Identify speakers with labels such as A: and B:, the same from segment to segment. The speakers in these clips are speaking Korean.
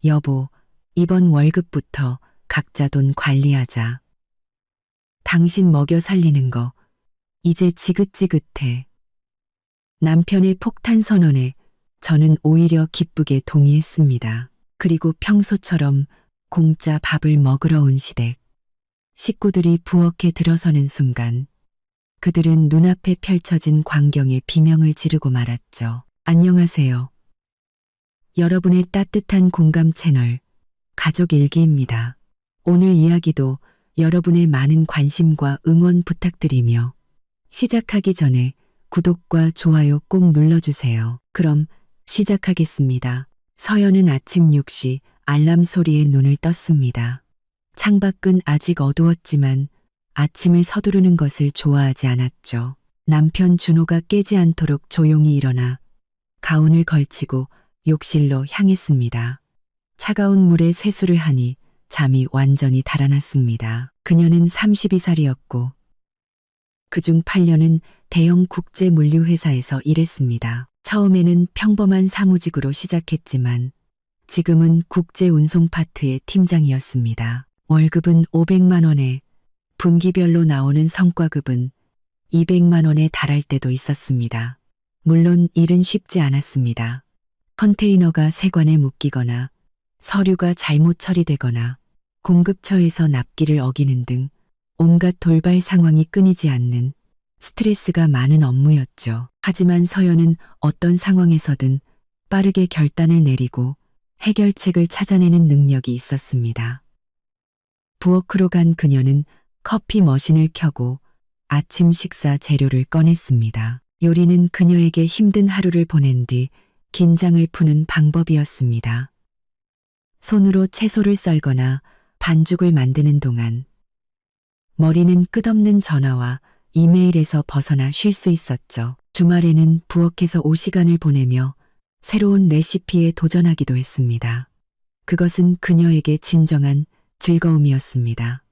A: 여보, 이번 월급부터 각자 돈 관리하자. 당신 먹여 살리는 거 이제 지긋지긋해. 남편의 폭탄 선언에 저는 오히려 기쁘게 동의했습니다. 그리고 평소처럼 공짜 밥을 먹으러 온 시댁. 식구들이 부엌에 들어서는 순간 그들은 눈앞에 펼쳐진 광경에 비명을 지르고 말았죠. 안녕하세요. 여러분의 따뜻한 공감 채널 가족 일기입니다. 오늘 이야기도 여러분의 많은 관심과 응원 부탁드리며 시작하기 전에 구독과 좋아요 꼭 눌러주세요. 그럼 시작하겠습니다. 서연은 아침 6시 알람 소리에 눈을 떴습니다. 창밖은 아직 어두웠지만 아침을 서두르는 것을 좋아하지 않았죠. 남편 준호가 깨지 않도록 조용히 일어나 가운을 걸치고 욕실로 향했습니다. 차가운 물에 세수를 하니 잠이 완전히 달아났습니다. 그녀는 32살이었고 그중 8년은 대형 국제 물류회사에서 일했습니다. 처음에는 평범한 사무직으로 시작했지만 지금은 국제 운송 파트의 팀장이었습니다. 월급은 500만 원에 분기별로 나오는 성과급은 200만 원에 달할 때도 있었습니다. 물론 일은 쉽지 않았습니다. 컨테이너가 세관에 묶이거나 서류가 잘못 처리되거나 공급처에서 납기를 어기는 등 온갖 돌발 상황이 끊이지 않는 스트레스가 많은 업무였죠. 하지만 서연은 어떤 상황에서든 빠르게 결단을 내리고 해결책을 찾아내는 능력이 있었습니다. 부엌으로 간 그녀는 커피 머신을 켜고 아침 식사 재료를 꺼냈습니다. 요리는 그녀에게 힘든 하루를 보낸 뒤 긴장을 푸는 방법이었습니다. 손으로 채소를 썰거나 반죽을 만드는 동안 머리는 끝없는 전화와 이메일에서 벗어나 쉴 수 있었죠. 주말에는 부엌에서 오시간을 보내며 새로운 레시피에 도전하기도 했습니다. 그것은 그녀에게 진정한 즐거움이었습니다.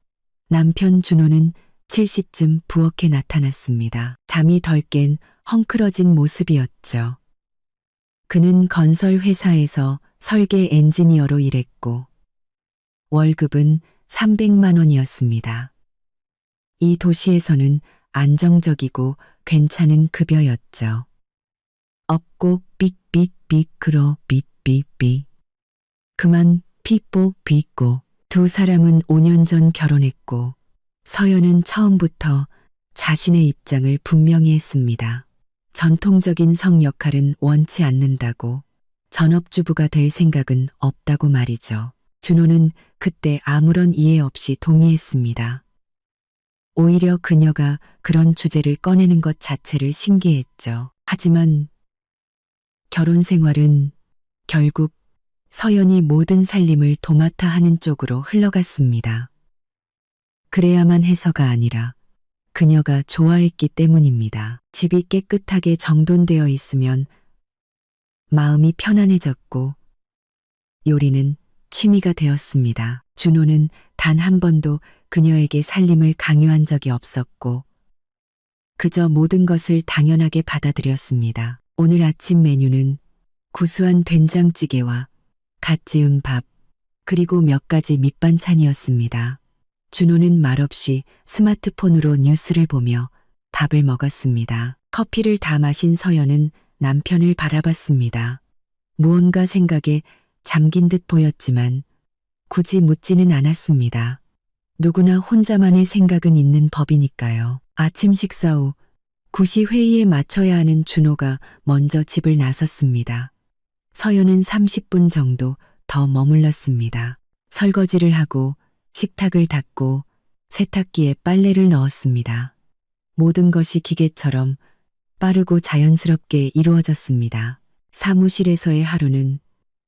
A: 남편 준호는 7시쯤 부엌에 나타났습니다. 잠이 덜 깬 헝클어진 모습이었죠. 그는 건설 회사에서 설계 엔지니어로 일했고 월급은 300만 원이었습니다. 이 도시에서는 안정적이고 괜찮은 급여였죠. 없고 삑삑삑으로 삑삑삑. 그만 피뽀 삐꼬. 두 사람은 5년 전 결혼했고 서연은 처음부터 자신의 입장을 분명히 했습니다. 전통적인 성 역할은 원치 않는다고, 전업주부가 될 생각은 없다고 말이죠. 준호는 그때 아무런 이해 없이 동의했습니다. 오히려 그녀가 그런 주제를 꺼내는 것 자체를 신기했죠. 하지만 결혼 생활은 결국 서연이 모든 살림을 도맡아 하는 쪽으로 흘러갔습니다. 그래야만 해서가 아니라 그녀가 좋아했기 때문입니다. 집이 깨끗하게 정돈되어 있으면 마음이 편안해졌고 요리는 취미가 되었습니다. 준호는 단 한 번도 그녀에게 살림을 강요한 적이 없었고 그저 모든 것을 당연하게 받아들였습니다. 오늘 아침 메뉴는 구수한 된장찌개와 갓 지은 밥, 그리고 몇 가지 밑반찬이었습니다. 준호는 말없이 스마트폰으로 뉴스를 보며 밥을 먹었습니다. 커피를 다 마신 서연은 남편을 바라봤습니다. 무언가 생각에 잠긴 듯 보였지만 굳이 묻지는 않았습니다. 누구나 혼자만의 생각은 있는 법이니까요. 아침 식사 후 9시 회의에 맞춰야 하는 준호가 먼저 집을 나섰습니다. 서연은 30분 정도 더 머물렀습니다. 설거지를 하고 식탁을 닦고 세탁기에 빨래를 넣었습니다. 모든 것이 기계처럼 빠르고 자연스럽게 이루어졌습니다. 사무실에서의 하루는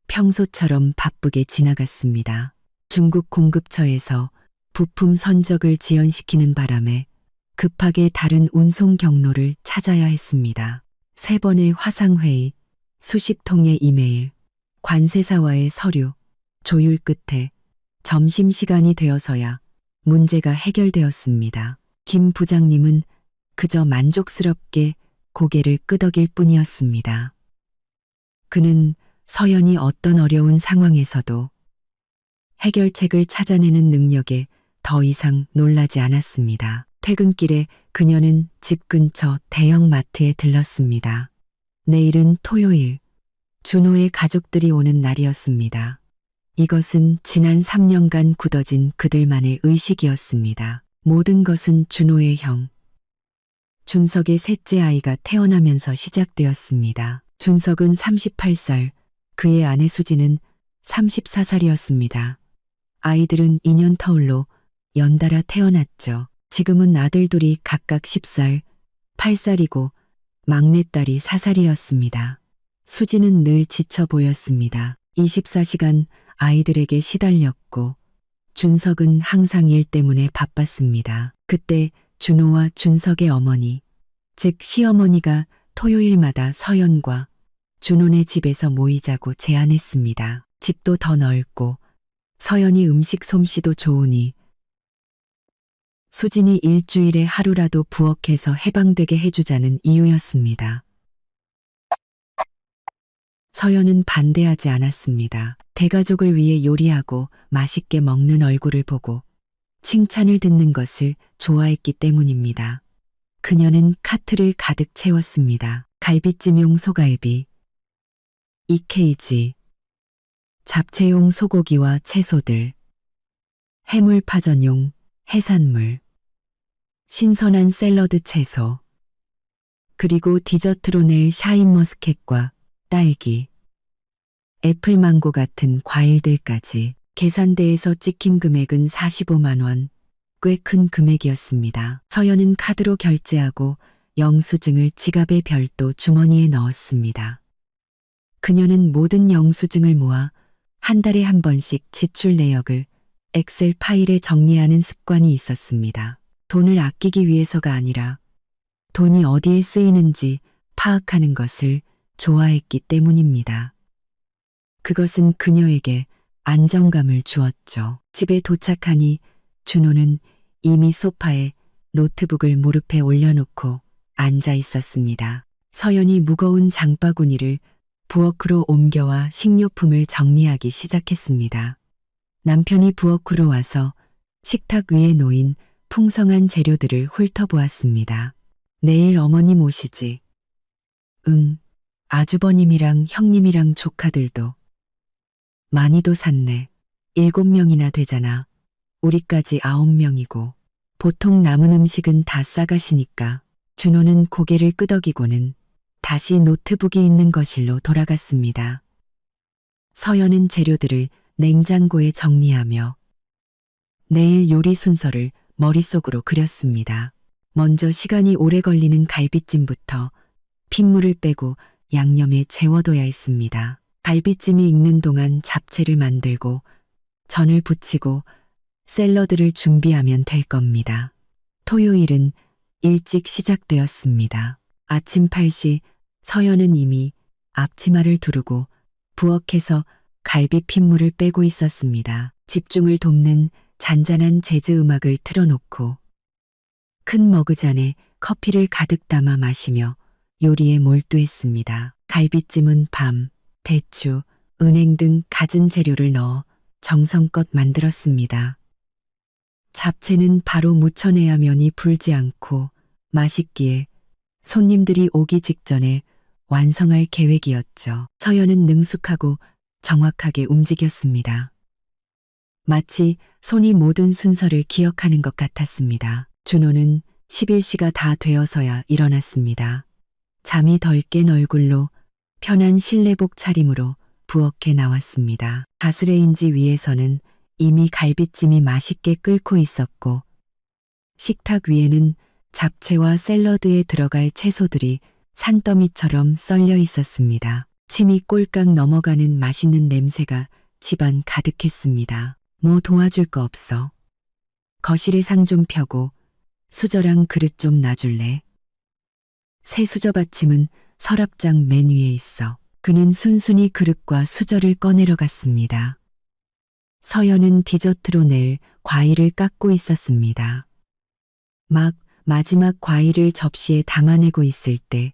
A: 평소처럼 바쁘게 지나갔습니다. 중국 공급처에서 부품 선적을 지연시키는 바람에 급하게 다른 운송 경로를 찾아야 했습니다. 3번의 화상회의, 수십 통의 이메일, 관세사와의 서류, 조율 끝에 점심시간이 되어서야 문제가 해결되었습니다. 김 부장님은 그저 만족스럽게 고개를 끄덕일 뿐이었습니다. 그는 서연이 어떤 어려운 상황에서도 해결책을 찾아내는 능력에 더 이상 놀라지 않았습니다. 퇴근길에 그녀는 집 근처 대형 마트에 들렀습니다. 내일은 토요일, 준호의 가족들이 오는 날이었습니다. 이것은 지난 3년간 굳어진 그들만의 의식이었습니다. 모든 것은 준호의 형, 준석의 셋째 아이가 태어나면서 시작되었습니다. 준석은 38살, 그의 아내 수지는 34살이었습니다. 아이들은 2년 터울로 연달아 태어났죠. 지금은 아들 둘이 각각 10살, 8살이고 막내딸이 4살이었습니다. 수지는 늘 지쳐 보였습니다. 24시간 아이들에게 시달렸고 준석은 항상 일 때문에 바빴습니다. 그때 준호와 준석의 어머니, 즉 시어머니가 토요일마다 서연과 준호네 집에서 모이자고 제안했습니다. 집도 더 넓고 서연이 음식 솜씨도 좋으니 수진이 일주일에 하루라도 부엌에서 해방되게 해주자는 이유였습니다. 서연은 반대하지 않았습니다. 대가족을 위해 요리하고 맛있게 먹는 얼굴을 보고 칭찬을 듣는 것을 좋아했기 때문입니다. 그녀는 카트를 가득 채웠습니다. 갈비찜용 소갈비, 2kg, 잡채용 소고기와 채소들, 해물파전용 해산물, 신선한 샐러드 채소, 그리고 디저트로 낼 샤인머스켓과 딸기, 애플망고 같은 과일들까지. 계산대에서 찍힌 금액은 45만 원, 꽤 큰 금액이었습니다. 서연은 카드로 결제하고 영수증을 지갑의 별도 주머니에 넣었습니다. 그녀는 모든 영수증을 모아 한 달에 한 번씩 지출 내역을 엑셀 파일에 정리하는 습관이 있었습니다. 돈을 아끼기 위해서가 아니라 돈이 어디에 쓰이는지 파악하는 것을 좋아했기 때문입니다. 그것은 그녀에게 안정감을 주었죠. 집에 도착하니 준호는 이미 소파에 노트북을 무릎에 올려놓고 앉아 있었습니다. 서연이 무거운 장바구니를 부엌으로 옮겨와 식료품을 정리하기 시작했습니다. 남편이 부엌으로 와서 식탁 위에 놓인 풍성한 재료들을 훑어보았습니다. 내일 어머님 오시지? 응, 아주버님이랑 형님이랑 조카들도. 많이도 샀네. 7명이나 되잖아. 우리까지 9명이고. 보통 남은 음식은 다 싸가시니까. 준호는 고개를 끄덕이고는 다시 노트북이 있는 거실로 돌아갔습니다. 서연은 재료들을 냉장고에 정리하며 내일 요리 순서를 머릿속으로 그렸습니다. 먼저 시간이 오래 걸리는 갈비찜부터 핏물을 빼고 양념에 재워둬야 했습니다. 갈비찜이 익는 동안 잡채를 만들고 전을 부치고 샐러드를 준비하면 될 겁니다. 토요일은 일찍 시작되었습니다. 아침 8시 서연은 이미 앞치마를 두르고 부엌에서 갈비 핏물을 빼고 있었습니다. 집중을 돕는 잔잔한 재즈 음악을 틀어놓고 큰 머그잔에 커피를 가득 담아 마시며 요리에 몰두했습니다. 갈비찜은 밤, 대추, 은행 등 갖은 재료를 넣어 정성껏 만들었습니다. 잡채는 바로 무쳐내야 면이 불지 않고 맛있기에 손님들이 오기 직전에 완성할 계획이었죠. 서연은 능숙하고 정확하게 움직였습니다. 마치 손이 모든 순서를 기억하는 것 같았습니다. 준호는 11시가 다 되어서야 일어났습니다. 잠이 덜 깬 얼굴로 편한 실내복 차림으로 부엌에 나왔습니다. 가스레인지 위에서는 이미 갈비찜이 맛있게 끓고 있었고 식탁 위에는 잡채와 샐러드에 들어갈 채소들이 산더미처럼 썰려 있었습니다. 침이 꼴깍 넘어가는 맛있는 냄새가 집안 가득했습니다. 뭐 도와줄 거 없어? 거실에 상 좀 펴고 수저랑 그릇 좀 놔줄래? 새 수저 받침은 서랍장 맨 위에 있어. 그는 순순히 그릇과 수저를 꺼내러 갔습니다. 서연은 디저트로 낼 과일을 깎고 있었습니다. 마지막 과일을 접시에 담아내고 있을 때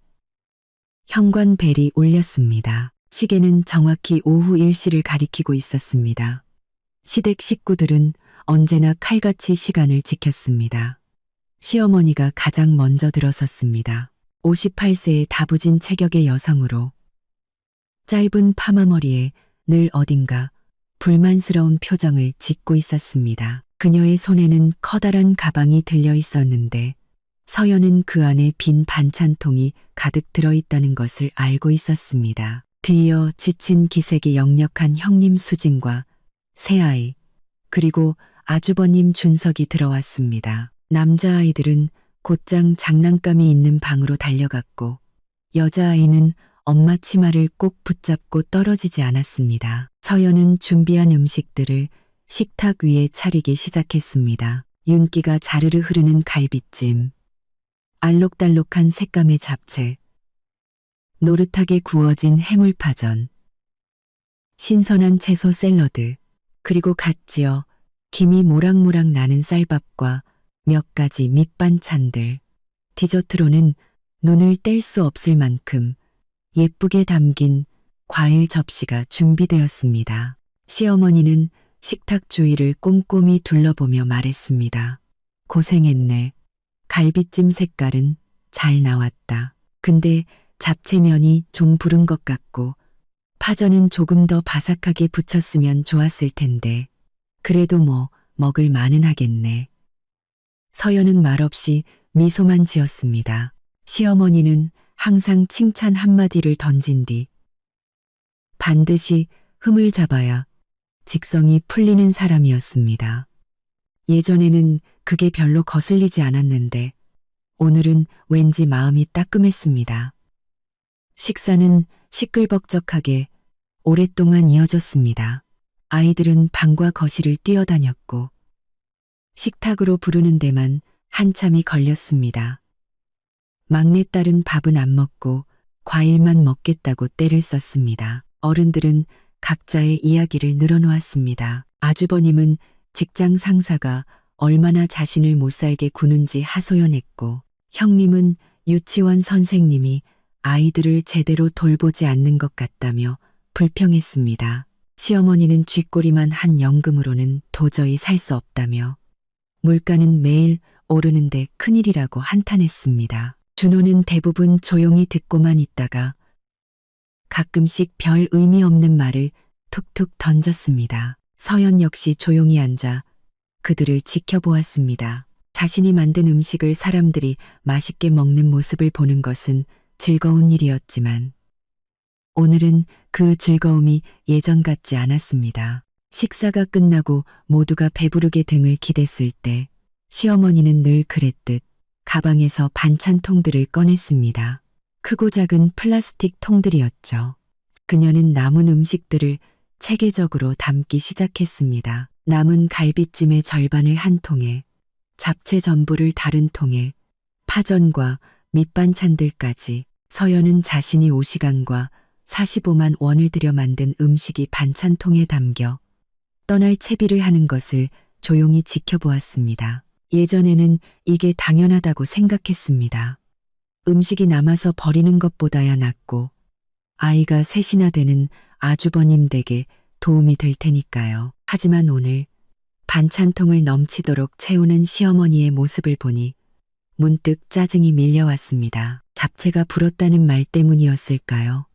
A: 현관벨이 울렸습니다. 시계는 정확히 오후 1시를 가리키고 있었습니다. 시댁 식구들은 언제나 칼같이 시간을 지켰습니다. 시어머니가 가장 먼저 들어섰습니다. 58세의 다부진 체격의 여성으로 짧은 파마머리에 늘 어딘가 불만스러운 표정을 짓고 있었습니다. 그녀의 손에는 커다란 가방이 들려 있었는데 서연은 그 안에 빈 반찬통이 가득 들어있다는 것을 알고 있었습니다. 뒤이어 지친 기색이 역력한 형님 수진과 새아이, 그리고 아주버님 준석이 들어왔습니다. 남자아이들은 곧장 장난감이 있는 방으로 달려갔고 여자아이는 엄마 치마를 꼭 붙잡고 떨어지지 않았습니다. 서연은 준비한 음식들을 식탁 위에 차리기 시작했습니다. 윤기가 자르르 흐르는 갈비찜, 알록달록한 색감의 잡채, 노릇하게 구워진 해물파전, 신선한 채소 샐러드, 그리고 갓 지어 김이 모락모락 나는 쌀밥과 몇 가지 밑반찬들, 디저트로는 눈을 뗄 수 없을 만큼 예쁘게 담긴 과일 접시가 준비되었습니다. 시어머니는 식탁 주위를 꼼꼼히 둘러보며 말했습니다. 고생했네. 갈비찜 색깔은 잘 나왔다. 근데 잡채면이 좀 부른 것 같고 파전은 조금 더 바삭하게 부쳤으면 좋았을 텐데 그래도 뭐 먹을 만은 하겠네. 서연은 말없이 미소만 지었습니다. 시어머니는 항상 칭찬 한마디를 던진 뒤 반드시 흠을 잡아야 직성이 풀리는 사람이었습니다. 예전에는 그게 별로 거슬리지 않았는데 오늘은 왠지 마음이 따끔했습니다. 식사는 시끌벅적하게 오랫동안 이어졌습니다. 아이들은 방과 거실을 뛰어다녔고 식탁으로 부르는 데만 한참이 걸렸습니다. 막내딸은 밥은 안 먹고 과일만 먹겠다고 떼를 썼습니다. 어른들은 각자의 이야기를 늘어놓았습니다. 아주버님은 직장 상사가 얼마나 자신을 못살게 구는지 하소연했고 형님은 유치원 선생님이 아이들을 제대로 돌보지 않는 것 같다며 불평했습니다. 시어머니는 쥐꼬리만 한 연금으로는 도저히 살 수 없다며 물가는 매일 오르는데 큰일이라고 한탄했습니다. 준호는 대부분 조용히 듣고만 있다가 가끔씩 별 의미 없는 말을 툭툭 던졌습니다. 서연 역시 조용히 앉아 그들을 지켜보았습니다. 자신이 만든 음식을 사람들이 맛있게 먹는 모습을 보는 것은 즐거운 일이었지만 오늘은 그 즐거움이 예전 같지 않았습니다. 식사가 끝나고 모두가 배부르게 등을 기댔을 때 시어머니는 늘 그랬듯 가방에서 반찬통들을 꺼냈습니다. 크고 작은 플라스틱 통들이었죠. 그녀는 남은 음식들을 체계적으로 담기 시작했습니다. 남은 갈비찜의 절반을 한 통에, 잡채 전부를 다른 통에, 파전과 밑반찬들까지. 서연은 자신이 5시간과 45만 원을 들여 만든 음식이 반찬통에 담겨 떠날 채비를 하는 것을 조용히 지켜보았습니다. 예전에는 이게 당연하다고 생각했습니다. 음식이 남아서 버리는 것보다야 낫고 아이가 셋이나 되는 아주버님 댁에 도움이 될 테니까요. 하지만 오늘 반찬통을 넘치도록 채우는 시어머니의 모습을 보니 문득 짜증이 밀려왔습니다. 잡채가 불었다는 말 때문이었을까요?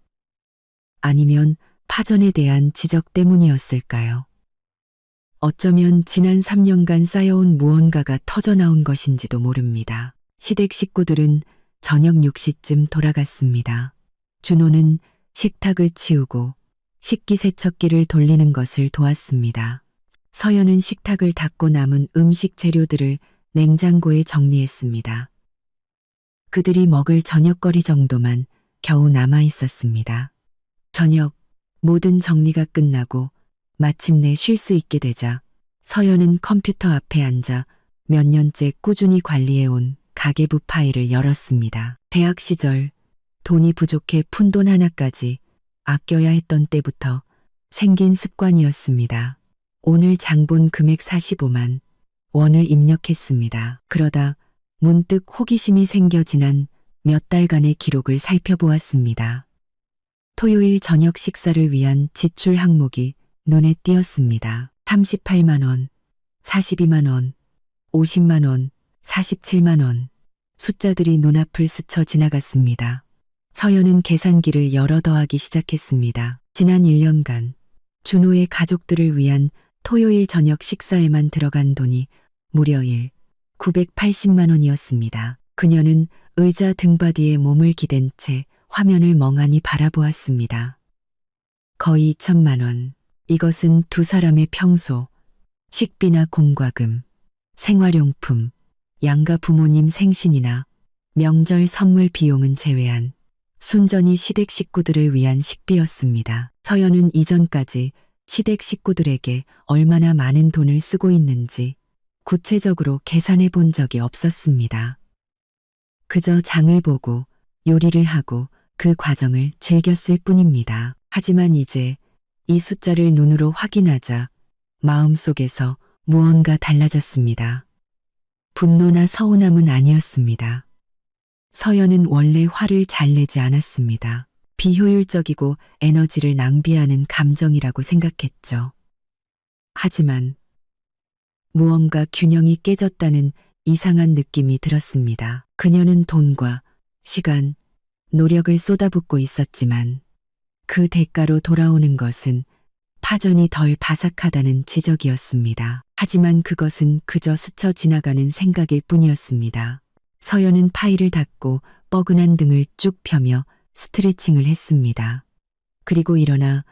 A: 아니면 파전에 대한 지적 때문이었을까요? 어쩌면 지난 3년간 쌓여온 무언가가 터져나온 것인지도 모릅니다. 시댁 식구들은 저녁 6시쯤 돌아갔습니다. 준호는 식탁을 치우고 식기세척기를 돌리는 것을 도왔습니다. 서연은 식탁을 닦고 남은 음식 재료들을 냉장고에 정리했습니다. 그들이 먹을 저녁거리 정도만 겨우 남아 있었습니다. 저녁 모든 정리가 끝나고 마침내 쉴 수 있게 되자 서연은 컴퓨터 앞에 앉아 몇 년째 꾸준히 관리해온 가계부 파일을 열었습니다. 대학 시절 돈이 부족해 푼돈 하나까지 아껴야 했던 때부터 생긴 습관이었습니다. 오늘 장본 금액 45만 원을 입력했습니다. 그러다 문득 호기심이 생겨 지난 몇 달간의 기록을 살펴보았습니다. 토요일 저녁 식사를 위한 지출 항목이 눈에 띄었습니다. 38만 원, 42만 원, 50만 원, 47만 원. 숫자들이 눈앞을 스쳐 지나갔습니다. 서연은 계산기를 열어 더하기 시작했습니다. 지난 1년간 준호의 가족들을 위한 토요일 저녁 식사에만 들어간 돈이 무려 980만 원이었습니다. 그녀는 의자 등받이에 몸을 기댄 채 화면을 멍하니 바라보았습니다. 거의 2천만 원. 이것은 두 사람의 평소, 식비나 공과금, 생활용품, 양가 부모님 생신이나 명절 선물 비용은 제외한 순전히 시댁 식구들을 위한 식비였습니다. 서연은 이전까지 시댁 식구들에게 얼마나 많은 돈을 쓰고 있는지 구체적으로 계산해 본 적이 없었습니다. 그저 장을 보고 요리를 하고 그 과정을 즐겼을 뿐입니다. 하지만 이제 이 숫자를 눈으로 확인하자 마음속에서 무언가 달라졌습니다. 분노나 서운함은 아니었습니다. 서연은 원래 화를 잘 내지 않았습니다. 비효율적이고 에너지를 낭비하는 감정이라고 생각했죠. 하지만 무언가 균형이 깨졌다는 이상한 느낌이 들었습니다. 그녀는 돈과 시간, 노력을 쏟아붓고 있었지만 그 대가로 돌아오는 것은 파전이 덜 바삭하다는 지적이었습니다. 하지만 그것은 그저 스쳐 지나가는 생각일 뿐이었습니다. 서연은 파일을 닫고 뻐근한 등을 쭉 펴며 스트레칭을 했습니다. 그리고 일어나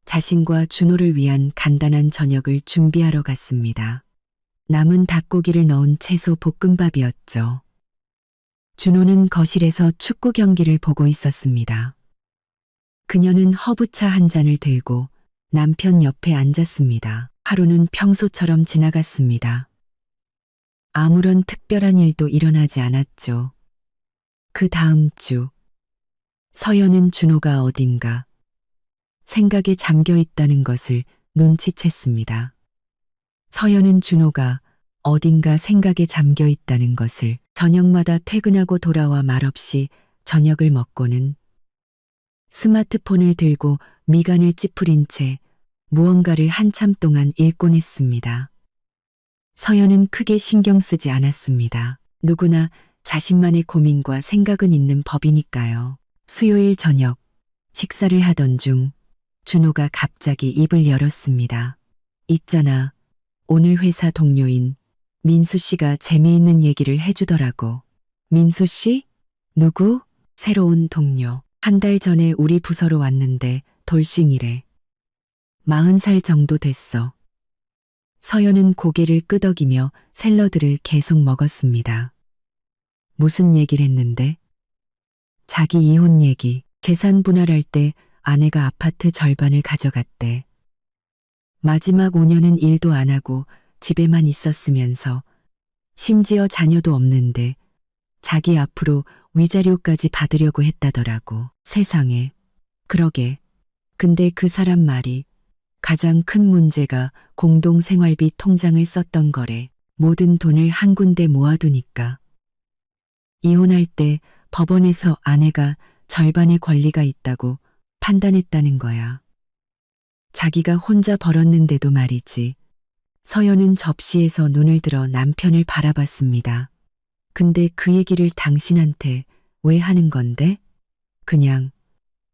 A: 자신과 준호를 위한 간단한 저녁을 준비하러 갔습니다. 남은 닭고기를 넣은 채소 볶음밥이었죠. 준호는 거실에서 축구 경기를 보고 있었습니다. 그녀는 허브차 한 잔을 들고 남편 옆에 앉았습니다. 하루는 평소처럼 지나갔습니다. 아무런 특별한 일도 일어나지 않았죠. 그 다음 주, 서연은 준호가 어딘가 생각에 잠겨 있다는 것을 눈치챘습니다. 서연은 준호가 어딘가 생각에 잠겨 있다는 것을 저녁마다 퇴근하고 돌아와 말없이 저녁을 먹고는 스마트폰을 들고 미간을 찌푸린 채 무언가를 한참 동안 읽곤 했습니다. 서연은 크게 신경 쓰지 않았습니다. 누구나 자신만의 고민과 생각은 있는 법이니까요. 수요일 저녁 식사를 하던 중 준호가 갑자기 입을 열었습니다. 있잖아, 오늘 회사 동료인 민수 씨가 재미있는 얘기를 해주더라고. 민수 씨? 누구? 새로운 동료. 한 달 전에 우리 부서로 왔는데 돌싱이래. 40살 정도 됐어. 서연은 고개를 끄덕이며 샐러드를 계속 먹었습니다. 무슨 얘기를 했는데? 자기 이혼 얘기. 재산 분할할 때 아내가 아파트 절반을 가져갔대. 마지막 5년은 일도 안 하고 집에만 있었으면서 심지어 자녀도 없는데 자기 앞으로 위자료까지 받으려고 했다더라고. 세상에. 그러게. 근데 그 사람 말이 가장 큰 문제가 공동생활비 통장을 썼던 거래. 모든 돈을 한 군데 모아두니까. 이혼할 때 법원에서 아내가 절반의 권리가 있다고 판단했다는 거야. 자기가 혼자 벌었는데도 말이지. 서연은 접시에서 눈을 들어 남편을 바라봤습니다. 근데 그 얘기를 당신한테 왜 하는 건데? 그냥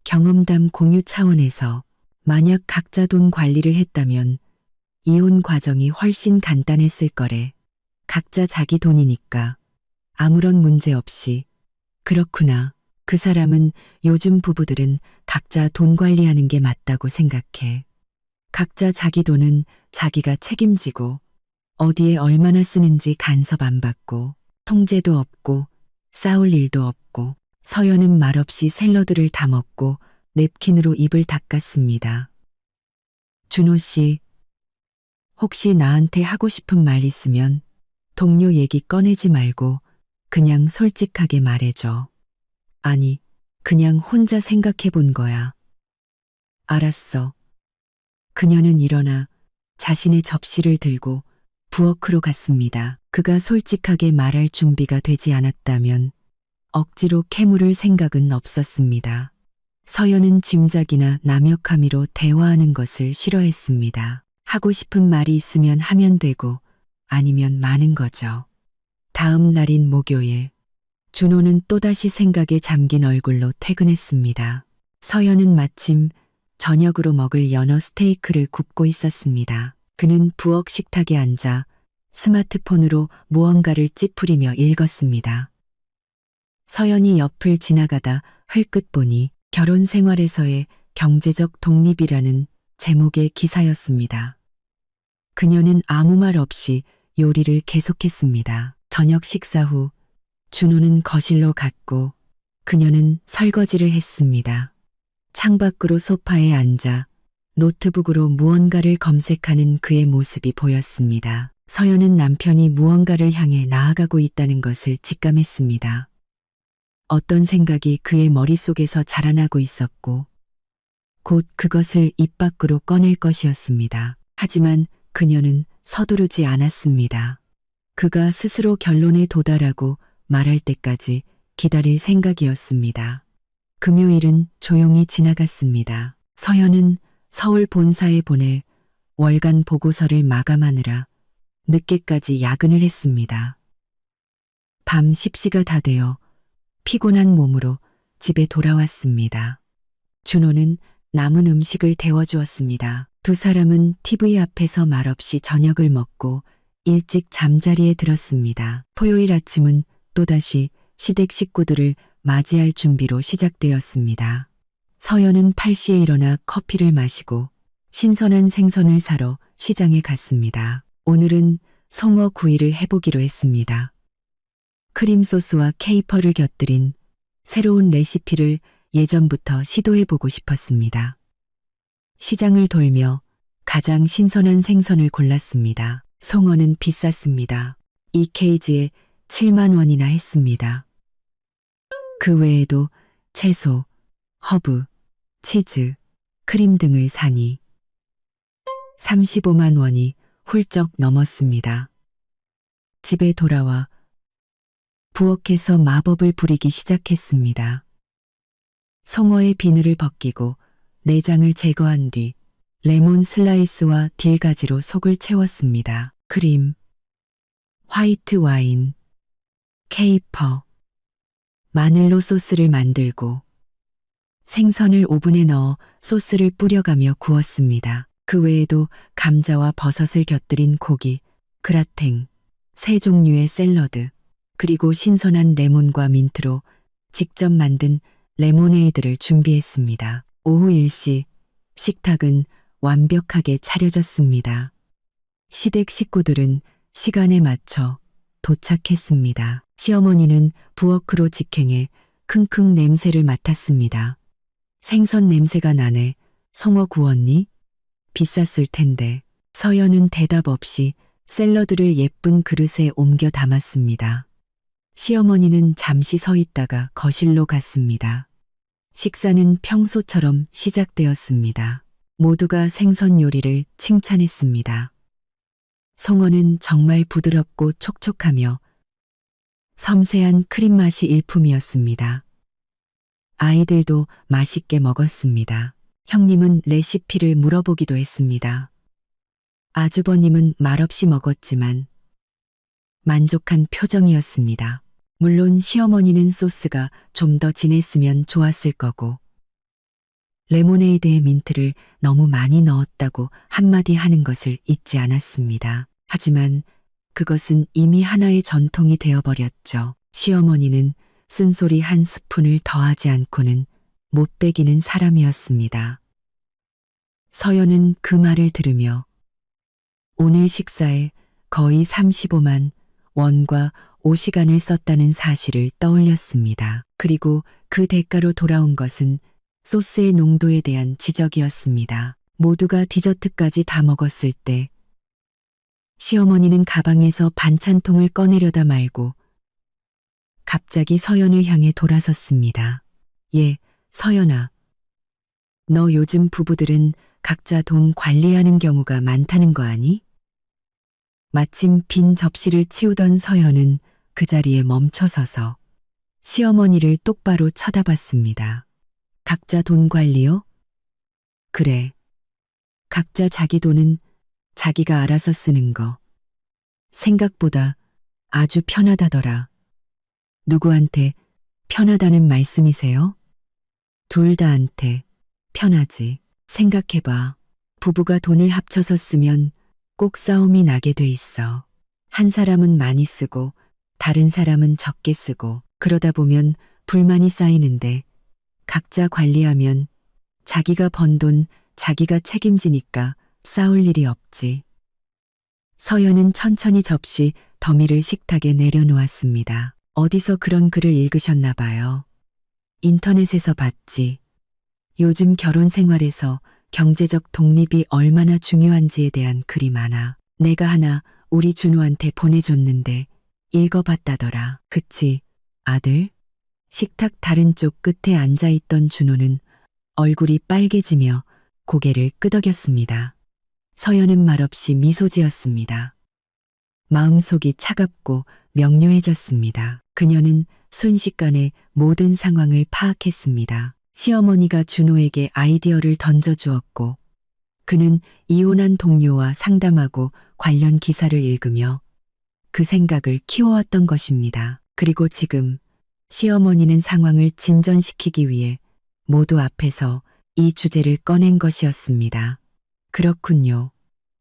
A: 경험담 공유 차원에서. 만약 각자 돈 관리를 했다면 이혼 과정이 훨씬 간단했을 거래. 각자 자기 돈이니까 아무런 문제 없이. 그렇구나. 그 사람은 요즘 부부들은 각자 돈 관리하는 게 맞다고 생각해. 각자 자기 돈은 자기가 책임지고 어디에 얼마나 쓰는지 간섭 안 받고 통제도 없고 싸울 일도 없고. 서연은 말없이 샐러드를 다 먹고 냅킨으로 입을 닦았습니다. 준호 씨, 혹시 나한테 하고 싶은 말 있으면 동료 얘기 꺼내지 말고 그냥 솔직하게 말해줘. 아니, 그냥 혼자 생각해 본 거야. 알았어. 그녀는 일어나 자신의 접시를 들고 부엌으로 갔습니다. 그가 솔직하게 말할 준비가 되지 않았다면 억지로 캐물을 생각은 없었습니다. 서연은 짐작이나 남역함이로 대화하는 것을 싫어했습니다. 하고 싶은 말이 있으면 하면 되고 아니면 마는 거죠. 다음 날인 목요일, 준호는 또다시 생각에 잠긴 얼굴로 퇴근했습니다. 서연은 마침 저녁으로 먹을 연어 스테이크를 굽고 있었습니다. 그는 부엌 식탁에 앉아 스마트폰으로 무언가를 찌푸리며 읽었습니다. 서연이 옆을 지나가다 흘끗 보니 결혼 생활에서의 경제적 독립이라는 제목의 기사였습니다. 그녀는 아무 말 없이 요리를 계속했습니다. 저녁 식사 후 준호는 거실로 갔고 그녀는 설거지를 했습니다. 창밖으로 소파에 앉아 노트북으로 무언가를 검색하는 그의 모습이 보였습니다. 서연은 남편이 무언가를 향해 나아가고 있다는 것을 직감했습니다. 어떤 생각이 그의 머릿속에서 자라나고 있었고 곧 그것을 입 밖으로 꺼낼 것이었습니다. 하지만 그녀는 서두르지 않았습니다. 그가 스스로 결론에 도달하고 말할 때까지 기다릴 생각이었습니다. 금요일은 조용히 지나갔습니다. 서연은 서울 본사에 보낼 월간 보고서를 마감하느라 늦게까지 야근을 했습니다. 밤 10시가 다 되어 피곤한 몸으로 집에 돌아왔습니다. 준호는 남은 음식을 데워주었습니다. 두 사람은 TV 앞에서 말없이 저녁을 먹고 일찍 잠자리에 들었습니다. 토요일 아침은 또다시 시댁 식구들을 맞이할 준비로 시작되었습니다. 서연은 8시에 일어나 커피를 마시고 신선한 생선을 사러 시장에 갔습니다. 오늘은 송어 구이를 해보기로 했습니다. 크림 소스와 케이퍼를 곁들인 새로운 레시피를 예전부터 시도해보고 싶었습니다. 시장을 돌며 가장 신선한 생선을 골랐습니다. 송어는 비쌌습니다. 이 케이지에 7만 원이나 했습니다. 그 외에도 채소, 허브, 치즈, 크림 등을 사니 35만 원이 훌쩍 넘었습니다. 집에 돌아와 부엌에서 마법을 부리기 시작했습니다. 송어의 비늘을 벗기고 내장을 제거한 뒤 레몬 슬라이스와 딜가지로 속을 채웠습니다. 크림, 화이트 와인, 케이퍼, 마늘로 소스를 만들고 생선을 오븐에 넣어 소스를 뿌려가며 구웠습니다. 그 외에도 감자와 버섯을 곁들인 고기, 그라탱, 세 종류의 샐러드, 그리고 신선한 레몬과 민트로 직접 만든 레모네이드를 준비했습니다. 오후 1시 식탁은 완벽하게 차려졌습니다. 시댁 식구들은 시간에 맞춰 도착했습니다. 시어머니는 부엌으로 직행해 킁킁 냄새를 맡았습니다. 생선 냄새가 나네. 송어 구웠니? 비쌌을 텐데. 서연은 대답 없이 샐러드를 예쁜 그릇에 옮겨 담았습니다. 시어머니는 잠시 서 있다가 거실로 갔습니다. 식사는 평소처럼 시작되었습니다. 모두가 생선 요리를 칭찬했습니다. 송어는 정말 부드럽고 촉촉하며 섬세한 크림 맛이 일품이었습니다. 아이들도 맛있게 먹었습니다. 형님은 레시피를 물어보기도 했습니다. 아주버님은 말없이 먹었지만 만족한 표정이었습니다. 물론 시어머니는 소스가 좀 더 진했으면 좋았을 거고 레모네이드에 민트를 너무 많이 넣었다고 한마디 하는 것을 잊지 않았습니다. 하지만 그것은 이미 하나의 전통이 되어버렸죠. 시어머니는 쓴소리 한 스푼을 더하지 않고는 못 배기는 사람이었습니다. 서연은 그 말을 들으며 오늘 식사에 거의 35만 원과 5시간을 썼다는 사실을 떠올렸습니다. 그리고 그 대가로 돌아온 것은 소스의 농도에 대한 지적이었습니다. 모두가 디저트까지 다 먹었을 때 시어머니는 가방에서 반찬통을 꺼내려다 말고 갑자기 서연을 향해 돌아섰습니다. 예, 서연아. 너 요즘 부부들은 각자 돈 관리하는 경우가 많다는 거 아니? 마침 빈 접시를 치우던 서연은 그 자리에 멈춰서서 시어머니를 똑바로 쳐다봤습니다. 각자 돈 관리요? 그래. 각자 자기 돈은 자기가 알아서 쓰는 거. 생각보다 아주 편하다더라. 누구한테 편하다는 말씀이세요? 둘 다한테 편하지. 생각해봐. 부부가 돈을 합쳐서 쓰면 꼭 싸움이 나게 돼 있어. 한 사람은 많이 쓰고 다른 사람은 적게 쓰고 그러다 보면 불만이 쌓이는데 각자 관리하면 자기가 번 돈 자기가 책임지니까 싸울 일이 없지. 서연은 천천히 접시 더미를 식탁에 내려놓았습니다. 어디서 그런 글을 읽으셨나 봐요. 인터넷에서 봤지. 요즘 결혼 생활에서 경제적 독립이 얼마나 중요한지에 대한 글이 많아. 내가 하나 우리 준호한테 보내줬는데 읽어봤다더라. 그치, 아들? 식탁 다른 쪽 끝에 앉아있던 준호는 얼굴이 빨개지며 고개를 끄덕였습니다. 서연은 말없이 미소 지었습니다. 마음속이 차갑고 명료해졌습니다. 그녀는 순식간에 모든 상황을 파악했습니다. 시어머니가 준호에게 아이디어를 던져주었고 그는 이혼한 동료와 상담하고 관련 기사를 읽으며 그 생각을 키워왔던 것입니다. 그리고 지금 시어머니는 상황을 진전시키기 위해 모두 앞에서 이 주제를 꺼낸 것이었습니다. 그렇군요.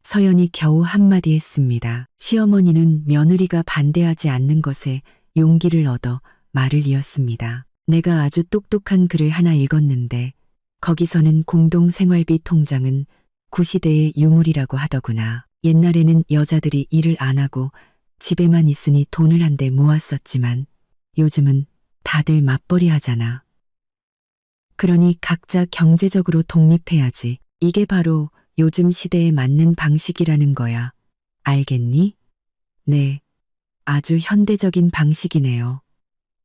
A: 서연이 겨우 한마디 했습니다. 시어머니는 며느리가 반대하지 않는 것에 용기를 얻어 말을 이었습니다. 내가 아주 똑똑한 글을 하나 읽었는데 거기서는 공동생활비 통장은 구시대의 유물이라고 하더구나. 옛날에는 여자들이 일을 안 하고 집에만 있으니 돈을 한데 모았었지만 요즘은 다들 맞벌이 하잖아. 그러니 각자 경제적으로 독립해야지. 이게 바로 요즘 시대에 맞는 방식이라는 거야. 알겠니? 네. 아주 현대적인 방식이네요.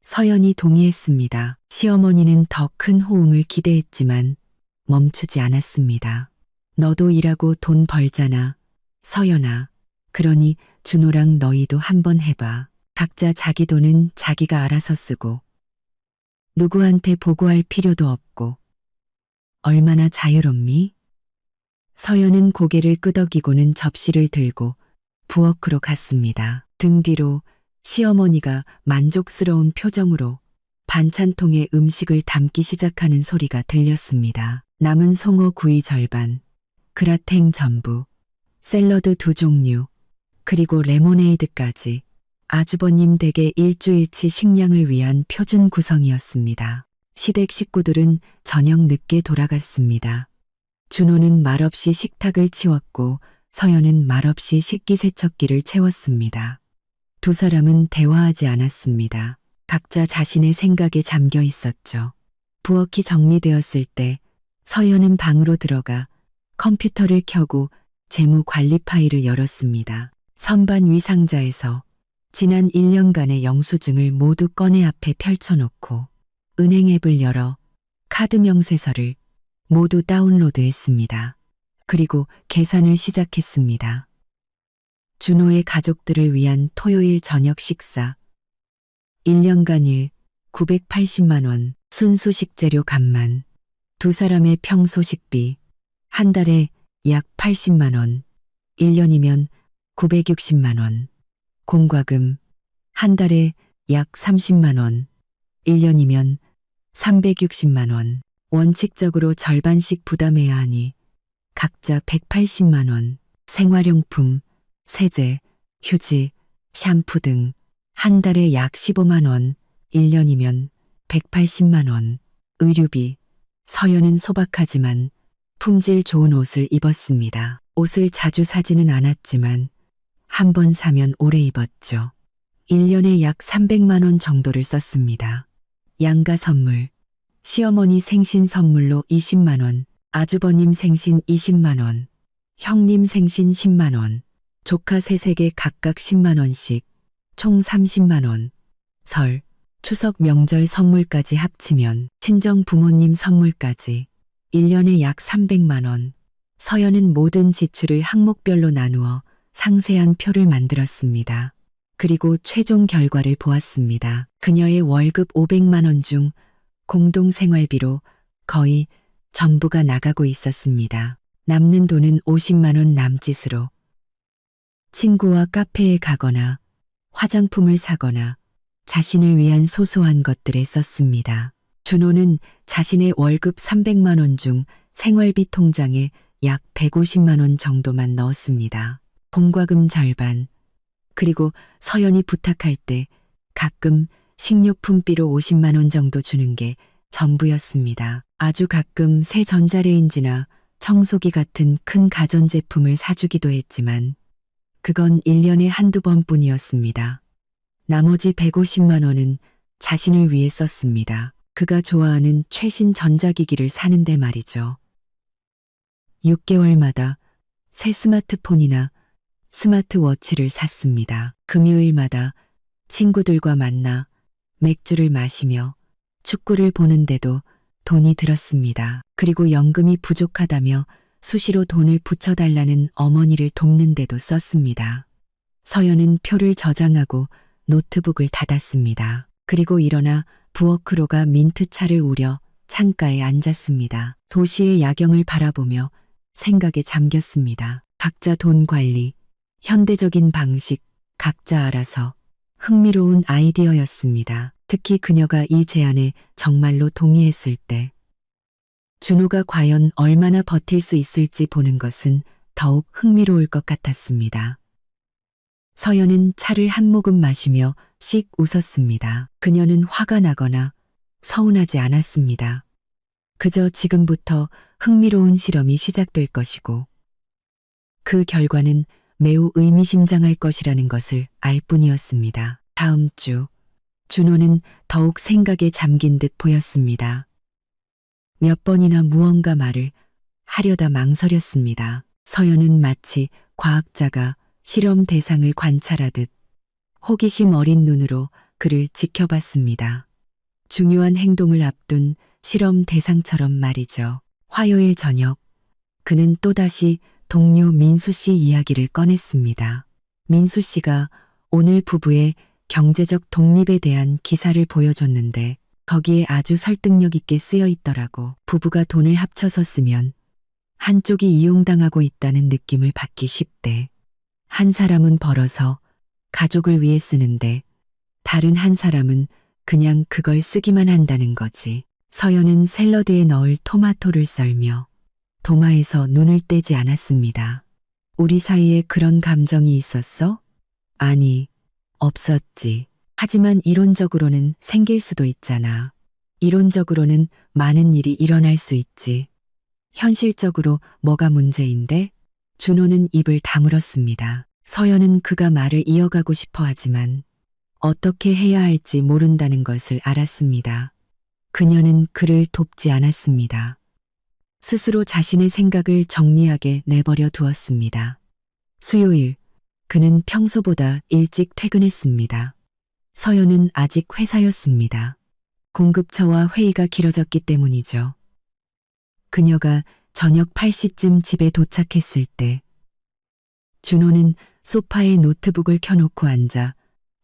A: 서연이 동의했습니다. 시어머니는 더 큰 호응을 기대했지만 멈추지 않았습니다. 너도 일하고 돈 벌잖아. 서연아. 그러니 준호랑 너희도 한번 해봐. 각자 자기 돈은 자기가 알아서 쓰고 누구한테 보고할 필요도 없고 얼마나 자유롭니? 서연은 고개를 끄덕이고는 접시를 들고 부엌으로 갔습니다. 등 뒤로 시어머니가 만족스러운 표정으로 반찬통에 음식을 담기 시작하는 소리가 들렸습니다. 남은 송어 구이 절반, 그라탱 전부, 샐러드 2종류, 그리고 레모네이드까지 아주버님 댁의 일주일치 식량을 위한 표준 구성이었습니다. 시댁 식구들은 저녁 늦게 돌아갔습니다. 준호는 말없이 식탁을 치웠고 서연은 말없이 식기세척기를 채웠습니다. 두 사람은 대화하지 않았습니다. 각자 자신의 생각에 잠겨 있었죠. 부엌이 정리되었을 때 서연은 방으로 들어가 컴퓨터를 켜고 재무 관리 파일을 열었습니다. 선반 위 상자에서 지난 1년간의 영수증을 모두 꺼내 앞에 펼쳐놓고 은행 앱을 열어 카드 명세서를 모두 다운로드했습니다. 그리고 계산을 시작했습니다. 준호의 가족들을 위한 토요일 저녁 식사 1년간 일 980만 원, 순수 식재료 값만, 두 사람의 평소 식비 한 달에 약 80만 원, 1년이면 960만 원, 공과금 한 달에 약 30만 원, 1년이면 360만 원, 원칙적으로 절반씩 부담해야 하니 각자 180만 원, 생활용품, 세제, 휴지, 샴푸 등 한 달에 약 15만 원, 1년이면 180만 원, 의류비, 서연은 소박하지만 품질 좋은 옷을 입었습니다. 옷을 자주 사지는 않았지만 한 번 사면 오래 입었죠. 1년에 약 300만 원 정도를 썼습니다. 양가 선물, 시어머니 생신 선물로 20만 원, 아주버님 생신 20만 원, 형님 생신 10만 원, 조카 셋에게 각각 10만 원씩, 총 30만 원, 설, 추석 명절 선물까지 합치면 친정 부모님 선물까지 1년에 약 300만 원. 서연은 모든 지출을 항목별로 나누어 상세한 표를 만들었습니다. 그리고 최종 결과를 보았습니다. 그녀의 월급 500만 원 중 공동생활비로 거의 전부가 나가고 있었습니다. 남는 돈은 50만 원 남짓으로 친구와 카페에 가거나 화장품을 사거나 자신을 위한 소소한 것들에 썼습니다. 준호는 자신의 월급 300만 원 중 생활비 통장에 약 150만 원 정도만 넣었습니다. 공과금 절반, 그리고 서연이 부탁할 때 가끔 식료품비로 50만 원 정도 주는 게 전부였습니다. 아주 가끔 새 전자레인지나 청소기 같은 큰 가전제품을 사주기도 했지만 그건 1년에 한두 번뿐이었습니다. 나머지 150만 원은 자신을 위해 썼습니다. 그가 좋아하는 최신 전자기기를 사는데 말이죠. 6개월마다 새 스마트폰이나 스마트워치를 샀습니다. 금요일마다 친구들과 만나 맥주를 마시며 축구를 보는데도 돈이 들었습니다. 그리고 연금이 부족하다며 수시로 돈을 붙여달라는 어머니를 돕는데도 썼습니다. 서연은 표를 저장하고 노트북을 닫았습니다. 그리고 일어나 부엌으로 가 민트차를 우려 창가에 앉았습니다. 도시의 야경을 바라보며 생각에 잠겼습니다. 각자 돈 관리, 현대적인 방식, 각자 알아서 흥미로운 아이디어였습니다. 특히 그녀가 이 제안에 정말로 동의했을 때 준호가 과연 얼마나 버틸 수 있을지 보는 것은 더욱 흥미로울 것 같았습니다. 서연은 차를 한 모금 마시며 씩 웃었습니다. 그녀는 화가 나거나 서운하지 않았습니다. 그저 지금부터 흥미로운 실험이 시작될 것이고 그 결과는 매우 의미심장할 것이라는 것을 알 뿐이었습니다. 다음 주 준호는 더욱 생각에 잠긴 듯 보였습니다. 몇 번이나 무언가 말을 하려다 망설였습니다. 서연은 마치 과학자가 실험 대상을 관찰하듯 호기심 어린 눈으로 그를 지켜봤습니다. 중요한 행동을 앞둔 실험 대상처럼 말이죠. 화요일 저녁, 그는 또다시 동료 민수 씨 이야기를 꺼냈습니다. 민수 씨가 오늘 부부의 경제적 독립에 대한 기사를 보여줬는데 거기에 아주 설득력 있게 쓰여 있더라고. 부부가 돈을 합쳐서 쓰면 한쪽이 이용당하고 있다는 느낌을 받기 쉽대. 한 사람은 벌어서 가족을 위해 쓰는데 다른 한 사람은 그냥 그걸 쓰기만 한다는 거지. 서연은 샐러드에 넣을 토마토를 썰며 도마에서 눈을 떼지 않았습니다. 우리 사이에 그런 감정이 있었어? 아니, 없었지. 하지만 이론적으로는 생길 수도 있잖아. 이론적으로는 많은 일이 일어날 수 있지. 현실적으로 뭐가 문제인데? 준호는 입을 다물었습니다. 서연은 그가 말을 이어가고 싶어 하지만 어떻게 해야 할지 모른다는 것을 알았습니다. 그녀는 그를 돕지 않았습니다. 스스로 자신의 생각을 정리하게 내버려 두었습니다. 수요일, 그는 평소보다 일찍 퇴근했습니다. 서연은 아직 회사였습니다. 공급처와 회의가 길어졌기 때문이죠. 그녀가 저녁 8시쯤 집에 도착했을 때 준호는 소파에 노트북을 켜놓고 앉아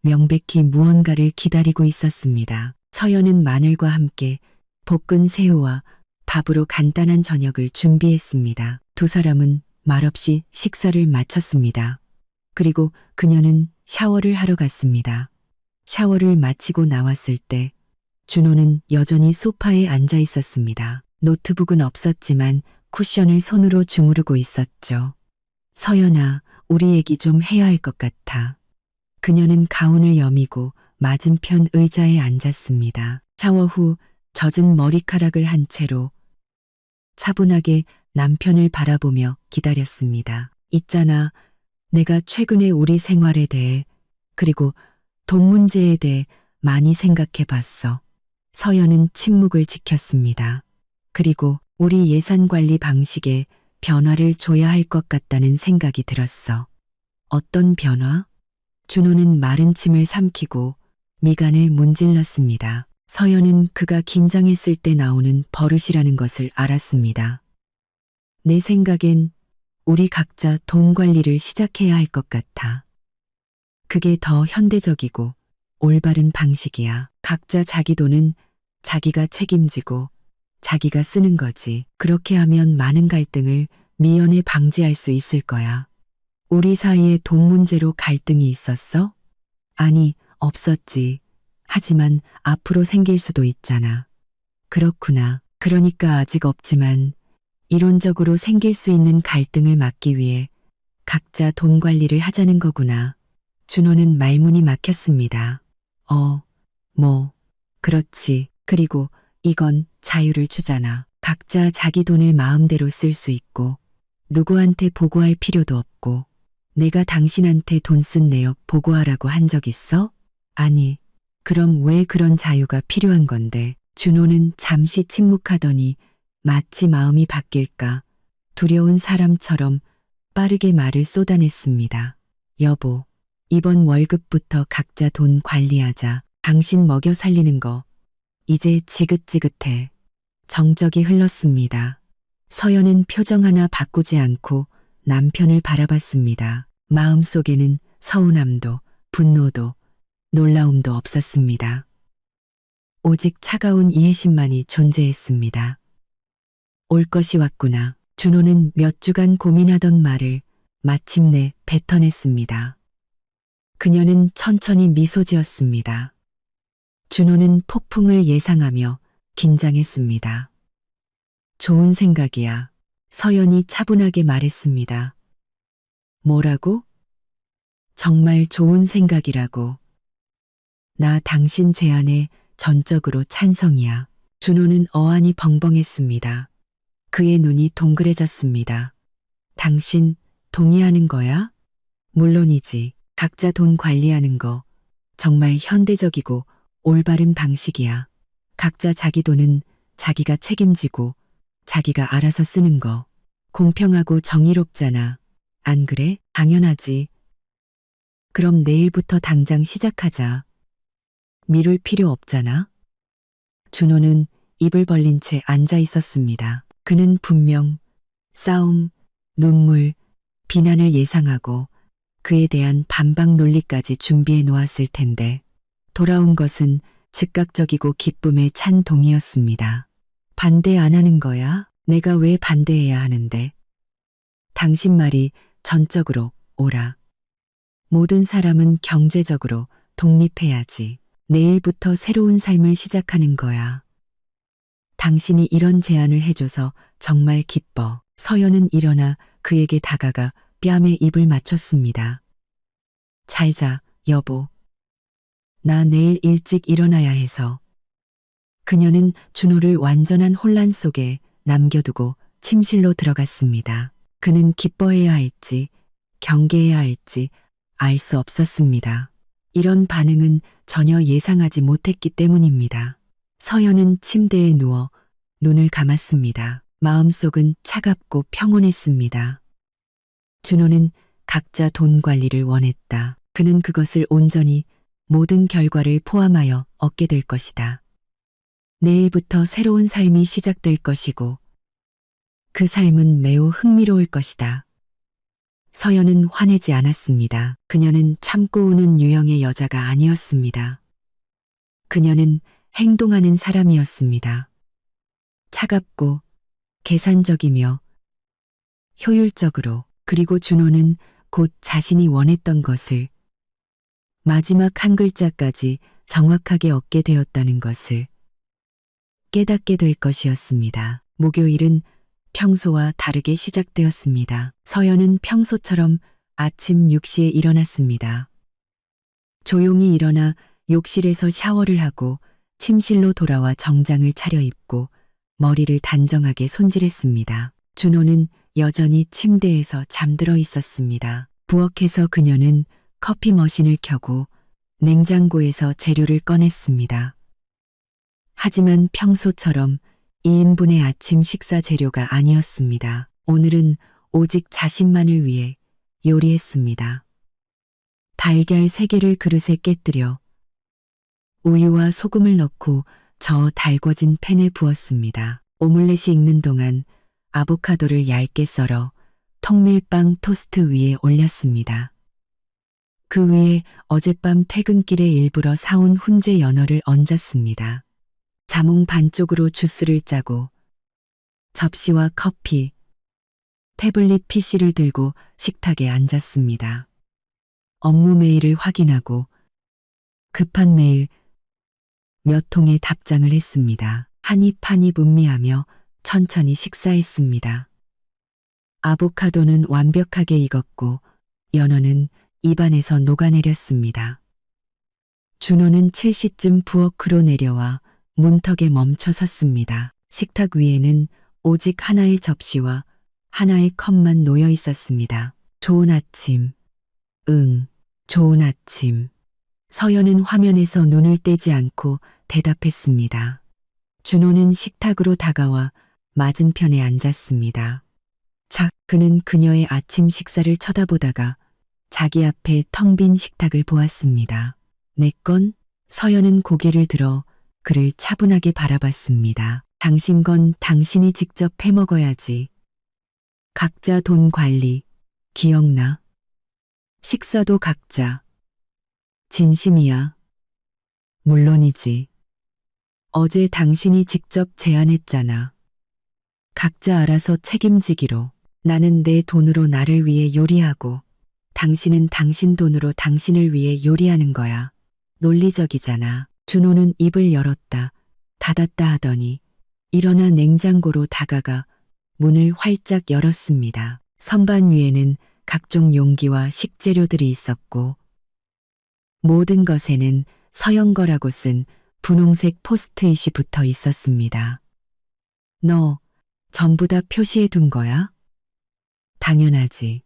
A: 명백히 무언가를 기다리고 있었습니다. 서연은 마늘과 함께 볶은 새우와 밥으로 간단한 저녁을 준비했습니다. 두 사람은 말없이 식사를 마쳤습니다. 그리고 그녀는 샤워를 하러 갔습니다. 샤워를 마치고 나왔을 때 준호는 여전히 소파에 앉아 있었습니다. 노트북은 없었지만 쿠션을 손으로 주무르고 있었죠. 서연아, 우리 얘기 좀 해야 할 것 같아. 그녀는 가운을 여미고 맞은편 의자에 앉았습니다. 샤워 후 젖은 머리카락을 한 채로 차분하게 남편을 바라보며 기다렸습니다. 있잖아, 내가 최근에 우리 생활에 대해 그리고 돈 문제에 대해 많이 생각해 봤어. 서연은 침묵을 지켰습니다. 그리고 우리 예산 관리 방식에 변화를 줘야 할 것 같다는 생각이 들었어. 어떤 변화? 준호는 마른 침을 삼키고 미간을 문질렀습니다. 서연은 그가 긴장했을 때 나오는 버릇이라는 것을 알았습니다. 내 생각엔 우리 각자 돈 관리를 시작해야 할 것 같아. 그게 더 현대적이고 올바른 방식이야. 각자 자기 돈은 자기가 책임지고 자기가 쓰는 거지. 그렇게 하면 많은 갈등을 미연에 방지할 수 있을 거야. 우리 사이에 돈 문제로 갈등이 있었어? 아니, 없었지. 하지만 앞으로 생길 수도 있잖아. 그렇구나. 그러니까 아직 없지만 이론적으로 생길 수 있는 갈등을 막기 위해 각자 돈 관리를 하자는 거구나. 준호는 말문이 막혔습니다. 그렇지. 그리고 이건 자유를 주잖아. 각자 자기 돈을 마음대로 쓸 수 있고, 누구한테 보고할 필요도 없고, 내가 당신한테 돈 쓴 내역 보고하라고 한 적 있어? 아니, 그럼 왜 그런 자유가 필요한 건데? 준호는 잠시 침묵하더니 마치 마음이 바뀔까 두려운 사람처럼 빠르게 말을 쏟아냈습니다. 여보, 이번 월급부터 각자 돈 관리하자. 당신 먹여 살리는 거 이제 지긋지긋해. 정적이 흘렀습니다. 서연은 표정 하나 바꾸지 않고 남편을 바라봤습니다. 마음속에는 서운함도 분노도 놀라움도 없었습니다. 오직 차가운 이해심만이 존재했습니다. 올 것이 왔구나. 준호는 몇 주간 고민하던 말을 마침내 뱉어냈습니다. 그녀는 천천히 미소 지었습니다. 준호는 폭풍을 예상하며 긴장했습니다. 좋은 생각이야. 서연이 차분하게 말했습니다. 뭐라고? 정말 좋은 생각이라고. 나 당신 제안에 전적으로 찬성이야. 준호는 어안이 벙벙했습니다. 그의 눈이 동그래졌습니다. 당신 동의하는 거야? 물론이지. 각자 돈 관리하는 거 정말 현대적이고 올바른 방식이야. 각자 자기 돈은 자기가 책임지고 자기가 알아서 쓰는 거 공평하고 정의롭잖아. 안 그래? 당연하지. 그럼 내일부터 당장 시작하자. 미룰 필요 없잖아. 준호는 입을 벌린 채 앉아 있었습니다. 그는 분명 싸움, 눈물, 비난을 예상하고 그에 대한 반박 논리까지 준비해 놓았을 텐데 돌아온 것은 즉각적이고 기쁨에 찬 동의였습니다. 반대 안 하는 거야? 내가 왜 반대해야 하는데? 당신 말이 전적으로 옳아. 모든 사람은 경제적으로 독립해야지. 내일부터 새로운 삶을 시작하는 거야. 당신이 이런 제안을 해줘서 정말 기뻐. 서연은 일어나 그에게 다가가 뺨에 입을 맞췄습니다. 잘 자, 여보. 나 내일 일찍 일어나야 해서. 그녀는 준호를 완전한 혼란 속에 남겨두고 침실로 들어갔습니다. 그는 기뻐해야 할지 경계해야 할지 알 수 없었습니다. 이런 반응은 전혀 예상하지 못했기 때문입니다. 서연은 침대에 누워 눈을 감았습니다. 마음속은 차갑고 평온했습니다. 준호는 각자 돈 관리를 원했다. 그는 그것을 온전히 모든 결과를 포함하여 얻게 될 것이다. 내일부터 새로운 삶이 시작될 것이고 그 삶은 매우 흥미로울 것이다. 서연은 화내지 않았습니다. 그녀는 참고 우는 유형의 여자가 아니었습니다. 그녀는 행동하는 사람이었습니다. 차갑고 계산적이며 효율적으로. 그리고 준호는 곧 자신이 원했던 것을 마지막 한 글자까지 정확하게 얻게 되었다는 것을 깨닫게 될 것이었습니다. 목요일은 평소와 다르게 시작되었습니다. 서연은 평소처럼 아침 6시에 일어났습니다. 조용히 일어나 욕실에서 샤워를 하고 침실로 돌아와 정장을 차려입고 머리를 단정하게 손질했습니다. 준호는 여전히 침대에서 잠들어 있었습니다. 부엌에서 그녀는 커피 머신을 켜고 냉장고에서 재료를 꺼냈습니다. 하지만 평소처럼 2인분의 아침 식사 재료가 아니었습니다. 오늘은 오직 자신만을 위해 요리했습니다. 달걀 3개를 그릇에 깨뜨려 우유와 소금을 넣고 저어 달궈진 팬에 부었습니다. 오믈렛이 익는 동안 아보카도를 얇게 썰어 통밀빵 토스트 위에 올렸습니다. 그 위에 어젯밤 퇴근길에 일부러 사온 훈제 연어를 얹었습니다. 자몽 반쪽으로 주스를 짜고 접시와 커피, 태블릿 PC를 들고 식탁에 앉았습니다. 업무 메일을 확인하고 급한 메일 몇 통의 답장을 했습니다. 한 입 한 입 음미하며 천천히 식사했습니다. 아보카도는 완벽하게 익었고 연어는 입안에서 녹아내렸습니다. 준호는 7시쯤 부엌으로 내려와 문턱에 멈춰 섰습니다. 식탁 위에는 오직 하나의 접시와 하나의 컵만 놓여 있었습니다. 좋은 아침. 응, 좋은 아침. 서연은 화면에서 눈을 떼지 않고 대답했습니다. 준호는 식탁으로 다가와 맞은편에 앉았습니다. 그는 그녀의 아침 식사를 쳐다보다가 자기 앞에 텅 빈 식탁을 보았습니다. 내 건? 서연은 고개를 들어 그를 차분하게 바라봤습니다. 당신 건 당신이 직접 해먹어야지. 각자 돈 관리, 기억나? 식사도 각자. 진심이야. 물론이지. 어제 당신이 직접 제안했잖아. 각자 알아서 책임지기로. 나는 내 돈으로 나를 위해 요리하고 당신은 당신 돈으로 당신을 위해 요리하는 거야. 논리적이잖아. 준호는 입을 열었다 닫았다 하더니 일어나 냉장고로 다가가 문을 활짝 열었습니다. 선반 위에는 각종 용기와 식재료들이 있었고 모든 것에는 서영거라고 쓴 분홍색 포스트잇이 붙어 있었습니다. 너 전부 다 표시해 둔 거야? 당연하지.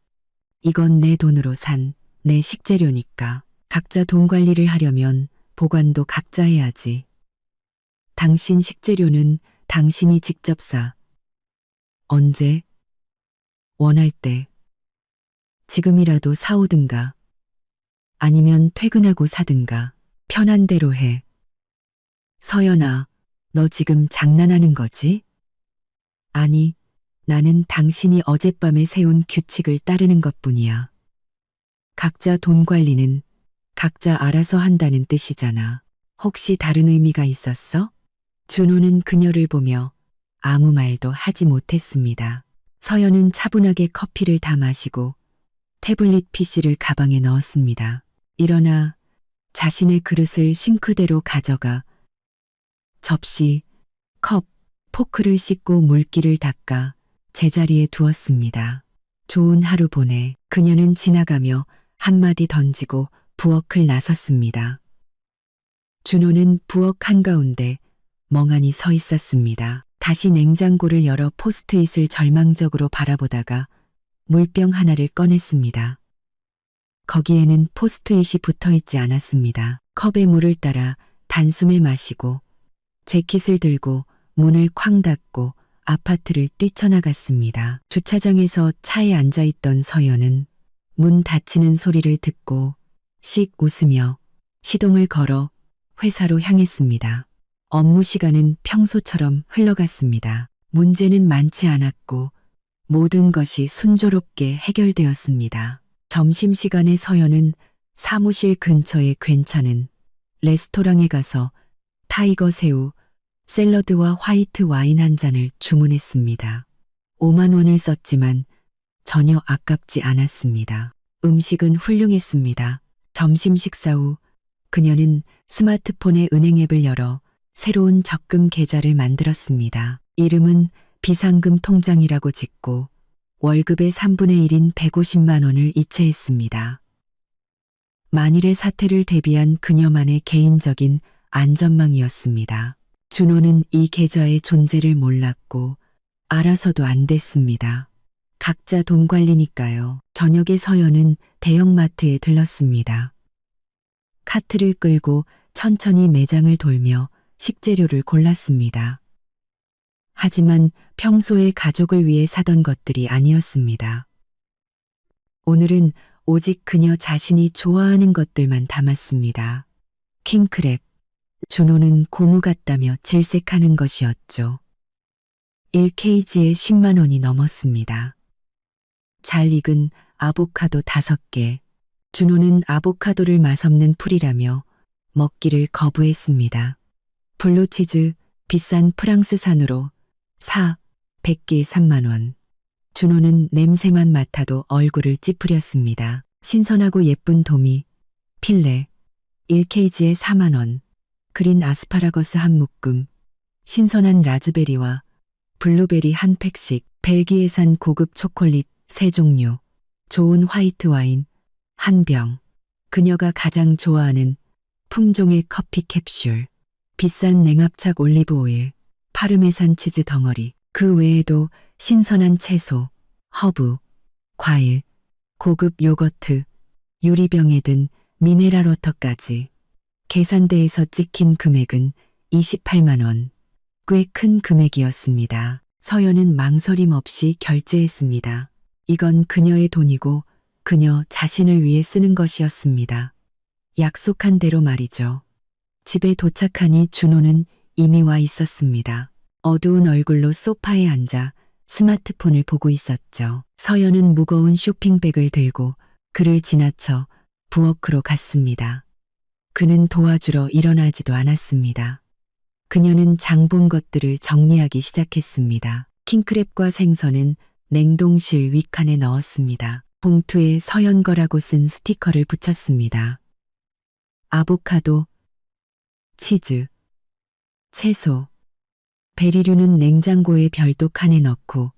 A: 이건 내 돈으로 산 내 식재료니까. 각자 돈 관리를 하려면 보관도 각자 해야지. 당신 식재료는 당신이 직접 사. 언제? 원할 때. 지금이라도 사오든가. 아니면 퇴근하고 사든가. 편한 대로 해. 서연아, 너 지금 장난하는 거지? 아니, 나는 당신이 어젯밤에 세운 규칙을 따르는 것뿐이야. 각자 돈 관리는 각자 알아서 한다는 뜻이잖아. 혹시 다른 의미가 있었어? 준호는 그녀를 보며 아무 말도 하지 못했습니다. 서연은 차분하게 커피를 다 마시고 태블릿 PC를 가방에 넣었습니다. 일어나 자신의 그릇을 싱크대로 가져가 접시, 컵, 포크를 씻고 물기를 닦아 제자리에 두었습니다. 좋은 하루 보내. 그녀는 지나가며 한마디 던지고 부엌을 나섰습니다. 준호는 부엌 한가운데 멍하니 서 있었습니다. 다시 냉장고를 열어 포스트잇을 절망적으로 바라보다가 물병 하나를 꺼냈습니다. 거기에는 포스트잇이 붙어 있지 않았습니다. 컵에 물을 따라 단숨에 마시고 재킷을 들고 문을 쾅 닫고 아파트를 뛰쳐나갔습니다. 주차장에서 차에 앉아있던 서연은 문 닫히는 소리를 듣고 씩 웃으며 시동을 걸어 회사로 향했습니다. 업무 시간은 평소처럼 흘러갔습니다. 문제는 많지 않았고 모든 것이 순조롭게 해결되었습니다. 점심시간에 서연은 사무실 근처의 괜찮은 레스토랑에 가서 타이거 새우, 샐러드와 화이트 와인 한 잔을 주문했습니다. 5만 원을 썼지만 전혀 아깝지 않았습니다. 음식은 훌륭했습니다. 점심 식사 후 그녀는 스마트폰의 은행 앱을 열어 새로운 적금 계좌를 만들었습니다. 이름은 비상금 통장이라고 짓고 월급의 3분의 1인 150만 원을 이체했습니다. 만일의 사태를 대비한 그녀만의 개인적인 안전망이었습니다. 준호는 이 계좌의 존재를 몰랐고 알아서도 안 됐습니다. 각자 돈 관리니까요. 저녁에 서연은 대형마트에 들렀습니다. 카트를 끌고 천천히 매장을 돌며 식재료를 골랐습니다. 하지만 평소에 가족을 위해 사던 것들이 아니었습니다. 오늘은 오직 그녀 자신이 좋아하는 것들만 담았습니다. 킹크랩. 준호는 고무 같다며 질색하는 것이었죠. 1kg에 10만 원이 넘었습니다. 잘 익은 아보카도 5개. 준호는 아보카도를 맛없는 풀이라며 먹기를 거부했습니다. 블루치즈 비싼 프랑스산으로 사, 100개에 3만 원. 준호는 냄새만 맡아도 얼굴을 찌푸렸습니다. 신선하고 예쁜 도미, 필레, 1kg에 4만 원. 그린 아스파라거스 한 묶음, 신선한 라즈베리와 블루베리 한 팩씩, 벨기에산 고급 초콜릿 3종류, 좋은 화이트 와인 한 병, 그녀가 가장 좋아하는 품종의 커피 캡슐, 비싼 냉압착 올리브 오일, 파르메산 치즈 덩어리, 그 외에도 신선한 채소, 허브, 과일, 고급 요거트, 유리병에 든 미네랄 워터까지. 계산대에서 찍힌 금액은 28만 원. 꽤 큰 금액이었습니다. 서연은 망설임 없이 결제했습니다. 이건 그녀의 돈이고 그녀 자신을 위해 쓰는 것이었습니다. 약속한 대로 말이죠. 집에 도착하니 준호는 이미 와 있었습니다. 어두운 얼굴로 소파에 앉아 스마트폰을 보고 있었죠. 서연은 무거운 쇼핑백을 들고 그를 지나쳐 부엌으로 갔습니다. 그는 도와주러 일어나지도 않았습니다. 그녀는 장본 것들을 정리하기 시작했습니다. 킹크랩과 생선은 냉동실 윗칸에 넣었습니다. 봉투에 서연 거라고 쓴 스티커를 붙였습니다. 아보카도, 치즈, 채소, 베리류는 냉장고에 별도 칸에 넣고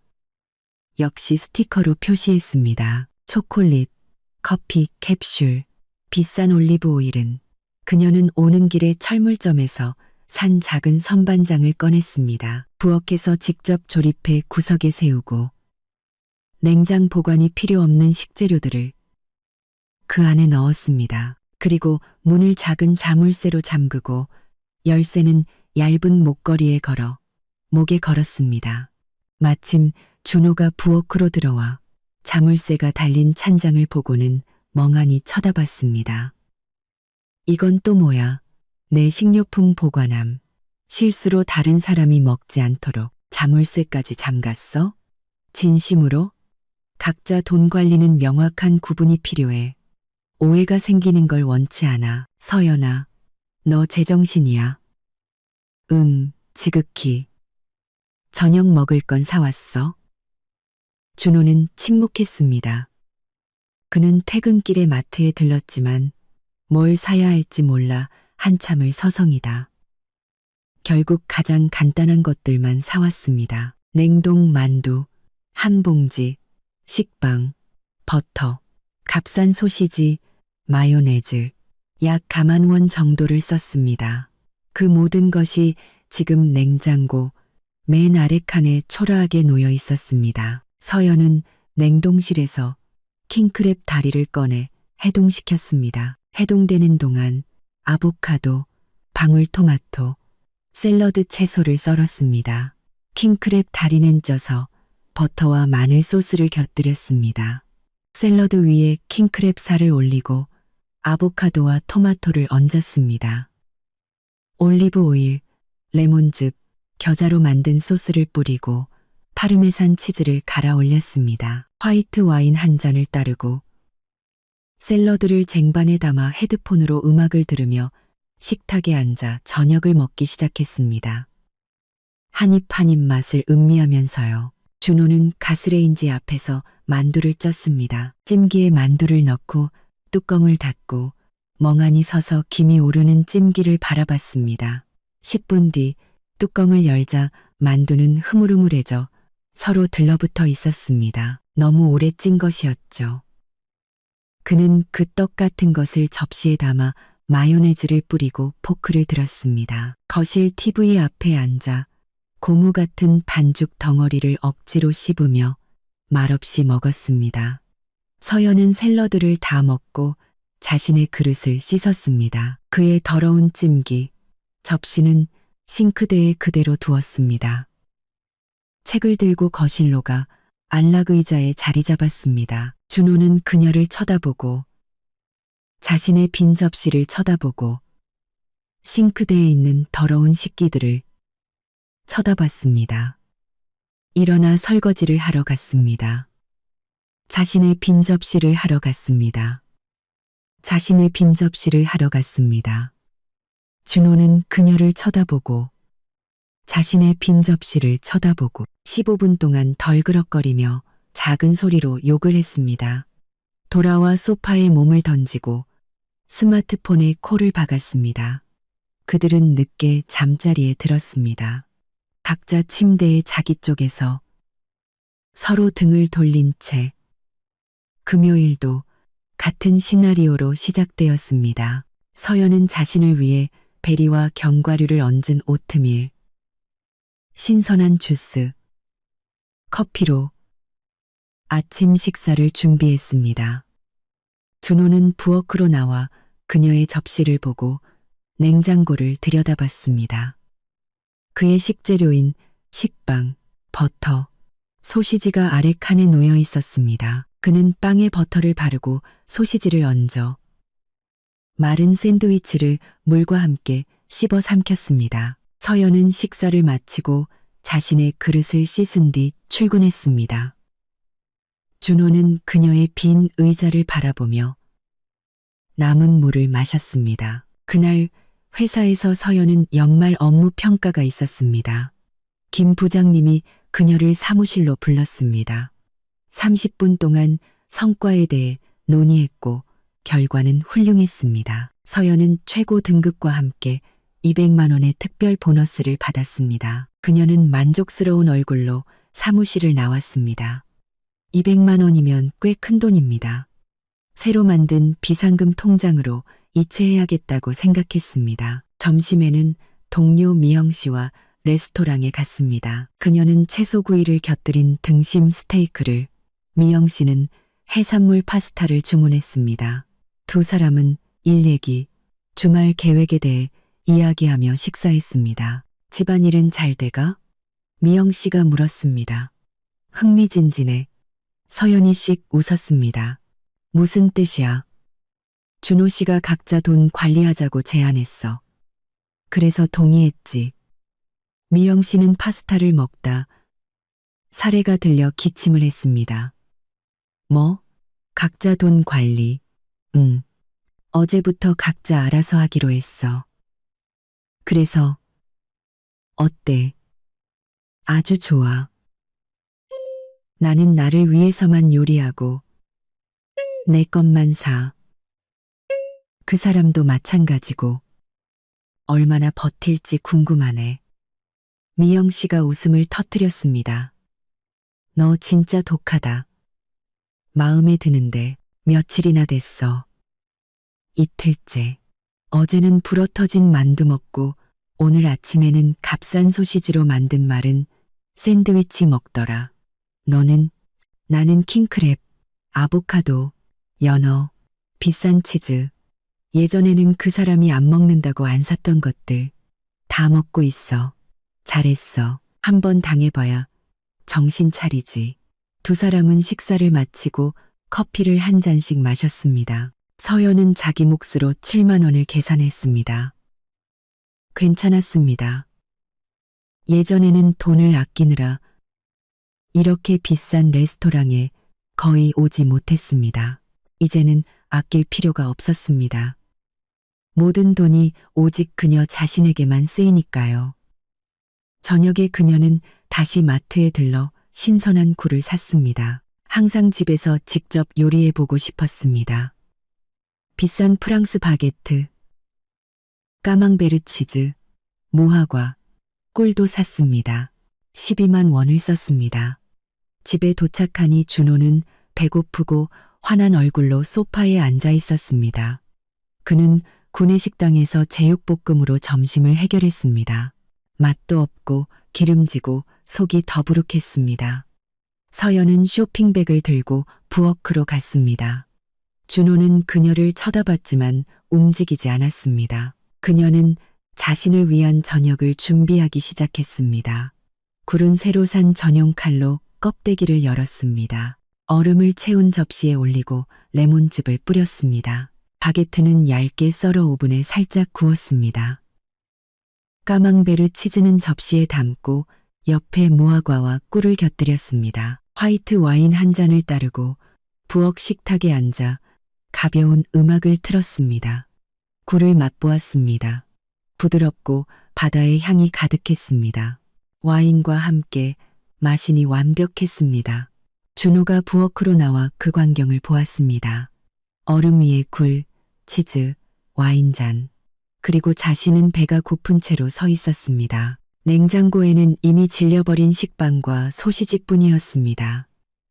A: 역시 스티커로 표시했습니다. 초콜릿, 커피, 캡슐, 비싼 올리브 오일은 그녀는 오는 길에 철물점에서 산 작은 선반장을 꺼냈습니다. 부엌에서 직접 조립해 구석에 세우고 냉장 보관이 필요 없는 식재료들을 그 안에 넣었습니다. 그리고 문을 작은 자물쇠로 잠그고 열쇠는 얇은 목걸이에 걸어 목에 걸었습니다. 마침 준호가 부엌으로 들어와 자물쇠가 달린 찬장을 보고는 멍하니 쳐다봤습니다. 이건 또 뭐야? 내 식료품 보관함. 실수로 다른 사람이 먹지 않도록 자물쇠까지 잠갔어? 진심으로? 각자 돈 관리는 명확한 구분이 필요해. 오해가 생기는 걸 원치 않아. 서연아, 너 제정신이야. 응, 지극히. 저녁 먹을 건 사왔어? 준호는 침묵했습니다. 그는 퇴근길에 마트에 들렀지만 뭘 사야 할지 몰라 한참을 서성이다. 결국 가장 간단한 것들만 사왔습니다. 냉동 만두, 한 봉지, 식빵, 버터, 값싼 소시지, 마요네즈, 약 가만원 정도를 썼습니다. 그 모든 것이 지금 냉장고 맨 아래 칸에 초라하게 놓여 있었습니다. 서연은 냉동실에서 킹크랩 다리를 꺼내 해동시켰습니다. 해동되는 동안 아보카도, 방울토마토, 샐러드 채소를 썰었습니다. 킹크랩 다리는 쪄서 버터와 마늘 소스를 곁들였습니다. 샐러드 위에 킹크랩 살을 올리고 아보카도와 토마토를 얹었습니다. 올리브 오일, 레몬즙, 겨자로 만든 소스를 뿌리고 파르메산 치즈를 갈아 올렸습니다. 화이트 와인 한 잔을 따르고 샐러드를 쟁반에 담아 헤드폰으로 음악을 들으며 식탁에 앉아 저녁을 먹기 시작했습니다. 한 입 한 입 맛을 음미하면서요. 준호는 가스레인지 앞에서 만두를 쪘습니다. 찜기에 만두를 넣고 뚜껑을 닫고 멍하니 서서 김이 오르는 찜기를 바라봤습니다. 10분 뒤 뚜껑을 열자 만두는 흐물흐물해져 서로 들러붙어 있었습니다. 너무 오래 찐 것이었죠. 그는 그 떡 같은 것을 접시에 담아 마요네즈를 뿌리고 포크를 들었습니다. 거실 TV 앞에 앉아 고무 같은 반죽 덩어리를 억지로 씹으며 말없이 먹었습니다. 서연은 샐러드를 다 먹고 자신의 그릇을 씻었습니다. 그의 더러운 찜기, 접시는 싱크대에 그대로 두었습니다. 책을 들고 거실로 가 안락 의자에 자리 잡았습니다. 준호는 그녀를 쳐다보고 자신의 빈 접시를 쳐다보고 싱크대에 있는 더러운 식기들을 쳐다봤습니다. 일어나 설거지를 하러 갔습니다. 자신의 빈 접시를 하러 갔습니다. 자신의 빈 접시를 하러 갔습니다. 준호는 그녀를 쳐다보고 자신의 빈 접시를 쳐다보고 15분 동안 덜그럭거리며 작은 소리로 욕을 했습니다. 돌아와 소파에 몸을 던지고 스마트폰에 코를 박았습니다. 그들은 늦게 잠자리에 들었습니다. 각자 침대의 자기 쪽에서 서로 등을 돌린 채 금요일도 같은 시나리오로 시작되었습니다. 서연은 자신을 위해 베리와 견과류를 얹은 오트밀, 신선한 주스, 커피로 아침 식사를 준비했습니다. 준호는 부엌으로 나와 그녀의 접시를 보고 냉장고를 들여다봤습니다. 그의 식재료인 식빵, 버터, 소시지가 아래 칸에 놓여 있었습니다. 그는 빵에 버터를 바르고 소시지를 얹어 마른 샌드위치를 물과 함께 씹어 삼켰습니다. 서연은 식사를 마치고 자신의 그릇을 씻은 뒤 출근했습니다. 준호는 그녀의 빈 의자를 바라보며 남은 물을 마셨습니다. 그날 회사에서 서연은 연말 업무 평가가 있었습니다. 김 부장님이 그녀를 사무실로 불렀습니다. 30분 동안 성과에 대해 논의했고 결과는 훌륭했습니다. 서연은 최고 등급과 함께 200만 원의 특별 보너스를 받았습니다. 그녀는 만족스러운 얼굴로 사무실을 나왔습니다. 200만 원이면 꽤 큰 돈입니다. 새로 만든 비상금 통장으로 이체해야겠다고 생각했습니다. 점심에는 동료 미영 씨와 레스토랑에 갔습니다. 그녀는 채소구이를 곁들인 등심 스테이크를, 미영 씨는 해산물 파스타를 주문했습니다. 두 사람은 일 얘기, 주말 계획에 대해 이야기하며 식사했습니다. 집안일은 잘 돼가? 미영 씨가 물었습니다. 흥미진진해. 서연이 씩 웃었습니다. 무슨 뜻이야? 준호 씨가 각자 돈 관리하자고 제안했어. 그래서 동의했지. 미영 씨는 파스타를 먹다 사례가 들려 기침을 했습니다. 뭐? 각자 돈 관리. 응. 어제부터 각자 알아서 하기로 했어. 그래서 어때? 아주 좋아. 나는 나를 위해서만 요리하고 내 것만 사. 그 사람도 마찬가지고 얼마나 버틸지 궁금하네. 미영 씨가 웃음을 터뜨렸습니다. 너 진짜 독하다. 마음에 드는데 며칠이나 됐어. 이틀째. 어제는 불어터진 만두 먹고 오늘 아침에는 값싼 소시지로 만든 마른 샌드위치 먹더라. 너는? 나는 킹크랩, 아보카도, 연어, 비싼 치즈. 예전에는 그 사람이 안 먹는다고 안 샀던 것들 다 먹고 있어. 잘했어. 한번 당해봐야 정신 차리지. 두 사람은 식사를 마치고 커피를 한 잔씩 마셨습니다. 서연은 자기 몫으로 7만 원을 계산했습니다. 괜찮았습니다. 예전에는 돈을 아끼느라 이렇게 비싼 레스토랑에 거의 오지 못했습니다. 이제는 아낄 필요가 없었습니다. 모든 돈이 오직 그녀 자신에게만 쓰이니까요. 저녁에 그녀는 다시 마트에 들러 신선한 굴을 샀습니다. 항상 집에서 직접 요리해보고 싶었습니다. 비싼 프랑스 바게트, 까망베르 치즈, 무화과, 꿀도 샀습니다. 12만 원을 썼습니다. 집에 도착하니 준호는 배고프고 화난 얼굴로 소파에 앉아 있었습니다. 그는 구내식당에서 제육볶음으로 점심을 해결했습니다. 맛도 없고 기름지고 속이 더부룩했습니다. 서연은 쇼핑백을 들고 부엌으로 갔습니다. 준호는 그녀를 쳐다봤지만 움직이지 않았습니다. 그녀는 자신을 위한 저녁을 준비하기 시작했습니다. 굴은 새로 산 전용 칼로 껍데기를 열었습니다. 얼음을 채운 접시에 올리고 레몬즙을 뿌렸습니다. 바게트는 얇게 썰어 오븐에 살짝 구웠습니다. 까망베르 치즈는 접시에 담고 옆에 무화과와 꿀을 곁들였습니다. 화이트 와인 한 잔을 따르고 부엌 식탁에 앉아 가벼운 음악을 틀었습니다. 굴을 맛보았습니다. 부드럽고 바다의 향이 가득했습니다. 와인과 함께 마신이 완벽했습니다. 준호가 부엌으로 나와 그 광경을 보았습니다. 얼음 위에 굴, 치즈, 와인잔, 그리고 자신은 배가 고픈 채로 서 있었습니다. 냉장고에는 이미 질려버린 식빵과 소시지뿐이었습니다.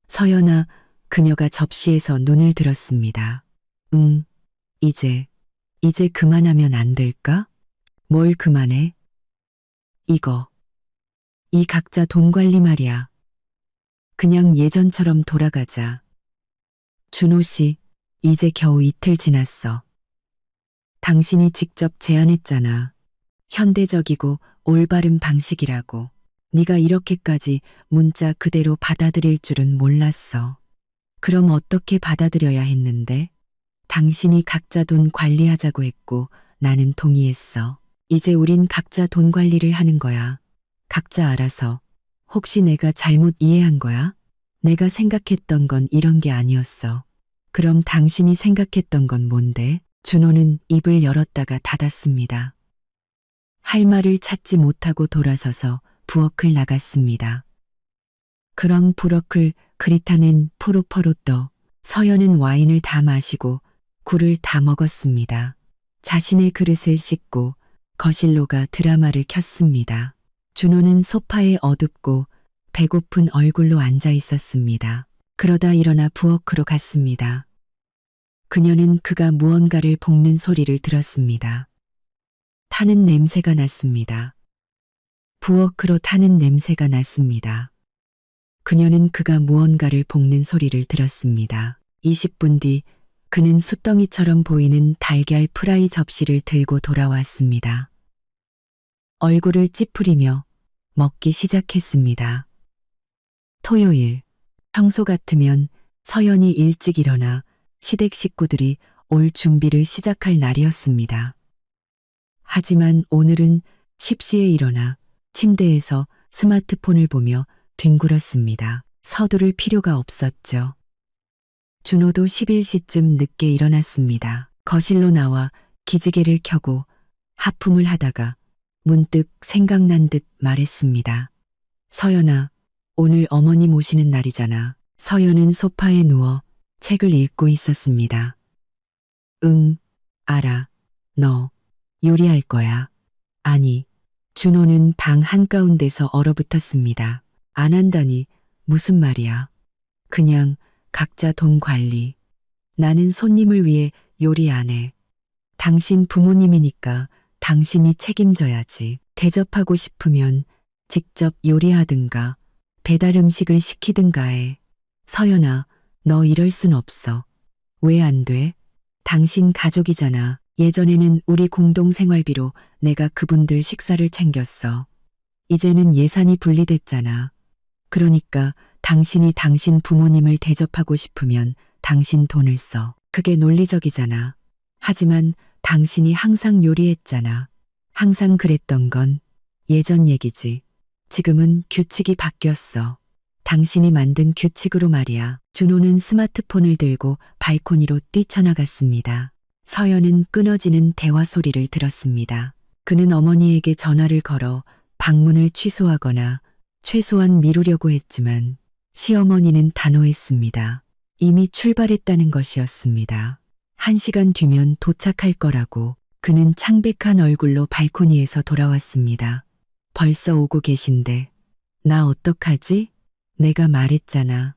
A: 서연아, 그녀가 접시에서 눈을 들었습니다. 이제 그만하면 안 될까? 뭘 그만해? 이거. 이 각자 돈 관리 말이야. 그냥 예전처럼 돌아가자. 준호 씨, 이제 겨우 이틀 지났어. 당신이 직접 제안했잖아. 현대적이고 올바른 방식이라고. 네가 이렇게까지 문자 그대로 받아들일 줄은 몰랐어. 그럼 어떻게 받아들여야 했는데? 당신이 각자 돈 관리하자고 했고 나는 동의했어. 이제 우린 각자 돈 관리를 하는 거야. 각자 알아서. 혹시 내가 잘못 이해한 거야? 내가 생각했던 건 이런 게 아니었어. 그럼 당신이 생각했던 건 뭔데? 준호는 입을 열었다가 닫았습니다. 할 말을 찾지 못하고 돌아서서 부엌을 나갔습니다. 그렁 부럭을 그리타는 포로포로 떠 서연은 와인을 다 마시고 굴을 다 먹었습니다. 자신의 그릇을 씻고 거실로 가 드라마를 켰습니다. 준호는 소파에 어둡고 배고픈 얼굴로 앉아 있었습니다. 그러다 일어나 부엌으로 갔습니다. 그녀는 그가 무언가를 볶는 소리를 들었습니다. 타는 냄새가 났습니다. 부엌으로 타는 냄새가 났습니다. 그녀는 그가 무언가를 볶는 소리를 들었습니다. 20분 뒤 그는 숫덩이처럼 보이는 달걀 프라이 접시를 들고 돌아왔습니다. 얼굴을 찌푸리며 먹기 시작했습니다. 토요일, 평소 같으면 서연이 일찍 일어나 시댁 식구들이 올 준비를 시작할 날이었습니다. 하지만 오늘은 10시에 일어나 침대에서 스마트폰을 보며 뒹굴었습니다. 서두를 필요가 없었죠. 준호도 11시쯤 늦게 일어났습니다. 거실로 나와 기지개를 켜고 하품을 하다가 문득 생각난 듯 말했습니다. 서연아, 오늘 어머님 오시는 날이잖아. 서연은 소파에 누워 책을 읽고 있었습니다. 응, 알아. 너 요리할 거야. 아니, 준호는 방 한가운데서 얼어붙었습니다. 안 한다니 무슨 말이야. 그냥 각자 돈 관리. 나는 손님을 위해 요리 안 해. 당신 부모님이니까 당신이 책임져야지. 대접하고 싶으면 직접 요리하든가 배달 음식을 시키든가 해. 서연아, 너 이럴 순 없어. 왜 안 돼? 당신 가족이잖아. 예전에는 우리 공동생활비로 내가 그분들 식사를 챙겼어. 이제는 예산이 분리됐잖아. 그러니까 당신이 당신 부모님을 대접하고 싶으면 당신 돈을 써. 그게 논리적이잖아. 하지만 당신이 항상 요리했잖아. 항상 그랬던 건 예전 얘기지. 지금은 규칙이 바뀌었어. 당신이 만든 규칙으로 말이야. 준호는 스마트폰을 들고 발코니로 뛰쳐나갔습니다. 서연은 끊어지는 대화 소리를 들었습니다. 그는 어머니에게 전화를 걸어 방문을 취소하거나 최소한 미루려고 했지만 시어머니는 단호했습니다. 이미 출발했다는 것이었습니다. 1시간 뒤면 도착할 거라고. 그는 창백한 얼굴로 발코니에서 돌아왔습니다. 벌써 오고 계신데 나 어떡하지? 내가 말했잖아.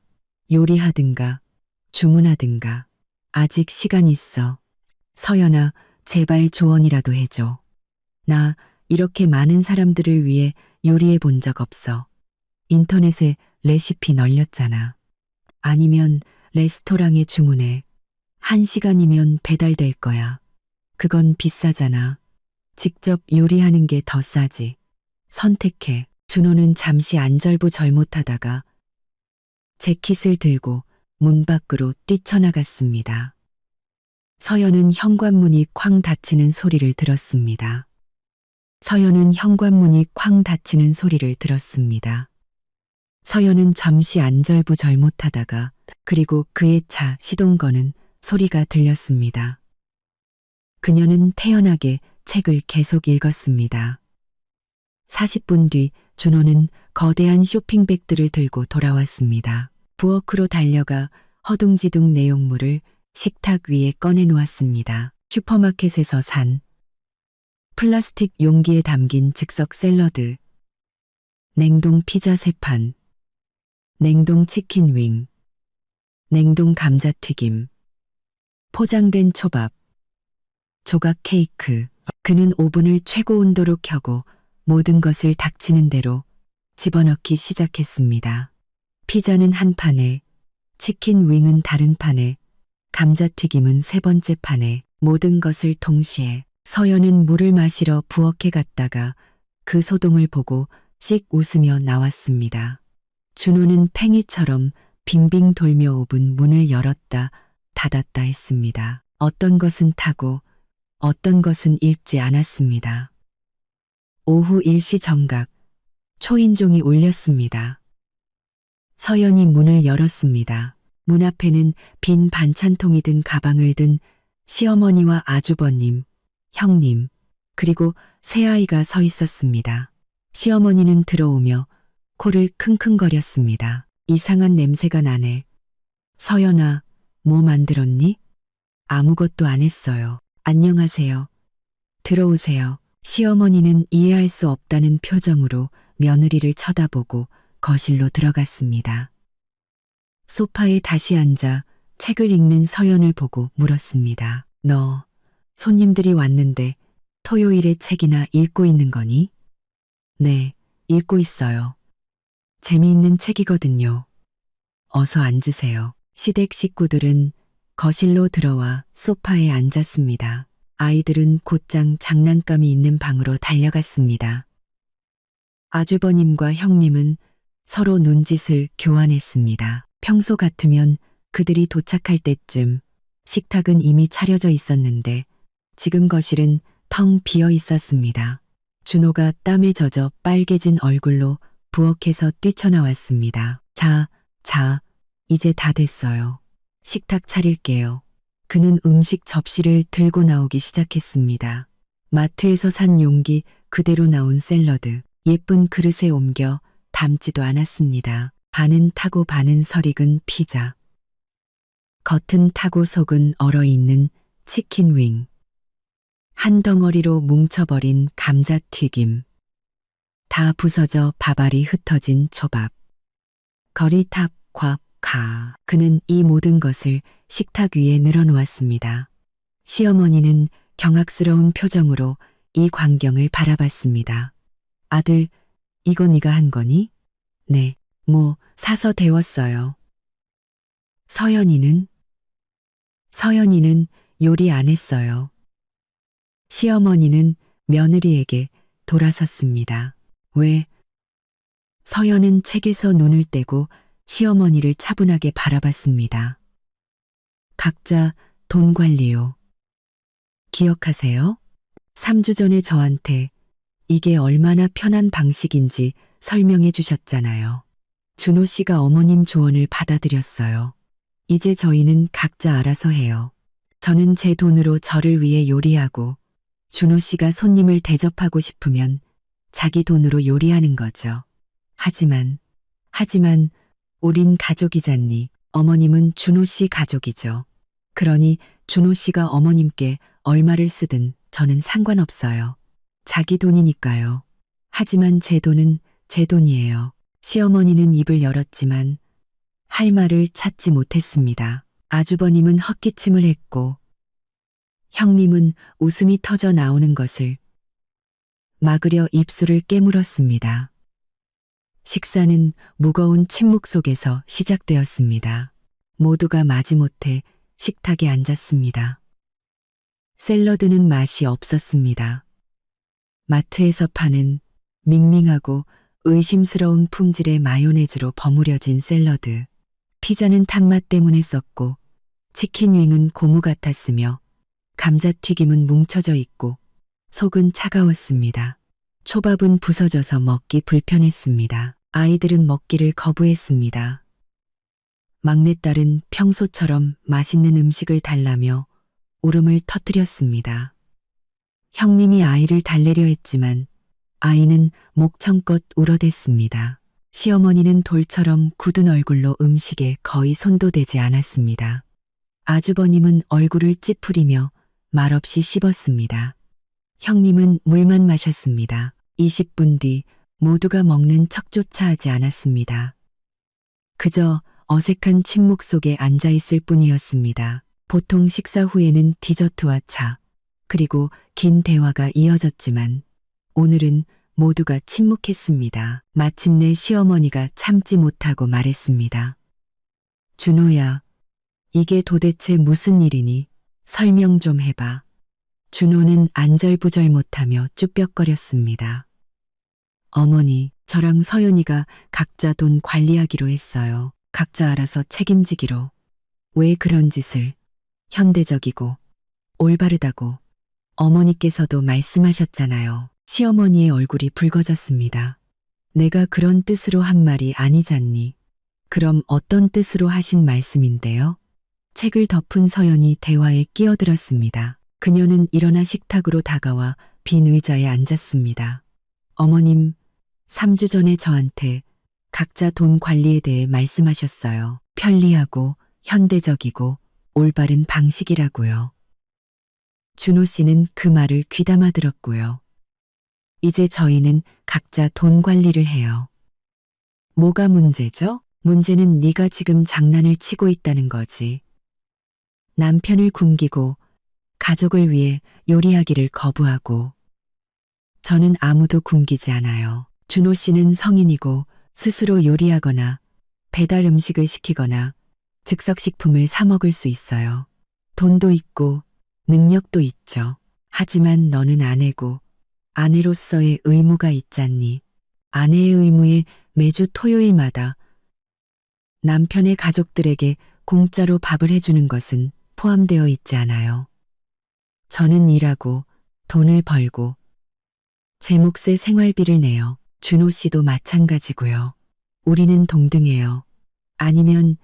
A: 요리하든가 주문하든가. 아직 시간 있어. 서연아, 제발 조언이라도 해줘. 나 이렇게 많은 사람들을 위해 요리해 본 적 없어. 인터넷에 레시피 널렸잖아. 아니면 레스토랑에 주문해. 1시간이면 배달될 거야. 그건 비싸잖아. 직접 요리하는 게 더 싸지. 선택해. 준호는 잠시 안절부절못하다가 재킷을 들고 문 밖으로 뛰쳐나갔습니다. 서연은 현관문이 쾅 닫히는 소리를 들었습니다. 서연은 현관문이 쾅 닫히는 소리를 들었습니다. 서연은 잠시 안절부절못하다가 그리고 그의 차 시동 거는 소리가 들렸습니다. 그녀는 태연하게 책을 계속 읽었습니다. 40분 뒤 준호는 거대한 쇼핑백들을 들고 돌아왔습니다. 부엌으로 달려가 허둥지둥 내용물을 식탁 위에 꺼내 놓았습니다. 슈퍼마켓에서 산 플라스틱 용기에 담긴 즉석 샐러드, 냉동 피자 3판, 냉동 치킨 윙, 냉동 감자튀김, 포장된 초밥, 조각 케이크. 그는 오븐을 최고 온도로 켜고 모든 것을 닥치는 대로 집어넣기 시작했습니다. 피자는 한 판에, 치킨 윙은 다른 판에, 감자튀김은 3번째 판에, 모든 것을 동시에. 서연은 물을 마시러 부엌에 갔다가 그 소동을 보고 씩 웃으며 나왔습니다. 준호는 팽이처럼 빙빙 돌며 오븐 문을 열었다 닫았다 했습니다. 어떤 것은 타고 어떤 것은 읽지 않았습니다. 오후 일시 정각, 초인종이 울렸습니다. 서연이 문을 열었습니다. 문 앞에는 빈 반찬통이 든 가방을 든 시어머니와 아주버님, 형님, 그리고 새아이가 서 있었습니다. 시어머니는 들어오며 코를 킁킁거렸습니다. 이상한 냄새가 나네. 서연아, 뭐 만들었니? 아무것도 안 했어요. 안녕하세요. 들어오세요. 시어머니는 이해할 수 없다는 표정으로 며느리를 쳐다보고 거실로 들어갔습니다. 소파에 다시 앉아 책을 읽는 서연을 보고 물었습니다. 너 손님들이 왔는데 토요일에 책이나 읽고 있는 거니? 네, 읽고 있어요. 재미있는 책이거든요. 어서 앉으세요. 시댁 식구들은 거실로 들어와 소파에 앉았습니다. 아이들은 곧장 장난감이 있는 방으로 달려갔습니다. 아주버님과 형님은 서로 눈짓을 교환했습니다. 평소 같으면 그들이 도착할 때쯤 식탁은 이미 차려져 있었는데 지금 거실은 텅 비어 있었습니다. 준호가 땀에 젖어 빨개진 얼굴로 부엌에서 뛰쳐나왔습니다. 자, 이제 다 됐어요. 식탁 차릴게요. 그는 음식 접시를 들고 나오기 시작했습니다. 마트에서 산 용기 그대로 나온 샐러드, 예쁜 그릇에 옮겨 담지도 않았습니다. 반은 타고 반은 설익은 피자, 겉은 타고 속은 얼어있는 치킨 윙, 한 덩어리로 뭉쳐버린 감자튀김, 다 부서져 밥알이 흩어진 초밥, 거리탑 곽 가. 그는 이 모든 것을 식탁 위에 늘어놓았습니다. 시어머니는 경악스러운 표정으로 이 광경을 바라봤습니다. 아들, 이거 네가 한 거니? 네, 뭐 사서 데웠어요. 서연이는 요리 안 했어요. 시어머니는 며느리에게 돌아섰습니다. 왜? 서연은 책에서 눈을 떼고 시어머니를 차분하게 바라봤습니다. 각자 돈 관리요. 기억하세요? 3주 전에 저한테 이게 얼마나 편한 방식인지 설명해 주셨잖아요. 준호 씨가 어머님 조언을 받아들였어요. 이제 저희는 각자 알아서 해요. 저는 제 돈으로 저를 위해 요리하고 준호 씨가 손님을 대접하고 싶으면 자기 돈으로 요리하는 거죠. 하지만 우린 가족이잖니. 어머님은 준호 씨 가족이죠. 그러니 준호 씨가 어머님께 얼마를 쓰든 저는 상관없어요. 자기 돈이니까요. 하지만 제 돈은 제 돈이에요. 시어머니는 입을 열었지만 할 말을 찾지 못했습니다. 아주버님은 헛기침을 했고 형님은 웃음이 터져 나오는 것을 막으려 입술을 깨물었습니다. 식사는 무거운 침묵 속에서 시작되었습니다. 모두가 마지못해 식탁에 앉았습니다. 샐러드는 맛이 없었습니다. 마트에서 파는 밍밍하고 의심스러운 품질의 마요네즈로 버무려진 샐러드, 피자는 탄맛 때문에 썼고 치킨 윙은 고무 같았으며 감자튀김은 뭉쳐져 있고 속은 차가웠습니다. 초밥은 부서져서 먹기 불편했습니다. 아이들은 먹기를 거부했습니다. 막내딸은 평소처럼 맛있는 음식을 달라며 울음을 터뜨렸습니다. 형님이 아이를 달래려 했지만 아이는 목청껏 울어댔습니다. 시어머니는 돌처럼 굳은 얼굴로 음식에 거의 손도 대지 않았습니다. 아주버님은 얼굴을 찌푸리며 말없이 씹었습니다. 형님은 물만 마셨습니다. 20분 뒤 모두가 먹는 척조차 하지 않았습니다. 그저 어색한 침묵 속에 앉아 있을 뿐이었습니다. 보통 식사 후에는 디저트와 차, 그리고 긴 대화가 이어졌지만 오늘은 모두가 침묵했습니다. 마침내 시어머니가 참지 못하고 말했습니다. 준호야, 이게 도대체 무슨 일이니? 설명 좀 해봐. 준호는 안절부절 못하며 쭈뼛거렸습니다. 어머니, 저랑 서연이가 각자 돈 관리하기로 했어요. 각자 알아서 책임지기로. 왜 그런 짓을? 현대적이고 올바르다고 어머니께서도 말씀하셨잖아요. 시어머니의 얼굴이 붉어졌습니다. 내가 그런 뜻으로 한 말이 아니잖니. 그럼 어떤 뜻으로 하신 말씀인데요? 책을 덮은 서연이 대화에 끼어들었습니다. 그녀는 일어나 식탁으로 다가와 빈 의자에 앉았습니다. 어머님, 3주 전에 저한테 각자 돈 관리에 대해 말씀하셨어요. 편리하고 현대적이고 올바른 방식이라고요. 준호 씨는 그 말을 귀담아 들었고요. 이제 저희는 각자 돈 관리를 해요. 뭐가 문제죠? 문제는 네가 지금 장난을 치고 있다는 거지. 남편을 굶기고 가족을 위해 요리하기를 거부하고. 저는 아무도 굶기지 않아요. 준호 씨는 성인이고 스스로 요리하거나 배달 음식을 시키거나 즉석식품을 사 먹을 수 있어요. 돈도 있고 능력도 있죠. 하지만 너는 아내고 아내로서의 의무가 있잖니. 아내의 의무에 매주 토요일마다 남편의 가족들에게 공짜로 밥을 해주는 것은 포함되어 있지 않아요. 저는 일하고 돈을 벌고 제 몫의 생활비를 내요. 준호 씨도 마찬가지고요. 우리는 동등해요. 아니면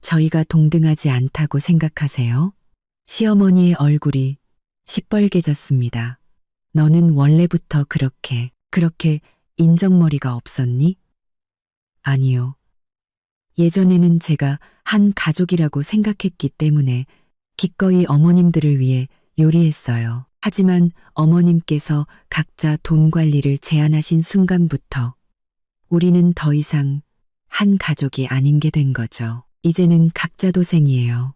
A: 저희가 동등하지 않다고 생각하세요? 시어머니의 얼굴이 시뻘개졌습니다. 너는 원래부터 그렇게 인정머리가 없었니? 아니요. 예전에는 제가 한 가족이라고 생각했기 때문에 기꺼이 어머님들을 위해 요리했어요. 하지만 어머님께서 각자 돈 관리를 제안하신 순간부터 우리는 더 이상 한 가족이 아닌 게 된 거죠. 이제는 각자 도생이에요.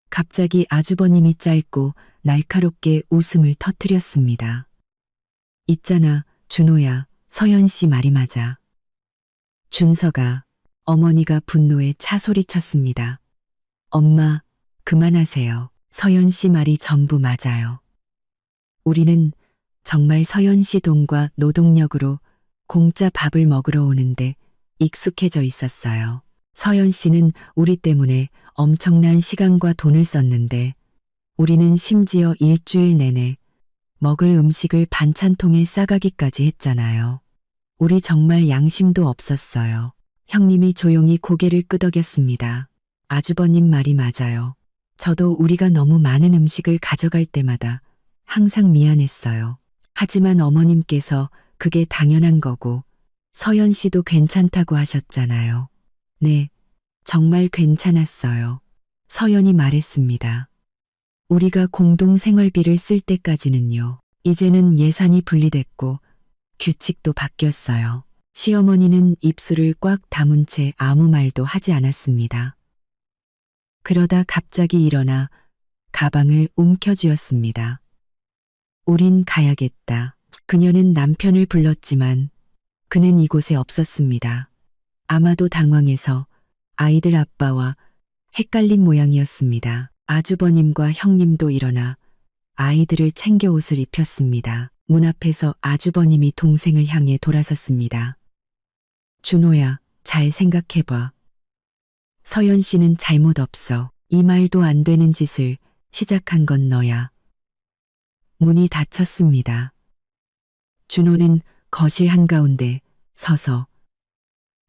A: 갑자기 아주버님이 짧고 날카롭게 웃음을 터뜨렸습니다. 있잖아, 준호야, 서연 씨 말이 맞아. 준서가, 어머니가 분노에 차 소리쳤습니다. 엄마, 그만하세요. 서연 씨 말이 전부 맞아요. 우리는 정말 서연 씨 돈과 노동력으로 공짜 밥을 먹으러 오는데 익숙해져 있었어요. 서연 씨는 우리 때문에 엄청난 시간과 돈을 썼는데 우리는 심지어 일주일 내내 먹을 음식을 반찬통에 싸가기까지 했잖아요. 우리 정말 양심도 없었어요. 형님이 조용히 고개를 끄덕였습니다. 아주버님 말이 맞아요. 저도 우리가 너무 많은 음식을 가져갈 때마다 항상 미안했어요. 하지만 어머님께서 그게 당연한 거고 서연 씨도 괜찮다고 하셨잖아요. 네, 정말 괜찮았어요. 서연이 말했습니다. 우리가 공동 생활비를 쓸 때까지는요. 이제는 예산이 분리됐고 규칙도 바뀌었어요. 시어머니는 입술을 꽉 다문 채 아무 말도 하지 않았습니다. 그러다 갑자기 일어나 가방을 움켜쥐었습니다. 우린 가야겠다. 그녀는 남편을 불렀지만 그는 이곳에 없었습니다. 아마도 당황해서 아이들 아빠와 헷갈린 모양이었습니다. 아주버님과 형님도 일어나 아이들을 챙겨 옷을 입혔습니다. 문 앞에서 아주버님이 동생을 향해 돌아섰습니다. 준호야, 잘 생각해봐. 서연 씨는 잘못 없어. 이 말도 안 되는 짓을 시작한 건 너야. 문이 닫혔습니다. 준호는 거실 한가운데 서서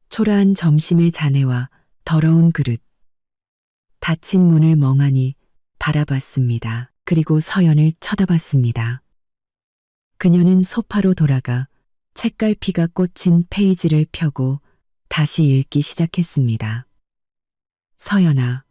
A: 초라한 점심의 잔해와 더러운 그릇, 닫힌 문을 멍하니 바라봤습니다. 그리고 서연을 쳐다봤습니다. 그녀는 소파로 돌아가 책갈피가 꽂힌 페이지를 펴고 다시 읽기 시작했습니다. 서연아,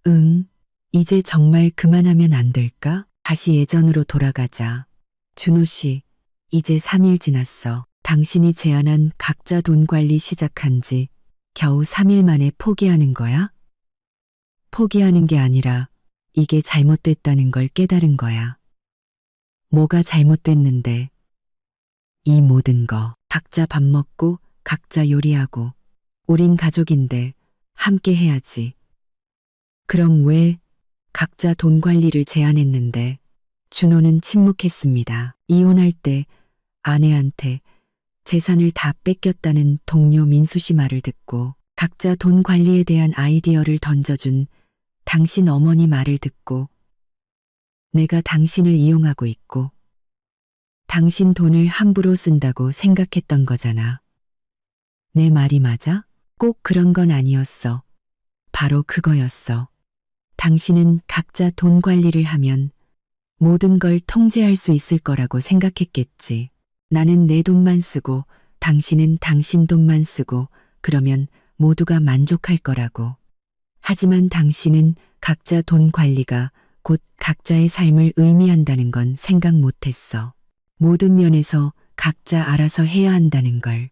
A: 응, 이제 정말 그만하면 안 될까? 다시 예전으로 돌아가자. 준호 씨, 이제 3일 지났어. 당신이 제안한 각자 돈 관리 시작한 지 겨우 3일 만에 포기하는 거야? 포기하는 게 아니라 이게 잘못됐다는 걸 깨달은 거야. 뭐가 잘못됐는데? 이 모든 거. 각자 밥 먹고 각자 요리하고 우린 가족인데 함께 해야지. 그럼 왜 각자 돈 관리를 제안했는데? 준호는 침묵했습니다. 이혼할 때 아내한테 재산을 다 뺏겼다는 동료 민수 씨 말을 듣고 각자 돈 관리에 대한 아이디어를 던져준 당신 어머니 말을 듣고 내가 당신을 이용하고 있고 당신 돈을 함부로 쓴다고 생각했던 거잖아. 내 말이 맞아? 꼭 그런 건 아니었어. 바로 그거였어. 당신은 각자 돈 관리를 하면 모든 걸 통제할 수 있을 거라고 생각했겠지. 나는 내 돈만 쓰고 당신은 당신 돈만 쓰고 그러면 모두가 만족할 거라고. 하지만 당신은 각자 돈 관리가 곧 각자의 삶을 의미한다는 건 생각 못했어. 모든 면에서 각자 알아서 해야 한다는 걸.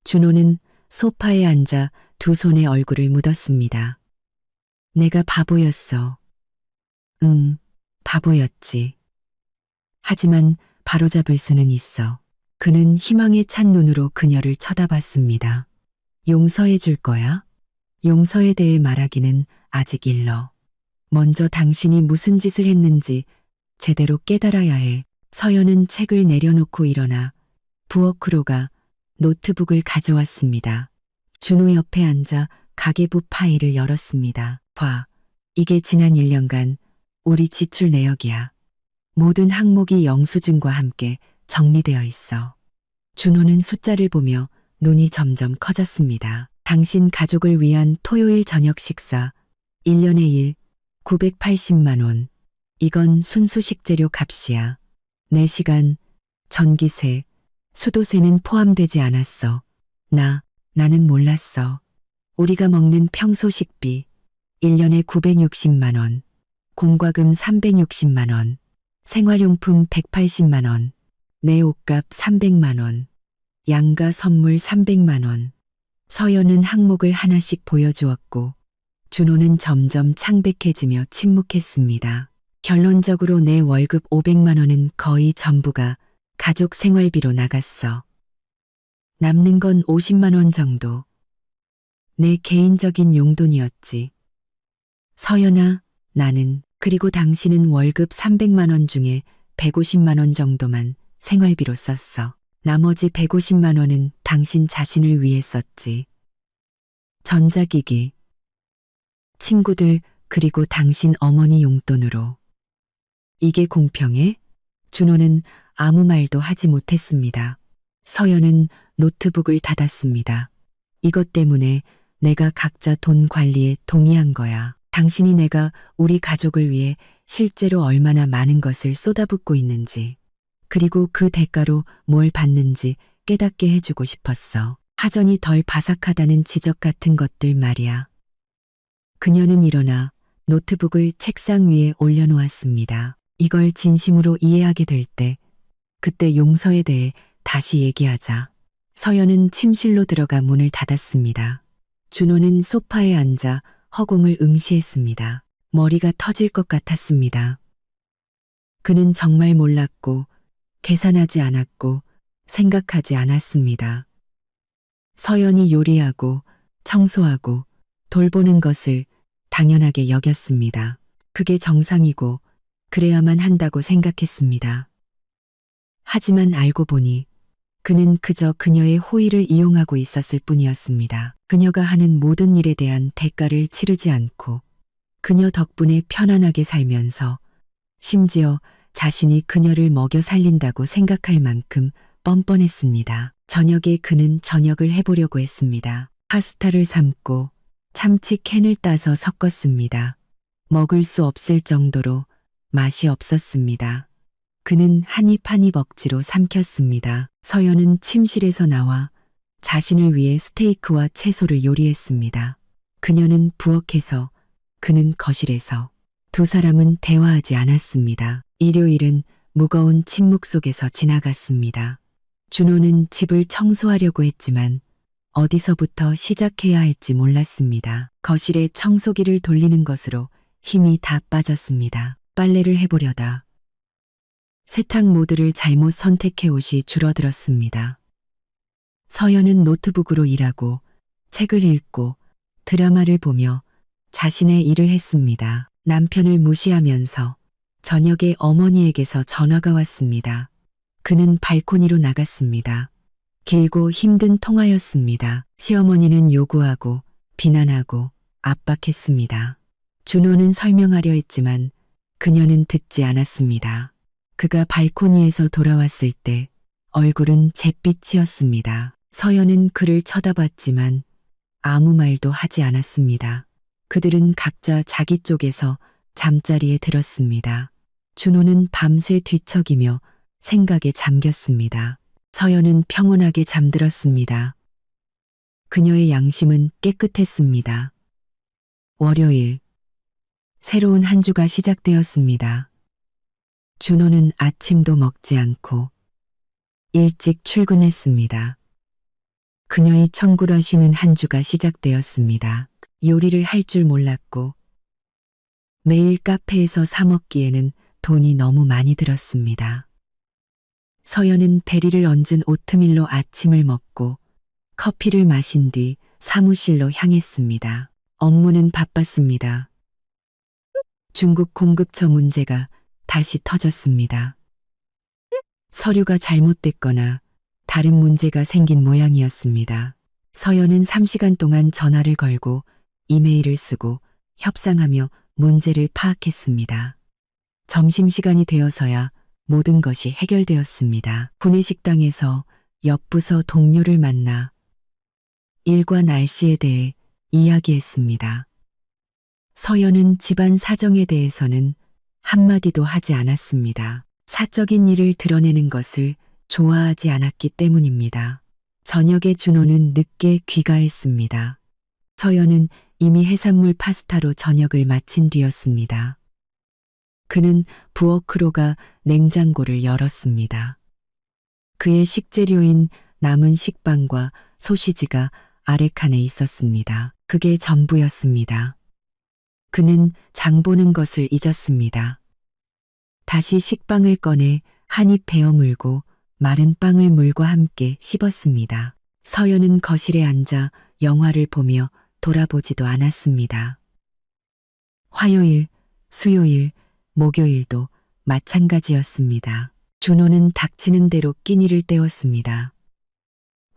A: 준호는 소파에 앉아 두 손에 얼굴을 묻었습니다. 내가 바보였어. 응, 바보였지. 하지만 바로잡을 수는 있어. 그는 희망에 찬 눈으로 그녀를 쳐다봤습니다. 용서해 줄 거야? 용서에 대해 말하기는 아직 일러. 먼저 당신이 무슨 짓을 했는지 제대로 깨달아야 해. 서연은 책을 내려놓고 일어나 부엌으로 가 노트북을 가져왔습니다. 준호 옆에 앉아 가계부 파일을 열었습니다. 봐, 이게 지난 1년간 우리 지출 내역이야. 모든 항목이 영수증과 함께 정리되어 있어. 준호는 숫자를 보며 눈이 점점 커졌습니다. 당신 가족을 위한 토요일 저녁 식사 1년에 980만 원. 이건 순수 식재료 값이야. 내 시간, 전기세, 수도세는 포함되지 않았어. 나는 몰랐어. 우리가 먹는 평소 식비 1년에 960만 원, 공과금 360만 원, 생활용품 180만 원, 내 옷값 300만 원, 양가 선물 300만 원. 서연은 항목을 하나씩 보여주었고 준호는 점점 창백해지며 침묵했습니다. 결론적으로 내 월급 500만 원은 거의 전부가 가족 생활비로 나갔어. 남는 건 50만 원 정도. 내 개인적인 용돈이었지. 서연아, 나는 그리고 당신은 월급 300만 원 중에 150만 원 정도만 생활비로 썼어. 나머지 150만 원은 당신 자신을 위해 썼지. 전자기기, 친구들 그리고 당신 어머니 용돈으로. 이게 공평해? 준호는 아무 말도 하지 못했습니다. 서연은 노트북을 닫았습니다. 이것 때문에 내가 각자 돈 관리에 동의한 거야. 당신이 내가 우리 가족을 위해 실제로 얼마나 많은 것을 쏟아붓고 있는지, 그리고 그 대가로 뭘 받는지 깨닫게 해주고 싶었어. 하전이 덜 바삭하다는 지적 같은 것들 말이야. 그녀는 일어나 노트북을 책상 위에 올려놓았습니다. 이걸 진심으로 이해하게 될 때, 그때 용서에 대해 다시 얘기하자. 서연은 침실로 들어가 문을 닫았습니다. 준호는 소파에 앉아 허공을 응시했습니다. 머리가 터질 것 같았습니다. 그는 정말 몰랐고, 계산하지 않았고, 생각하지 않았습니다. 서연이 요리하고, 청소하고, 돌보는 것을 당연하게 여겼습니다. 그게 정상이고, 그래야만 한다고 생각했습니다. 하지만 알고 보니 그는 그저 그녀의 호의를 이용하고 있었을 뿐이었습니다. 그녀가 하는 모든 일에 대한 대가를 치르지 않고 그녀 덕분에 편안하게 살면서 심지어 자신이 그녀를 먹여 살린다고 생각할 만큼 뻔뻔했습니다. 저녁에 그는 저녁을 해보려고 했습니다. 파스타를 삶고 참치 캔을 따서 섞었습니다. 먹을 수 없을 정도로 맛이 없었습니다. 그는 한 입 한 입 억지로 삼켰습니다. 서연은 침실에서 나와 자신을 위해 스테이크와 채소를 요리했습니다. 그녀는 부엌에서, 그는 거실에서. 두 사람은 대화하지 않았습니다. 일요일은 무거운 침묵 속에서 지나갔습니다. 준호는 집을 청소하려고 했지만 어디서부터 시작해야 할지 몰랐습니다. 거실에 청소기를 돌리는 것으로 힘이 다 빠졌습니다. 빨래를 해보려다 세탁 모드를 잘못 선택해 옷이 줄어들었습니다. 서연은 노트북으로 일하고 책을 읽고 드라마를 보며 자신의 일을 했습니다. 남편을 무시하면서 저녁에 어머니에게서 전화가 왔습니다. 그는 발코니로 나갔습니다. 길고 힘든 통화였습니다. 시어머니는 요구하고 비난하고 압박했습니다. 준호는 설명하려 했지만 그녀는 듣지 않았습니다. 그가 발코니에서 돌아왔을 때 얼굴은 잿빛이었습니다. 서연은 그를 쳐다봤지만 아무 말도 하지 않았습니다. 그들은 각자 자기 쪽에서 잠자리에 들었습니다. 준호는 밤새 뒤척이며 생각에 잠겼습니다. 서연은 평온하게 잠들었습니다. 그녀의 양심은 깨끗했습니다. 월요일, 새로운 한 주가 시작되었습니다. 준호는 아침도 먹지 않고 일찍 출근했습니다. 그녀의 청굴하시는 한 주가 시작되었습니다. 요리를 할 줄 몰랐고 매일 카페에서 사 먹기에는 돈이 너무 많이 들었습니다. 서연은 베리를 얹은 오트밀로 아침을 먹고 커피를 마신 뒤 사무실로 향했습니다. 업무는 바빴습니다. 중국 공급처 문제가 다시 터졌습니다. 서류가 잘못됐거나 다른 문제가 생긴 모양이었습니다. 서연은 3시간 동안 전화를 걸고 이메일을 쓰고 협상하며 문제를 파악했습니다. 점심시간이 되어서야 모든 것이 해결되었습니다. 구내식당에서 옆 부서 동료를 만나 일과 날씨에 대해 이야기했습니다. 서연은 집안 사정에 대해서는 한마디도 하지 않았습니다. 사적인 일을 드러내는 것을 좋아하지 않았기 때문입니다. 저녁에 준호는 늦게 귀가했습니다. 서연은 이미 해산물 파스타로 저녁을 마친 뒤였습니다. 그는 부엌으로 가 냉장고를 열었습니다. 그의 식재료인 남은 식빵과 소시지가 아래칸에 있었습니다. 그게 전부였습니다. 그는 장 보는 것을 잊었습니다. 다시 식빵을 꺼내 한 입 베어 물고 마른 빵을 물과 함께 씹었습니다. 서연은 거실에 앉아 영화를 보며 돌아보지도 않았습니다. 화요일, 수요일, 목요일도 마찬가지였습니다. 준호는 닥치는 대로 끼니를 때웠습니다.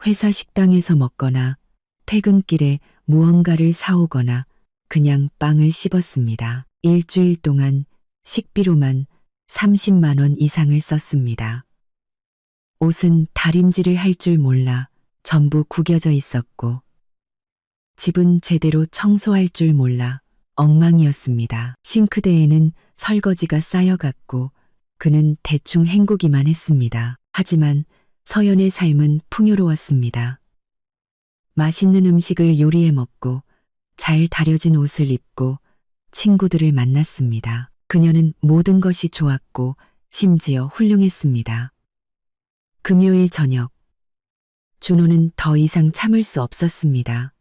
A: 회사 식당에서 먹거나 퇴근길에 무언가를 사오거나 그냥 빵을 씹었습니다. 일주일 동안 식비로만 30만 원 이상을 썼습니다. 옷은 다림질을 할 줄 몰라 전부 구겨져 있었고 집은 제대로 청소할 줄 몰라 엉망이었습니다. 싱크대에는 설거지가 쌓여갔고 그는 대충 헹구기만 했습니다. 하지만 서연의 삶은 풍요로웠습니다. 맛있는 음식을 요리해 먹고 잘 다려진 옷을 입고 친구들을 만났습니다. 그녀는 모든 것이 좋았고 심지어 훌륭했습니다. 금요일 저녁, 준호는 더 이상 참을 수 없었습니다.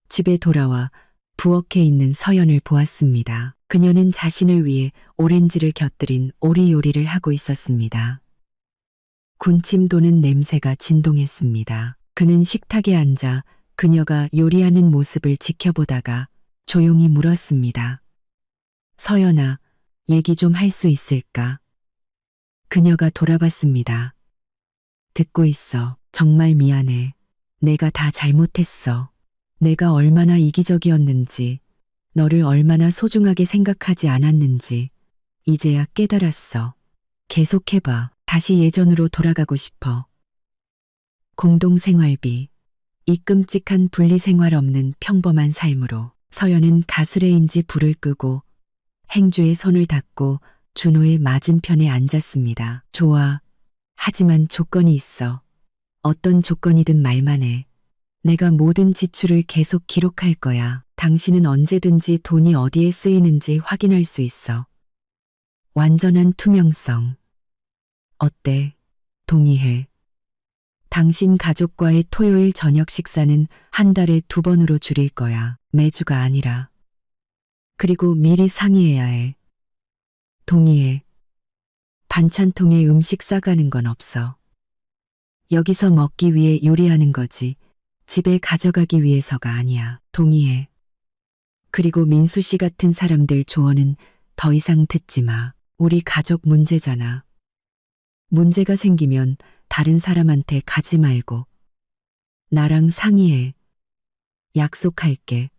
A: 집에 돌아와 부엌에 있는 서연을 보았습니다. 그녀는 자신을 위해 오렌지를 곁들인 오리 요리를 하고 있었습니다. 군침 도는 냄새가 진동했습니다. 그는 식탁에 앉아 그녀가 요리하는 모습을 지켜보다가 조용히 물었습니다. 서연아, 얘기 좀 할 수 있을까? 그녀가 돌아봤습니다. 듣고 있어. 정말 미안해. 내가 다 잘못했어. 내가 얼마나 이기적이었는지, 너를 얼마나 소중하게 생각하지 않았는지, 이제야 깨달았어. 계속해봐. 다시 예전으로 돌아가고 싶어. 공동생활비, 이 끔찍한 분리생활 없는 평범한 삶으로 서연은 가스레인지 불을 끄고 행주에 손을 닿고 준호의 맞은편에 앉았습니다. 좋아. 하지만 조건이 있어. 어떤 조건이든 말만 해. 내가 모든 지출을 계속 기록할 거야. 당신은 언제든지 돈이 어디에 쓰이는지 확인할 수 있어. 완전한 투명성. 어때? 동의해. 당신 가족과의 토요일 저녁 식사는 한 달에 2번으로 줄일 거야. 매주가 아니라. 그리고 미리 상의해야 해. 동의해. 반찬통에 음식 싸가는 건 없어. 여기서 먹기 위해 요리하는 거지. 집에 가져가기 위해서가 아니야. 동의해. 그리고 민수 씨 같은 사람들 조언은 더 이상 듣지 마. 우리 가족 문제잖아. 문제가 생기면 다른 사람한테 가지 말고 나랑 상의해. 약속할게.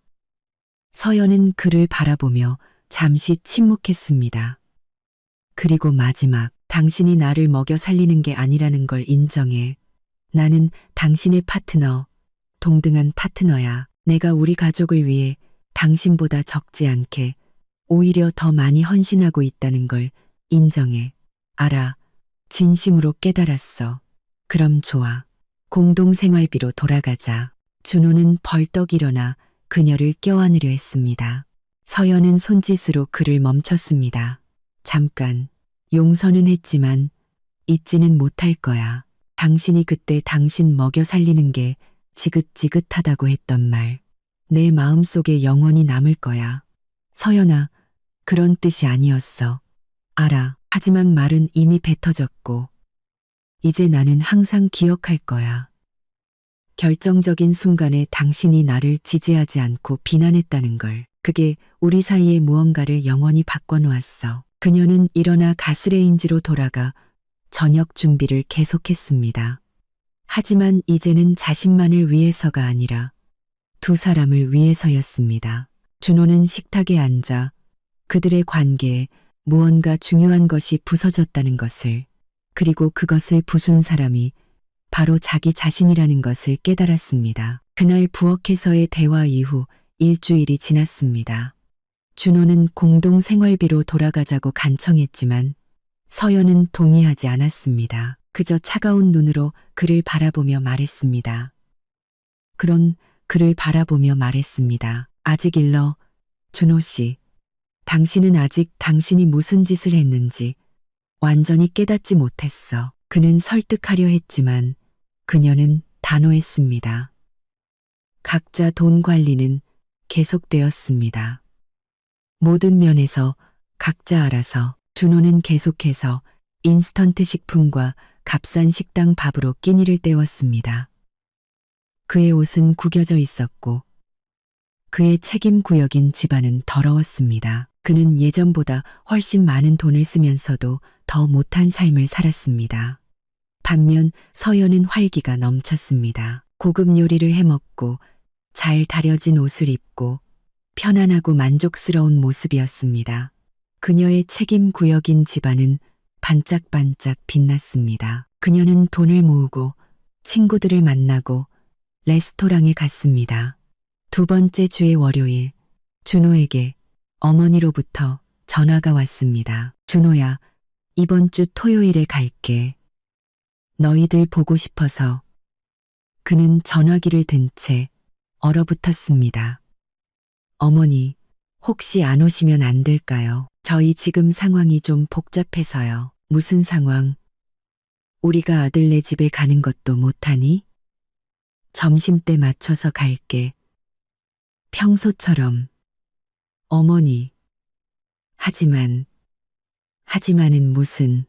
A: 서연은 그를 바라보며 잠시 침묵했습니다. 그리고 마지막, 당신이 나를 먹여 살리는 게 아니라는 걸 인정해. 나는 당신의 파트너, 동등한 파트너야. 내가 우리 가족을 위해 당신보다 적지 않게 오히려 더 많이 헌신하고 있다는 걸 인정해. 알아. 진심으로 깨달았어. 그럼 좋아. 공동생활비로 돌아가자. 준호는 벌떡 일어나 그녀를 껴안으려 했습니다. 서연은 손짓으로 그를 멈췄습니다. 잠깐. 용서는 했지만 잊지는 못할 거야. 당신이 그때 당신 먹여 살리는 게 지긋지긋하다고 했던 말. 내 마음속에 영원히 남을 거야. 서연아, 그런 뜻이 아니었어. 알아. 하지만 말은 이미 뱉어졌고 이제 나는 항상 기억할 거야. 결정적인 순간에 당신이 나를 지지하지 않고 비난했다는 걸. 그게 우리 사이의 무언가를 영원히 바꿔놓았어. 그녀는 일어나 가스레인지로 돌아가 저녁 준비를 계속했습니다. 하지만 이제는 자신만을 위해서가 아니라 두 사람을 위해서였습니다. 준호는 식탁에 앉아 그들의 관계에 무언가 중요한 것이 부서졌다는 것을, 그리고 그것을 부순 사람이 바로 자기 자신이라는 것을 깨달았습니다. 그날 부엌에서의 대화 이후 일주일이 지났습니다. 준호는 공동 생활비로 돌아가자고 간청했지만 서연은 동의하지 않았습니다. 그저 차가운 눈으로 그를 바라보며 말했습니다. 그를 바라보며 말했습니다. 아직 일러, 준호 씨. 당신은 아직 당신이 무슨 짓을 했는지 완전히 깨닫지 못했어. 그는 설득하려 했지만 그녀는 단호했습니다. 각자 돈 관리는 계속되었습니다. 모든 면에서 각자 알아서. 준호는 계속해서 인스턴트 식품과 값싼 식당 밥으로 끼니를 때웠습니다. 그의 옷은 구겨져 있었고 그의 책임 구역인 집안은 더러웠습니다. 그는 예전보다 훨씬 많은 돈을 쓰면서도 더 못한 삶을 살았습니다. 반면 서연은 활기가 넘쳤습니다. 고급 요리를 해먹고 잘 다려진 옷을 입고 편안하고 만족스러운 모습이었습니다. 그녀의 책임 구역인 집안은 반짝반짝 빛났습니다. 그녀는 돈을 모으고 친구들을 만나고 레스토랑에 갔습니다. 두 번째 주의 월요일, 준호에게 어머니로부터 전화가 왔습니다. 준호야, 이번 주 토요일에 갈게. 너희들 보고 싶어서. 그는 전화기를 든 채 얼어붙었습니다. 어머니, 혹시 안 오시면 안 될까요? 저희 지금 상황이 좀 복잡해서요. 무슨 상황? 우리가 아들네 집에 가는 것도 못하니? 점심때 맞춰서 갈게. 평소처럼. 어머니. 하지만은 무슨.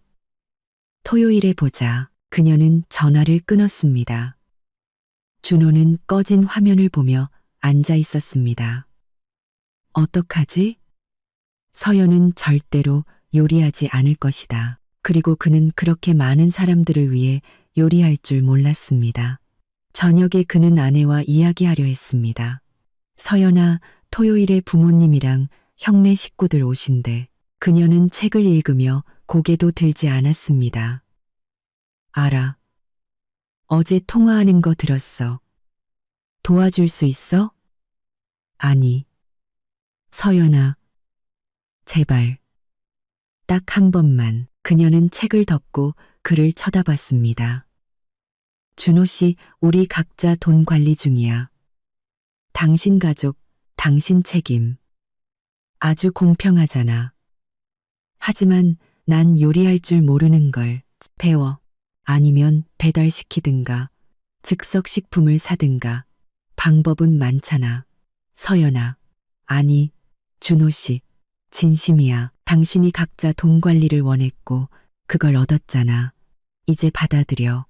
A: 토요일에 보자. 그녀는 전화를 끊었습니다. 준호는 꺼진 화면을 보며 앉아 있었습니다. 어떡하지? 서연은 절대로 요리하지 않을 것이다. 그리고 그는 그렇게 많은 사람들을 위해 요리할 줄 몰랐습니다. 저녁에 그는 아내와 이야기하려 했습니다. 서연아, 토요일에 부모님이랑 형네 식구들 오신대. 그녀는 책을 읽으며 고개도 들지 않았습니다. 알아. 어제 통화하는 거 들었어. 도와줄 수 있어? 아니. 서연아, 제발. 딱 한 번만. 그녀는 책을 덮고 그를 쳐다봤습니다. 준호 씨, 우리 각자 돈 관리 중이야. 당신 가족, 당신 책임. 아주 공평하잖아. 하지만 난 요리할 줄 모르는 걸. 배워. 아니면 배달시키든가, 즉석식품을 사든가. 방법은 많잖아. 서연아. 아니, 준호 씨. 진심이야. 당신이 각자 돈 관리를 원했고 그걸 얻었잖아. 이제 받아들여.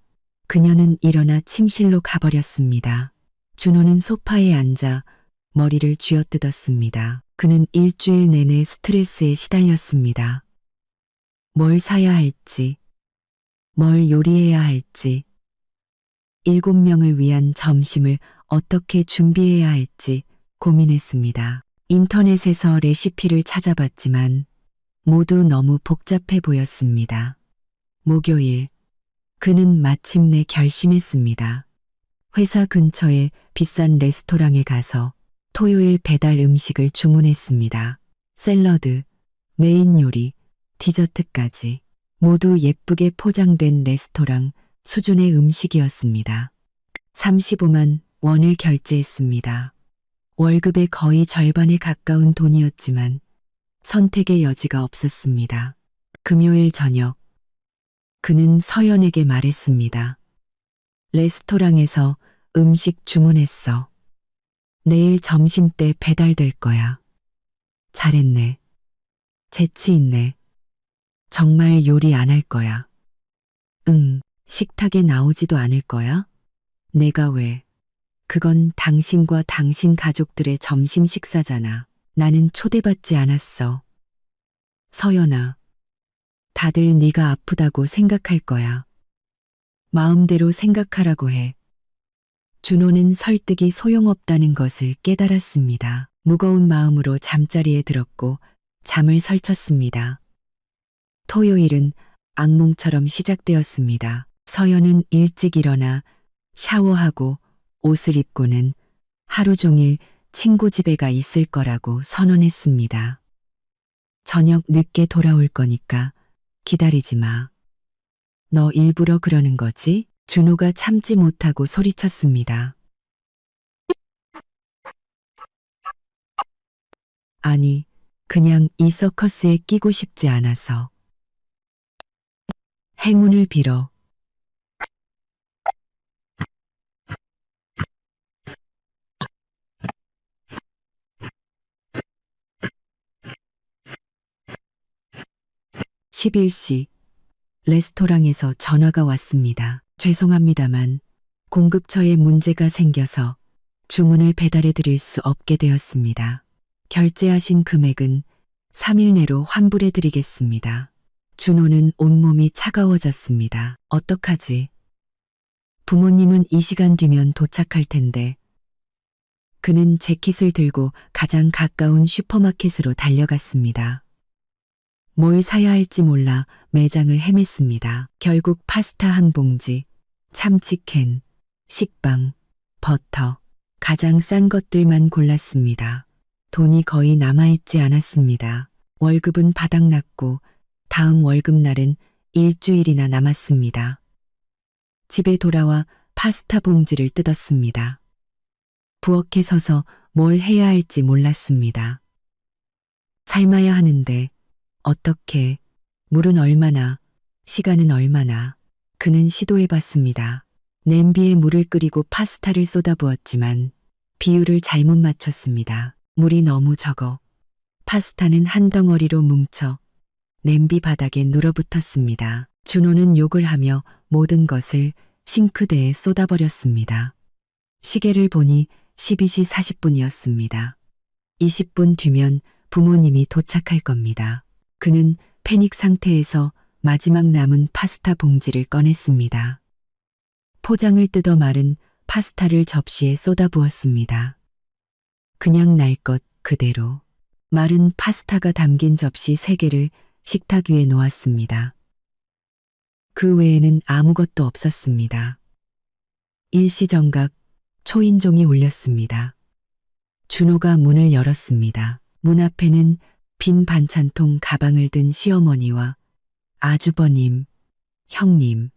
A: 그녀는 일어나 침실로 가버렸습니다. 준호는 소파에 앉아 머리를 쥐어뜯었습니다. 그는 일주일 내내 스트레스에 시달렸습니다. 뭘 사야 할지, 뭘 요리해야 할지, 7명을 위한 점심을 어떻게 준비해야 할지 고민했습니다. 인터넷에서 레시피를 찾아봤지만 모두 너무 복잡해 보였습니다. 목요일, 그는 마침내 결심했습니다. 회사 근처의 비싼 레스토랑에 가서 토요일 배달 음식을 주문했습니다. 샐러드, 메인 요리, 디저트까지 모두 예쁘게 포장된 레스토랑 수준의 음식이었습니다. 35만 원을 결제했습니다. 월급의 거의 절반에 가까운 돈이었지만 선택의 여지가 없었습니다. 금요일 저녁, 그는 서연에게 말했습니다. 레스토랑에서 음식 주문했어. 내일 점심때 배달될 거야. 잘했네. 재치 있네. 정말 요리 안 할 거야. 응, 식탁에 나오지도 않을 거야? 내가 왜? 그건 당신과 당신 가족들의 점심 식사잖아. 나는 초대받지 않았어. 서연아, 다들 네가 아프다고 생각할 거야. 마음대로 생각하라고 해. 준호는 설득이 소용없다는 것을 깨달았습니다. 무거운 마음으로 잠자리에 들었고 잠을 설쳤습니다. 토요일은 악몽처럼 시작되었습니다. 서연은 일찍 일어나 샤워하고 옷을 입고는 하루 종일 친구 집에 가 있을 거라고 선언했습니다. 저녁 늦게 돌아올 거니까 기다리지 마. 너 일부러 그러는 거지? 준호가 참지 못하고 소리쳤습니다. 아니, 그냥 이 서커스에 끼고 싶지 않아서. 행운을 빌어. (11시) 레스토랑에서 전화가 왔습니다. 죄송합니다만 공급처에 문제가 생겨서 주문을 배달해 드릴 수 없게 되었습니다. 결제하신 금액은 3일 내로 환불해 드리겠습니다. 준호는 온몸이 차가워졌습니다. 어떡하지? 부모님은 이 시간 뒤면 도착할 텐데. 그는 재킷을 들고 가장 가까운 슈퍼마켓으로 달려갔습니다. 뭘 사야 할지 몰라 매장을 헤맸습니다. 결국 파스타 한 봉지, 참치캔, 식빵, 버터, 가장 싼 것들만 골랐습니다. 돈이 거의 남아있지 않았습니다. 월급은 바닥났고 다음 월급날은 일주일이나 남았습니다. 집에 돌아와 파스타 봉지를 뜯었습니다. 부엌에 서서 뭘 해야 할지 몰랐습니다. 삶아야 하는데 어떻게, 물은 얼마나, 시간은 얼마나. 그는 시도해봤습니다. 냄비에 물을 끓이고 파스타를 쏟아부었지만 비율을 잘못 맞췄습니다. 물이 너무 적어 파스타는 한 덩어리로 뭉쳐 냄비 바닥에 눌어붙었습니다. 준호는 욕을 하며 모든 것을 싱크대에 쏟아버렸습니다. 시계를 보니 12시 40분이었습니다. 20분 뒤면 부모님이 도착할 겁니다. 그는 패닉 상태에서 마지막 남은 파스타 봉지를 꺼냈습니다. 포장을 뜯어 마른 파스타를 접시에 쏟아부었습니다. 그냥 날 것 그대로 마른 파스타가 담긴 접시 3개를 식탁 위에 놓았습니다. 그 외에는 아무것도 없었습니다. 일시정각 초인종이 울렸습니다. 준호가 문을 열었습니다. 문 앞에는 빈 반찬통 가방을 든 시어머니와 아주버님, 형님,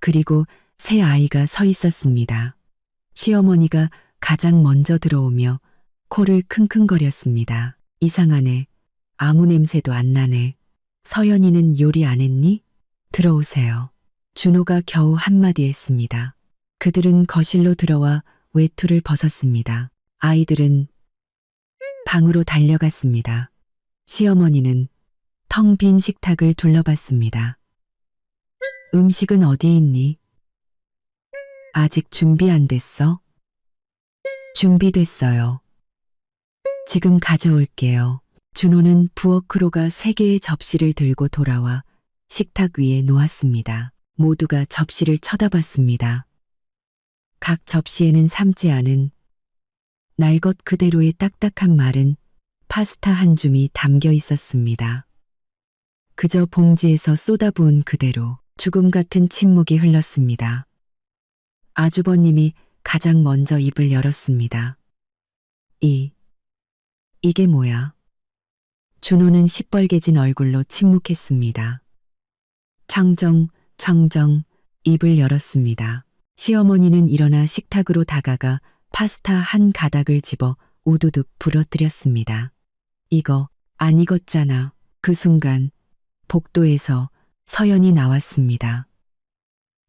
A: 그리고 새 아이가 서 있었습니다. 시어머니가 가장 먼저 들어오며 코를 킁킁거렸습니다. 이상하네. 아무 냄새도 안 나네. 서연이는 요리 안 했니? 들어오세요. 준호가 겨우 한마디 했습니다. 그들은 거실로 들어와 외투를 벗었습니다. 아이들은 방으로 달려갔습니다. 시어머니는 텅 빈 식탁을 둘러봤습니다. 음식은 어디에 있니? 아직 준비 안 됐어? 준비됐어요. 지금 가져올게요. 준호는 부엌으로가 3개의 접시를 들고 돌아와 식탁 위에 놓았습니다. 모두가 접시를 쳐다봤습니다. 각 접시에는 삶지 않은 날 것 그대로의 딱딱한 마른 파스타 한 줌이 담겨 있었습니다. 그저 봉지에서 쏟아부은 그대로 죽음 같은 침묵이 흘렀습니다. 아주버님이 가장 먼저 입을 열었습니다. 이게 뭐야? 준호는 시뻘개진 얼굴로 침묵했습니다. 청정 입을 열었습니다. 시어머니는 일어나 식탁으로 다가가 파스타 한 가닥을 집어 우두둑 부러뜨렸습니다. 이거 안 익었잖아. 그 순간 복도에서 서연이 나왔습니다.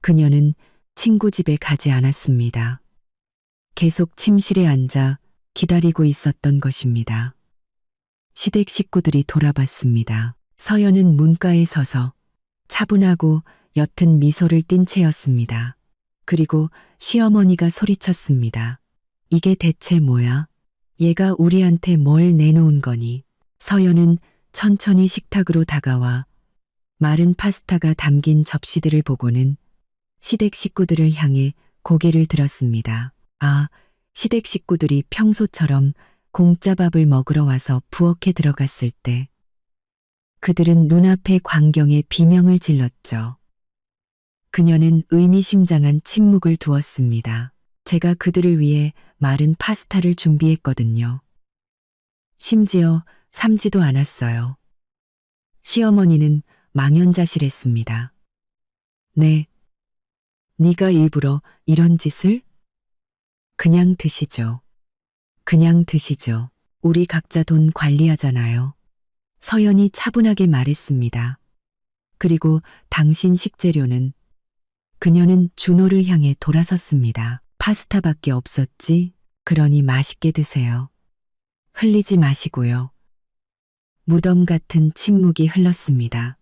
A: 그녀는 친구 집에 가지 않았습니다. 계속 침실에 앉아 기다리고 있었던 것입니다. 시댁 식구들이 돌아봤습니다. 서연은 문가에 서서 차분하고 옅은 미소를 띤 채였습니다. 그리고 시어머니가 소리쳤습니다. 이게 대체 뭐야? 얘가 우리한테 뭘 내놓은 거니? 서연은 천천히 식탁으로 다가와 마른 파스타가 담긴 접시들을 보고는 시댁 식구들을 향해 고개를 들었습니다. 아, 시댁 식구들이 평소처럼 공짜밥을 먹으러 와서 부엌에 들어갔을 때 그들은 눈앞의 광경에 비명을 질렀죠. 그녀는 의미심장한 침묵을 두었습니다. 제가 그들을 위해 마른 파스타를 준비했거든요. 심지어 삶지도 않았어요. 시어머니는 망연자실했습니다. 네, 네가 일부러 이런 짓을? 그냥 드시죠. 그냥 드시죠. 우리 각자 돈 관리하잖아요. 서연이 차분하게 말했습니다. 그리고 당신 식재료는? 그녀는 준호를 향해 돌아섰습니다. 파스타밖에 없었지? 그러니 맛있게 드세요. 흘리지 마시고요. 무덤 같은 침묵이 흘렀습니다.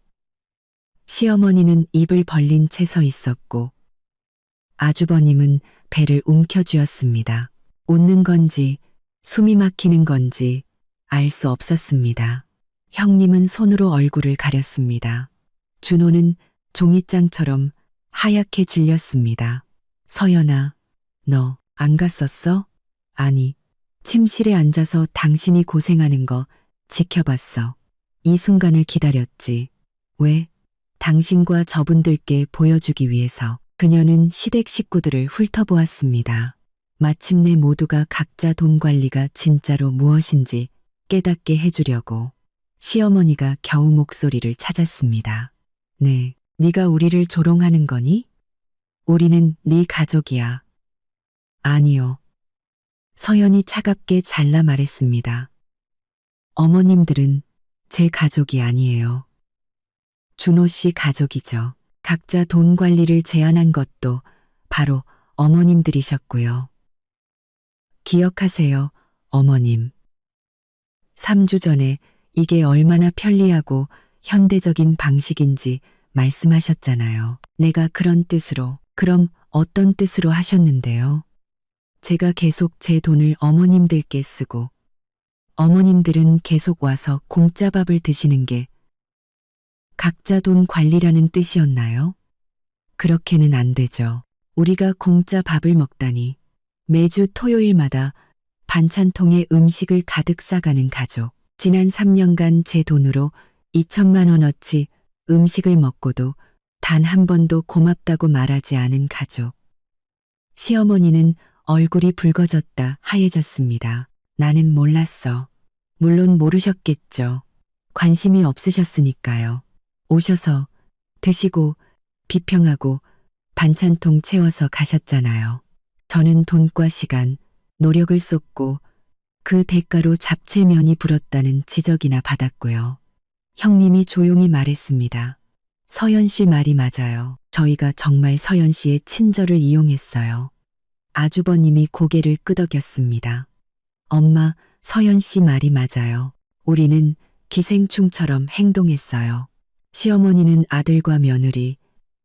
A: 시어머니는 입을 벌린 채 서 있었고 아주버님은 배를 움켜쥐었습니다. 웃는 건지 숨이 막히는 건지 알 수 없었습니다. 형님은 손으로 얼굴을 가렸습니다. 준호는 종이장처럼 하얗게 질렸습니다. 서연아, 너 안 갔었어? 아니, 침실에 앉아서 당신이 고생하는 거 지켜봤어. 이 순간을 기다렸지. 왜? 당신과 저분들께 보여주기 위해서. 그녀는 시댁 식구들을 훑어보았습니다. 마침내 모두가 각자 돈 관리가 진짜로 무엇인지 깨닫게 해주려고. 시어머니가 겨우 목소리를 찾았습니다. 네, 네가 우리를 조롱하는 거니? 우리는 네 가족이야. 아니요. 서연이 차갑게 잘라 말했습니다. 어머님들은 제 가족이 아니에요. 준호 씨 가족이죠. 각자 돈 관리를 제안한 것도 바로 어머님들이셨고요. 기억하세요, 어머님. 3주 전에 이게 얼마나 편리하고 현대적인 방식인지 말씀하셨잖아요. 내가 그런 뜻으로, 그럼 어떤 뜻으로 하셨는데요? 제가 계속 제 돈을 어머님들께 쓰고 어머님들은 계속 와서 공짜밥을 드시는 게 각자 돈 관리라는 뜻이었나요? 그렇게는 안 되죠. 우리가 공짜 밥을 먹다니. 매주 토요일마다 반찬통에 음식을 가득 싸가는 가족. 지난 3년간 제 돈으로 2천만 원어치 음식을 먹고도 단 한 번도 고맙다고 말하지 않은 가족. 시어머니는 얼굴이 붉어졌다 하얘졌습니다. 나는 몰랐어. 물론 모르셨겠죠. 관심이 없으셨으니까요. 오셔서 드시고 비평하고 반찬통 채워서 가셨잖아요. 저는 돈과 시간, 노력을 쏟고 그 대가로 잡채면이 불었다는 지적이나 받았고요. 형님이 조용히 말했습니다. 서연 씨 말이 맞아요. 저희가 정말 서연 씨의 친절을 이용했어요. 아주버님이 고개를 끄덕였습니다. 엄마, 서연 씨 말이 맞아요. 우리는 기생충처럼 행동했어요. 시어머니는 아들과 며느리,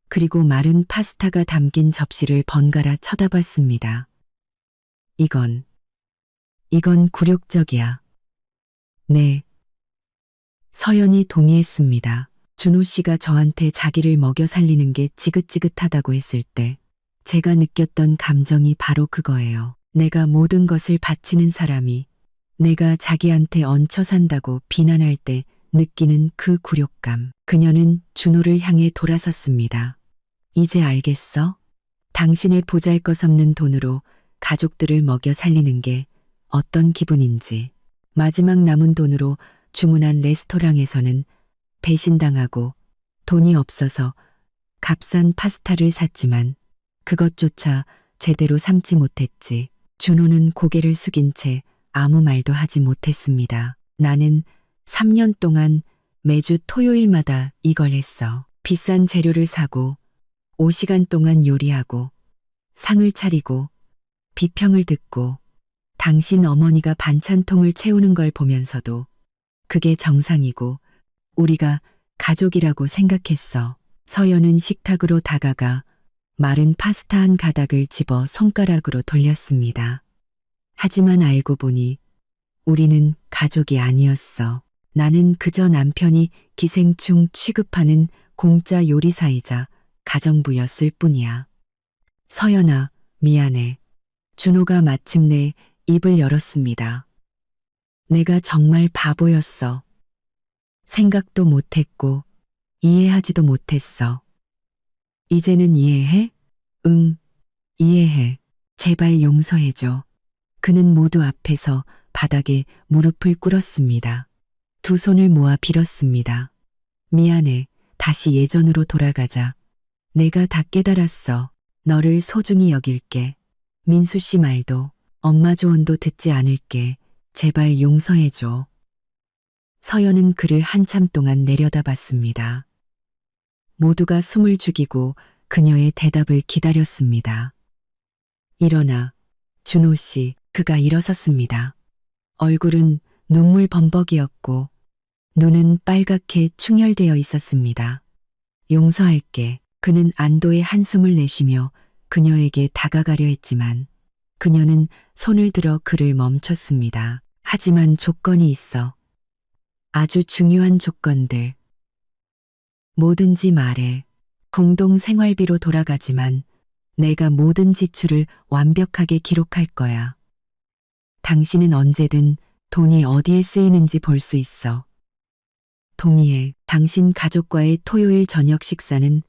A: 그리고 마른 파스타가 담긴 접시를 번갈아 쳐다봤습니다. 이건 굴욕적이야. 네. 서연이 동의했습니다. 준호 씨가 저한테 자기를 먹여 살리는 게 지긋지긋하다고 했을 때 제가 느꼈던 감정이 바로 그거예요. 내가 모든 것을 바치는 사람이 내가 자기한테 얹혀 산다고 비난할 때 느끼는 그 굴욕감. 그녀는 준호를 향해 돌아섰습니다. 이제 알겠어? 당신의 보잘것없는 돈으로 가족들을 먹여 살리는 게 어떤 기분인지. 마지막 남은 돈으로 주문한 레스토랑에서는 배신당하고 돈이 없어서 값싼 파스타를 샀지만 그것조차 제대로 삶지 못했지. 준호는 고개를 숙인 채 아무 말도 하지 못했습니다. 나는 3년 동안 매주 토요일마다 이걸 했어. 비싼 재료를 사고 5시간 동안 요리하고 상을 차리고 비평을 듣고 당신 어머니가 반찬통을 채우는 걸 보면서도 그게 정상이고 우리가 가족이라고 생각했어. 서연은 식탁으로 다가가 마른 파스타 한 가닥을 집어 손가락으로 돌렸습니다. 하지만 알고 보니 우리는 가족이 아니었어. 나는 그저 남편이 기생충 취급하는 공짜 요리사이자 가정부였을 뿐이야. 서연아, 미안해. 준호가 마침내 입을 열었습니다. 내가 정말 바보였어. 생각도 못했고 이해하지도 못했어. 이제는 이해해? 응, 이해해. 제발 용서해줘. 그는 모두 앞에서 바닥에 무릎을 꿇었습니다. 두 손을 모아 빌었습니다. 미안해. 다시 예전으로 돌아가자. 내가 다 깨달았어. 너를 소중히 여길게. 민수 씨 말도 엄마 조언도 듣지 않을게. 제발 용서해줘. 서연은 그를 한참 동안 내려다봤습니다. 모두가 숨을 죽이고 그녀의 대답을 기다렸습니다. 일어나, 준호 씨, 그가 일어섰습니다. 얼굴은 눈물 범벅이었고 눈은 빨갛게 충혈되어 있었습니다. 용서할게. 그는 안도의 한숨을 내쉬며 그녀에게 다가가려 했지만 그녀는 손을 들어 그를 멈췄습니다. 하지만 조건이 있어. 아주 중요한 조건들. 뭐든지 말해. 공동 생활비로 돌아가지만 내가 모든 지출을 완벽하게 기록할 거야. 당신은 언제든 돈이 어디에 쓰이는지 볼 수 있어. 동의해. 당신 가족과의 토요일 저녁 식사는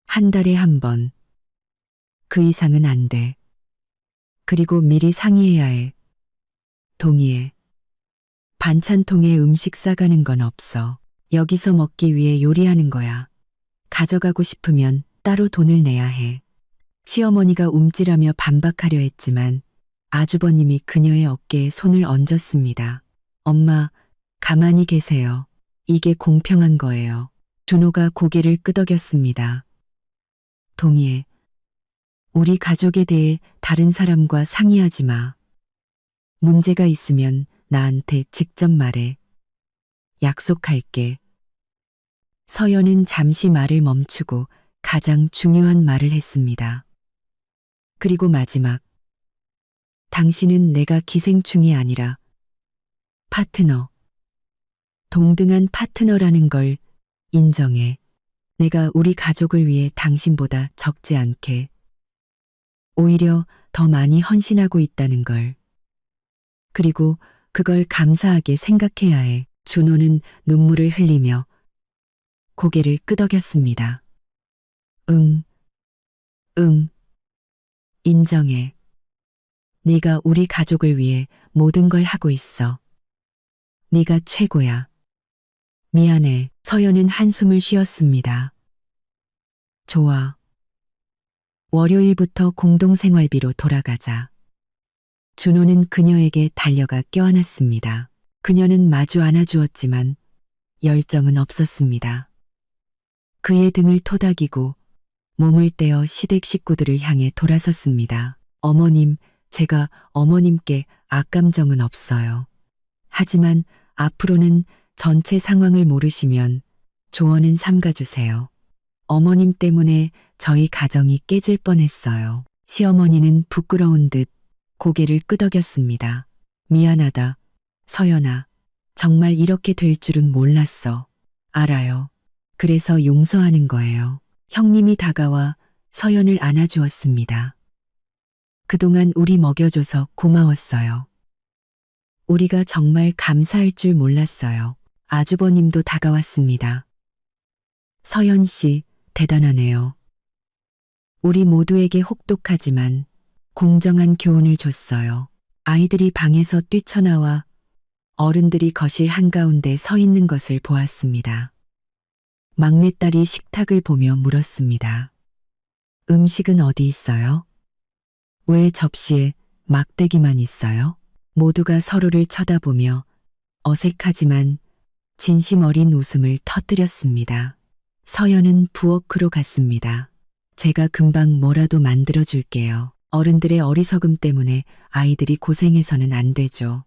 A: 한 달에 한 번. 그 이상은 안 돼. 그리고 미리 상의해야 해. 동의해. 반찬통에 음식 싸가는 건 없어. 여기서 먹기 위해 요리하는 거야. 가져가고 싶으면 따로 돈을 내야 해. 시어머니가 움찔하며 반박하려 했지만 아주버님이 그녀의 어깨에 손을 얹었습니다. 엄마, 가만히 계세요. 이게 공평한 거예요. 준호가 고개를 끄덕였습니다. 동의해. 우리 가족에 대해 다른 사람과 상의하지 마. 문제가 있으면 나한테 직접 말해. 약속할게. 서연은 잠시 말을 멈추고 가장 중요한 말을 했습니다. 그리고 마지막. 당신은 내가 기생충이 아니라 파트너. 동등한 파트너라는 걸 인정해. 내가 우리 가족을 위해 당신보다 적지 않게. 오히려 더 많이 헌신하고 있다는 걸. 그리고 그걸 감사하게 생각해야 해. 준호는 눈물을 흘리며 고개를 끄덕였습니다. 응, 응, 인정해. 네가 우리 가족을 위해 모든 걸 하고 있어. 네가 최고야. 미안해. 서연은 한숨을 쉬었습니다. 좋아. 월요일부터 공동생활비로 돌아가자. 준호는 그녀에게 달려가 껴안았습니다. 그녀는 마주 안아주었지만 열정은 없었습니다. 그의 등을 토닥이고 몸을 떼어 시댁 식구들을 향해 돌아섰습니다. 어머님, 제가 어머님께 악감정은 없어요. 하지만 앞으로는 전체 상황을 모르시면 조언은 삼가주세요. 어머님 때문에 저희 가정이 깨질 뻔했어요. 시어머니는 부끄러운 듯 고개를 끄덕였습니다. 미안하다. 서연아, 정말 이렇게 될 줄은 몰랐어. 알아요. 그래서 용서하는 거예요. 형님이 다가와 서연을 안아주었습니다. 그동안 우리 먹여줘서 고마웠어요. 우리가 정말 감사할 줄 몰랐어요. 아주버님도 다가왔습니다. 서연 씨, 대단하네요. 우리 모두에게 혹독하지만 공정한 교훈을 줬어요. 아이들이 방에서 뛰쳐나와 어른들이 거실 한가운데 서 있는 것을 보았습니다. 막내딸이 식탁을 보며 물었습니다. 음식은 어디 있어요? 왜 접시에 막대기만 있어요? 모두가 서로를 쳐다보며 어색하지만 진심 어린 웃음을 터뜨렸습니다. 서연은 부엌으로 갔습니다. 제가 금방 뭐라도 만들어 줄게요. 어른들의 어리석음 때문에 아이들이 고생해서는 안 되죠.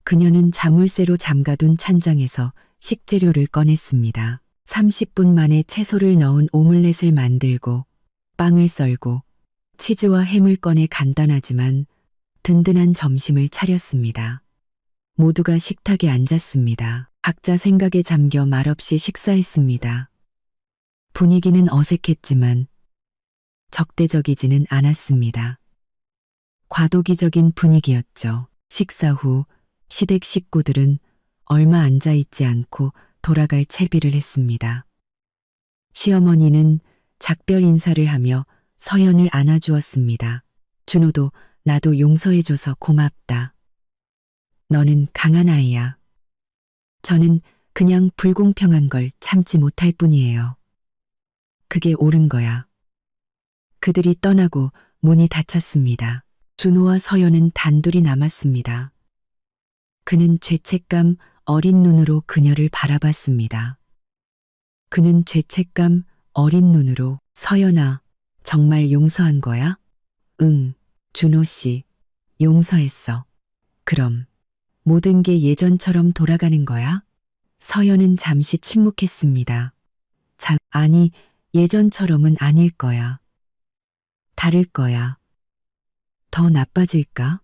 A: 그녀는 자물쇠로 잠가둔 찬장에서 식재료를 꺼냈습니다. 30분 만에 채소를 넣은 오믈렛을 만들고 빵을 썰고 치즈와 햄을 꺼내 간단하지만 든든한 점심을 차렸습니다. 모두가 식탁에 앉았습니다. 각자 생각에 잠겨 말없이 식사했습니다. 분위기는 어색했지만 적대적이지는 않았습니다. 과도기적인 분위기였죠. 식사 후 시댁 식구들은 얼마 앉아있지 않고 돌아갈 채비를 했습니다. 시어머니는 작별 인사를 하며 서연을 안아주었습니다. 준호도 나도 용서해줘서 고맙다. 너는 강한 아이야. 저는 그냥 불공평한 걸 참지 못할 뿐이에요. 그게 옳은 거야. 그들이 떠나고 문이 닫혔습니다. 준호와 서연은 단둘이 남았습니다. 그는 죄책감 어린 눈으로 그녀를 바라봤습니다. 그는 죄책감 어린 눈으로 서연아, 정말 용서한 거야? 응, 준호 씨, 용서했어. 그럼 모든 게 예전처럼 돌아가는 거야? 서연은 잠시 침묵했습니다. 아니, 예전처럼은 아닐 거야. 다를 거야. 더 나빠질까?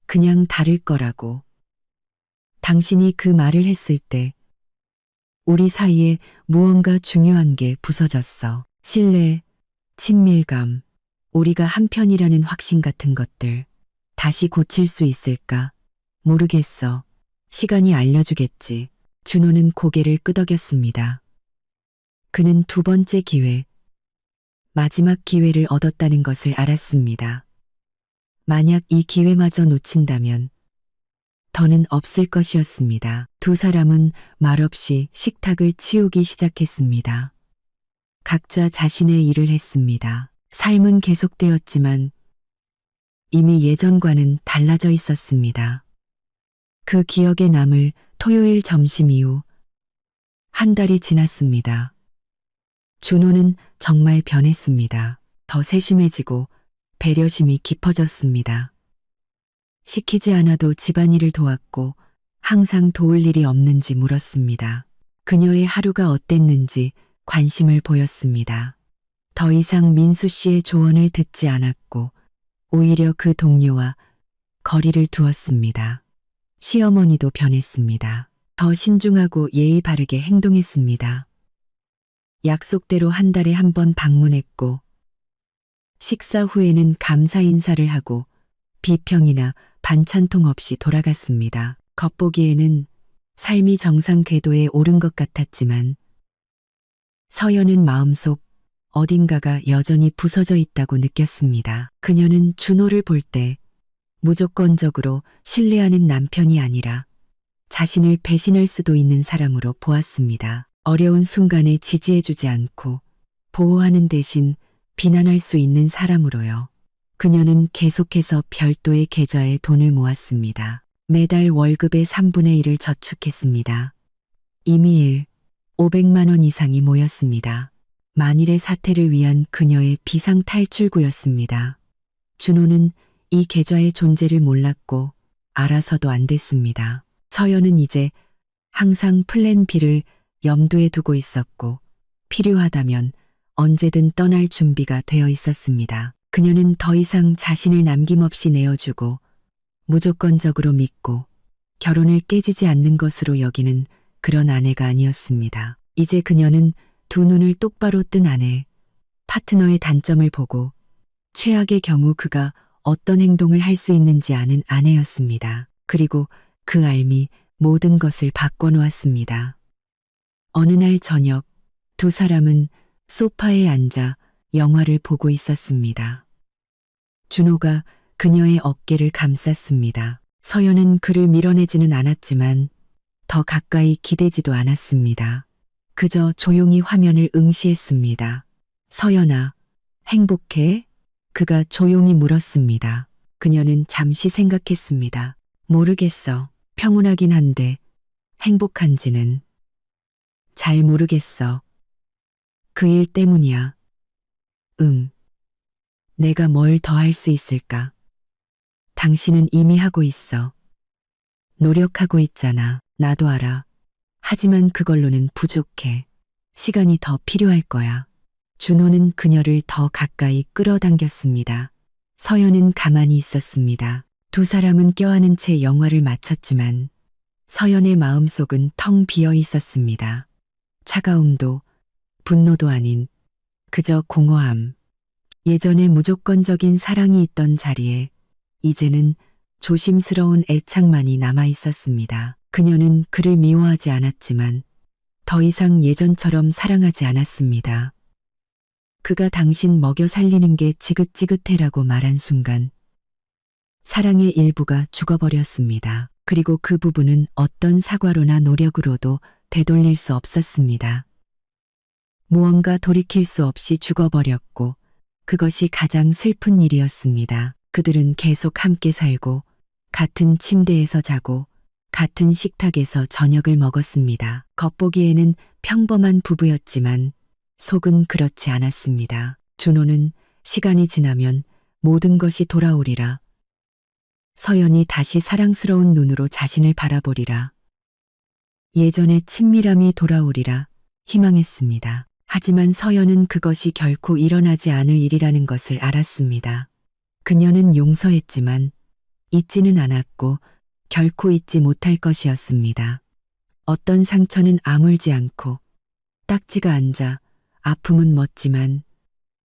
A: 그냥 다를 거라고. 당신이 그 말을 했을 때 우리 사이에 무언가 중요한 게 부서졌어. 신뢰, 친밀감, 우리가 한편이라는 확신 같은 것들. 다시 고칠 수 있을까? 모르겠어. 시간이 알려주겠지. 준호는 고개를 끄덕였습니다. 그는 두 번째 기회, 마지막 기회를 얻었다는 것을 알았습니다. 만약 이 기회마저 놓친다면 더는 없을 것이었습니다. 두 사람은 말없이 식탁을 치우기 시작했습니다. 각자 자신의 일을 했습니다. 삶은 계속되었지만 이미 예전과는 달라져 있었습니다. 그 기억에 남을 토요일 점심 이후 한 달이 지났습니다. 준호는 정말 변했습니다. 더 세심해지고 배려심이 깊어졌습니다. 시키지 않아도 집안일을 도왔고 항상 도울 일이 없는지 물었습니다. 그녀의 하루가 어땠는지 관심을 보였습니다. 더 이상 민수 씨의 조언을 듣지 않았고 오히려 그 동료와 거리를 두었습니다. 시어머니도 변했습니다. 더 신중하고 예의 바르게 행동했습니다. 약속대로 한 달에 한 번 방문했고 식사 후에는 감사 인사를 하고 비평이나 반찬통 없이 돌아갔습니다. 겉보기에는 삶이 정상 궤도에 오른 것 같았지만 서연은 마음속 어딘가가 여전히 부서져 있다고 느꼈습니다. 그녀는 준호를 볼 때 무조건적으로 신뢰하는 남편이 아니라 자신을 배신할 수도 있는 사람으로 보았습니다. 어려운 순간에 지지해주지 않고 보호하는 대신 비난할 수 있는 사람으로요. 그녀는 계속해서 별도의 계좌에 돈을 모았습니다. 매달 월급의 3분의 1을 저축했습니다. 이미 500만 원 이상이 모였습니다. 만일의 사태를 위한 그녀의 비상 탈출구였습니다. 준호는 이 계좌의 존재를 몰랐고 알아서도 안 됐습니다. 서연은 이제 항상 플랜 B를 염두에 두고 있었고 필요하다면 언제든 떠날 준비가 되어 있었습니다. 그녀는 더 이상 자신을 남김없이 내어주고 무조건적으로 믿고 결혼을 깨지지 않는 것으로 여기는 그런 아내가 아니었습니다. 이제 그녀는 두 눈을 똑바로 뜬 아내, 파트너의 단점을 보고 최악의 경우 그가 어떤 행동을 할 수 있는지 아는 아내였습니다. 그리고 그 알미 모든 것을 바꿔놓았습니다. 어느 날 저녁 두 사람은 소파에 앉아 영화를 보고 있었습니다. 준호가 그녀의 어깨를 감쌌습니다. 서연은 그를 밀어내지는 않았지만 더 가까이 기대지도 않았습니다. 그저 조용히 화면을 응시했습니다. 서연아, 행복해? 그가 조용히 물었습니다. 그녀는 잠시 생각했습니다. 모르겠어. 평온하긴 한데 행복한지는 잘 모르겠어. 그 일 때문이야. 응. 내가 뭘 더 할 수 있을까? 당신은 이미 하고 있어. 노력하고 있잖아. 나도 알아. 하지만 그걸로는 부족해. 시간이 더 필요할 거야. 준호는 그녀를 더 가까이 끌어당겼습니다. 서연은 가만히 있었습니다. 두 사람은 껴안은 채 영화를 마쳤지만 서연의 마음속은 텅 비어 있었습니다. 차가움도 분노도 아닌 그저 공허함. 예전에 무조건적인 사랑이 있던 자리에 이제는 조심스러운 애착만이 남아 있었습니다. 그녀는 그를 미워하지 않았지만 더 이상 예전처럼 사랑하지 않았습니다. 그가 당신 먹여 살리는 게 지긋지긋해라고 말한 순간 사랑의 일부가 죽어버렸습니다. 그리고 그 부분은 어떤 사과로나 노력으로도 되돌릴 수 없었습니다. 무언가 돌이킬 수 없이 죽어버렸고 그것이 가장 슬픈 일이었습니다. 그들은 계속 함께 살고 같은 침대에서 자고 같은 식탁에서 저녁을 먹었습니다. 겉보기에는 평범한 부부였지만 속은 그렇지 않았습니다. 준호는 시간이 지나면 모든 것이 돌아오리라. 서연이 다시 사랑스러운 눈으로 자신을 바라보리라. 예전의 친밀함이 돌아오리라 희망했습니다. 하지만 서연은 그것이 결코 일어나지 않을 일이라는 것을 알았습니다. 그녀는 용서했지만 잊지는 않았고 결코 잊지 못할 것이었습니다. 어떤 상처는 아물지 않고 딱지가 앉아 아픔은 멎지만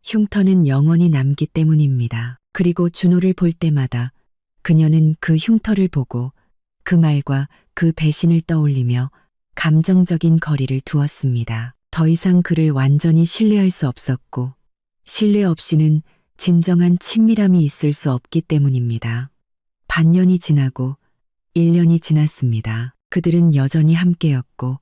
A: 흉터는 영원히 남기 때문입니다. 그리고 준호를 볼 때마다 그녀는 그 흉터를 보고 그 말과 그 배신을 떠올리며 감정적인 거리를 두었습니다. 더 이상 그를 완전히 신뢰할 수 없었고 신뢰 없이는 진정한 친밀함이 있을 수 없기 때문입니다. 반년이 지나고 1년이 지났습니다. 그들은 여전히 함께였고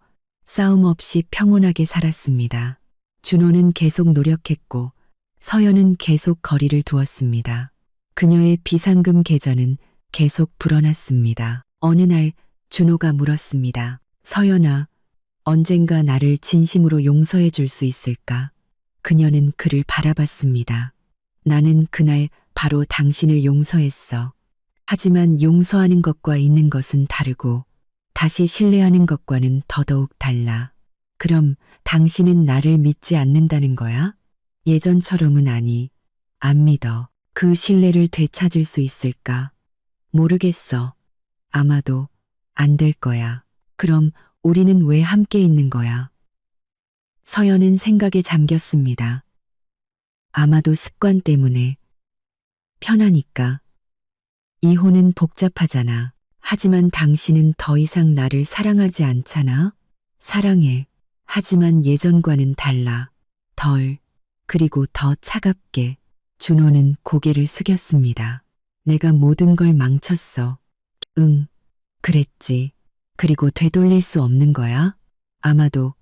A: 싸움 없이 평온하게 살았습니다. 준호는 계속 노력했고 서연은 계속 거리를 두었습니다. 그녀의 비상금 계좌는 계속 불어났습니다. 어느 날 준호가 물었습니다. 서연아, 언젠가 나를 진심으로 용서해 줄 수 있을까? 그녀는 그를 바라봤습니다. 나는 그날 바로 당신을 용서했어. 하지만 용서하는 것과 있는 것은 다르고 다시 신뢰하는 것과는 더더욱 달라. 그럼 당신은 나를 믿지 않는다는 거야? 예전처럼은 아니. 안 믿어. 그 신뢰를 되찾을 수 있을까? 모르겠어. 아마도 안 될 거야. 그럼 우리는 왜 함께 있는 거야? 서연은 생각에 잠겼습니다. 아마도 습관 때문에. 편하니까. 이혼은 복잡하잖아. 하지만 당신은 더 이상 나를 사랑하지 않잖아? 사랑해. 하지만 예전과는 달라. 덜, 그리고 더 차갑게. 준호는 고개를 숙였습니다. 내가 모든 걸 망쳤어. 응, 그랬지. 그리고 되돌릴 수 없는 거야? 아마도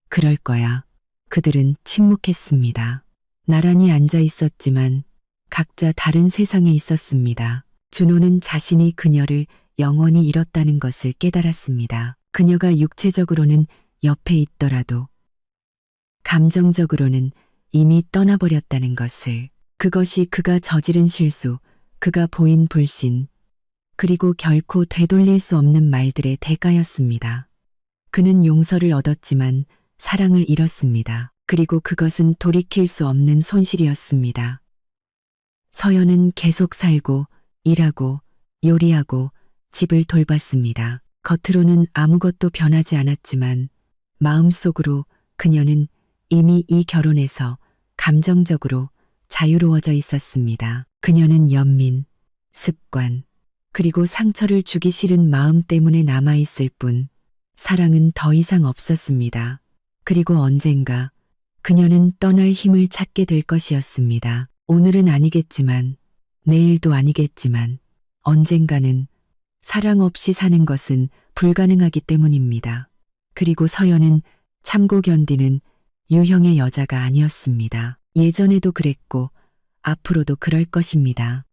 A: 그럴 거야. 그들은 침묵했습니다. 나란히 앉아 있었지만 각자 다른 세상에 있었습니다. 준호는 자신이 그녀를 영원히 잃었다는 것을 깨달았습니다. 그녀가 육체적으로는 옆에 있더라도 감정적으로는 이미 떠나버렸다는 것을. 그것이 그가 저지른 실수, 그가 보인 불신, 그리고 결코 되돌릴 수 없는 말들의 대가였습니다. 그는 용서를 얻었지만 사랑을 잃었습니다. 그리고 그것은 돌이킬 수 없는 손실이었습니다. 서연은 계속 살고, 일하고, 요리하고, 집을 돌봤습니다. 겉으로는 아무것도 변하지 않았지만 마음속으로 그녀는 이미 이 결혼에서 감정적으로 자유로워져 있었습니다. 그녀는 연민, 습관, 그리고 상처를 주기 싫은 마음 때문에 남아있을 뿐 사랑은 더 이상 없었습니다. 그리고 언젠가 그녀는 떠날 힘을 찾게 될 것이었습니다. 오늘은 아니겠지만, 내일도 아니겠지만, 언젠가는 사랑 없이 사는 것은 불가능하기 때문입니다. 그리고 서연은 참고 견디는 유형의 여자가 아니었습니다. 예전에도 그랬고, 앞으로도 그럴 것입니다.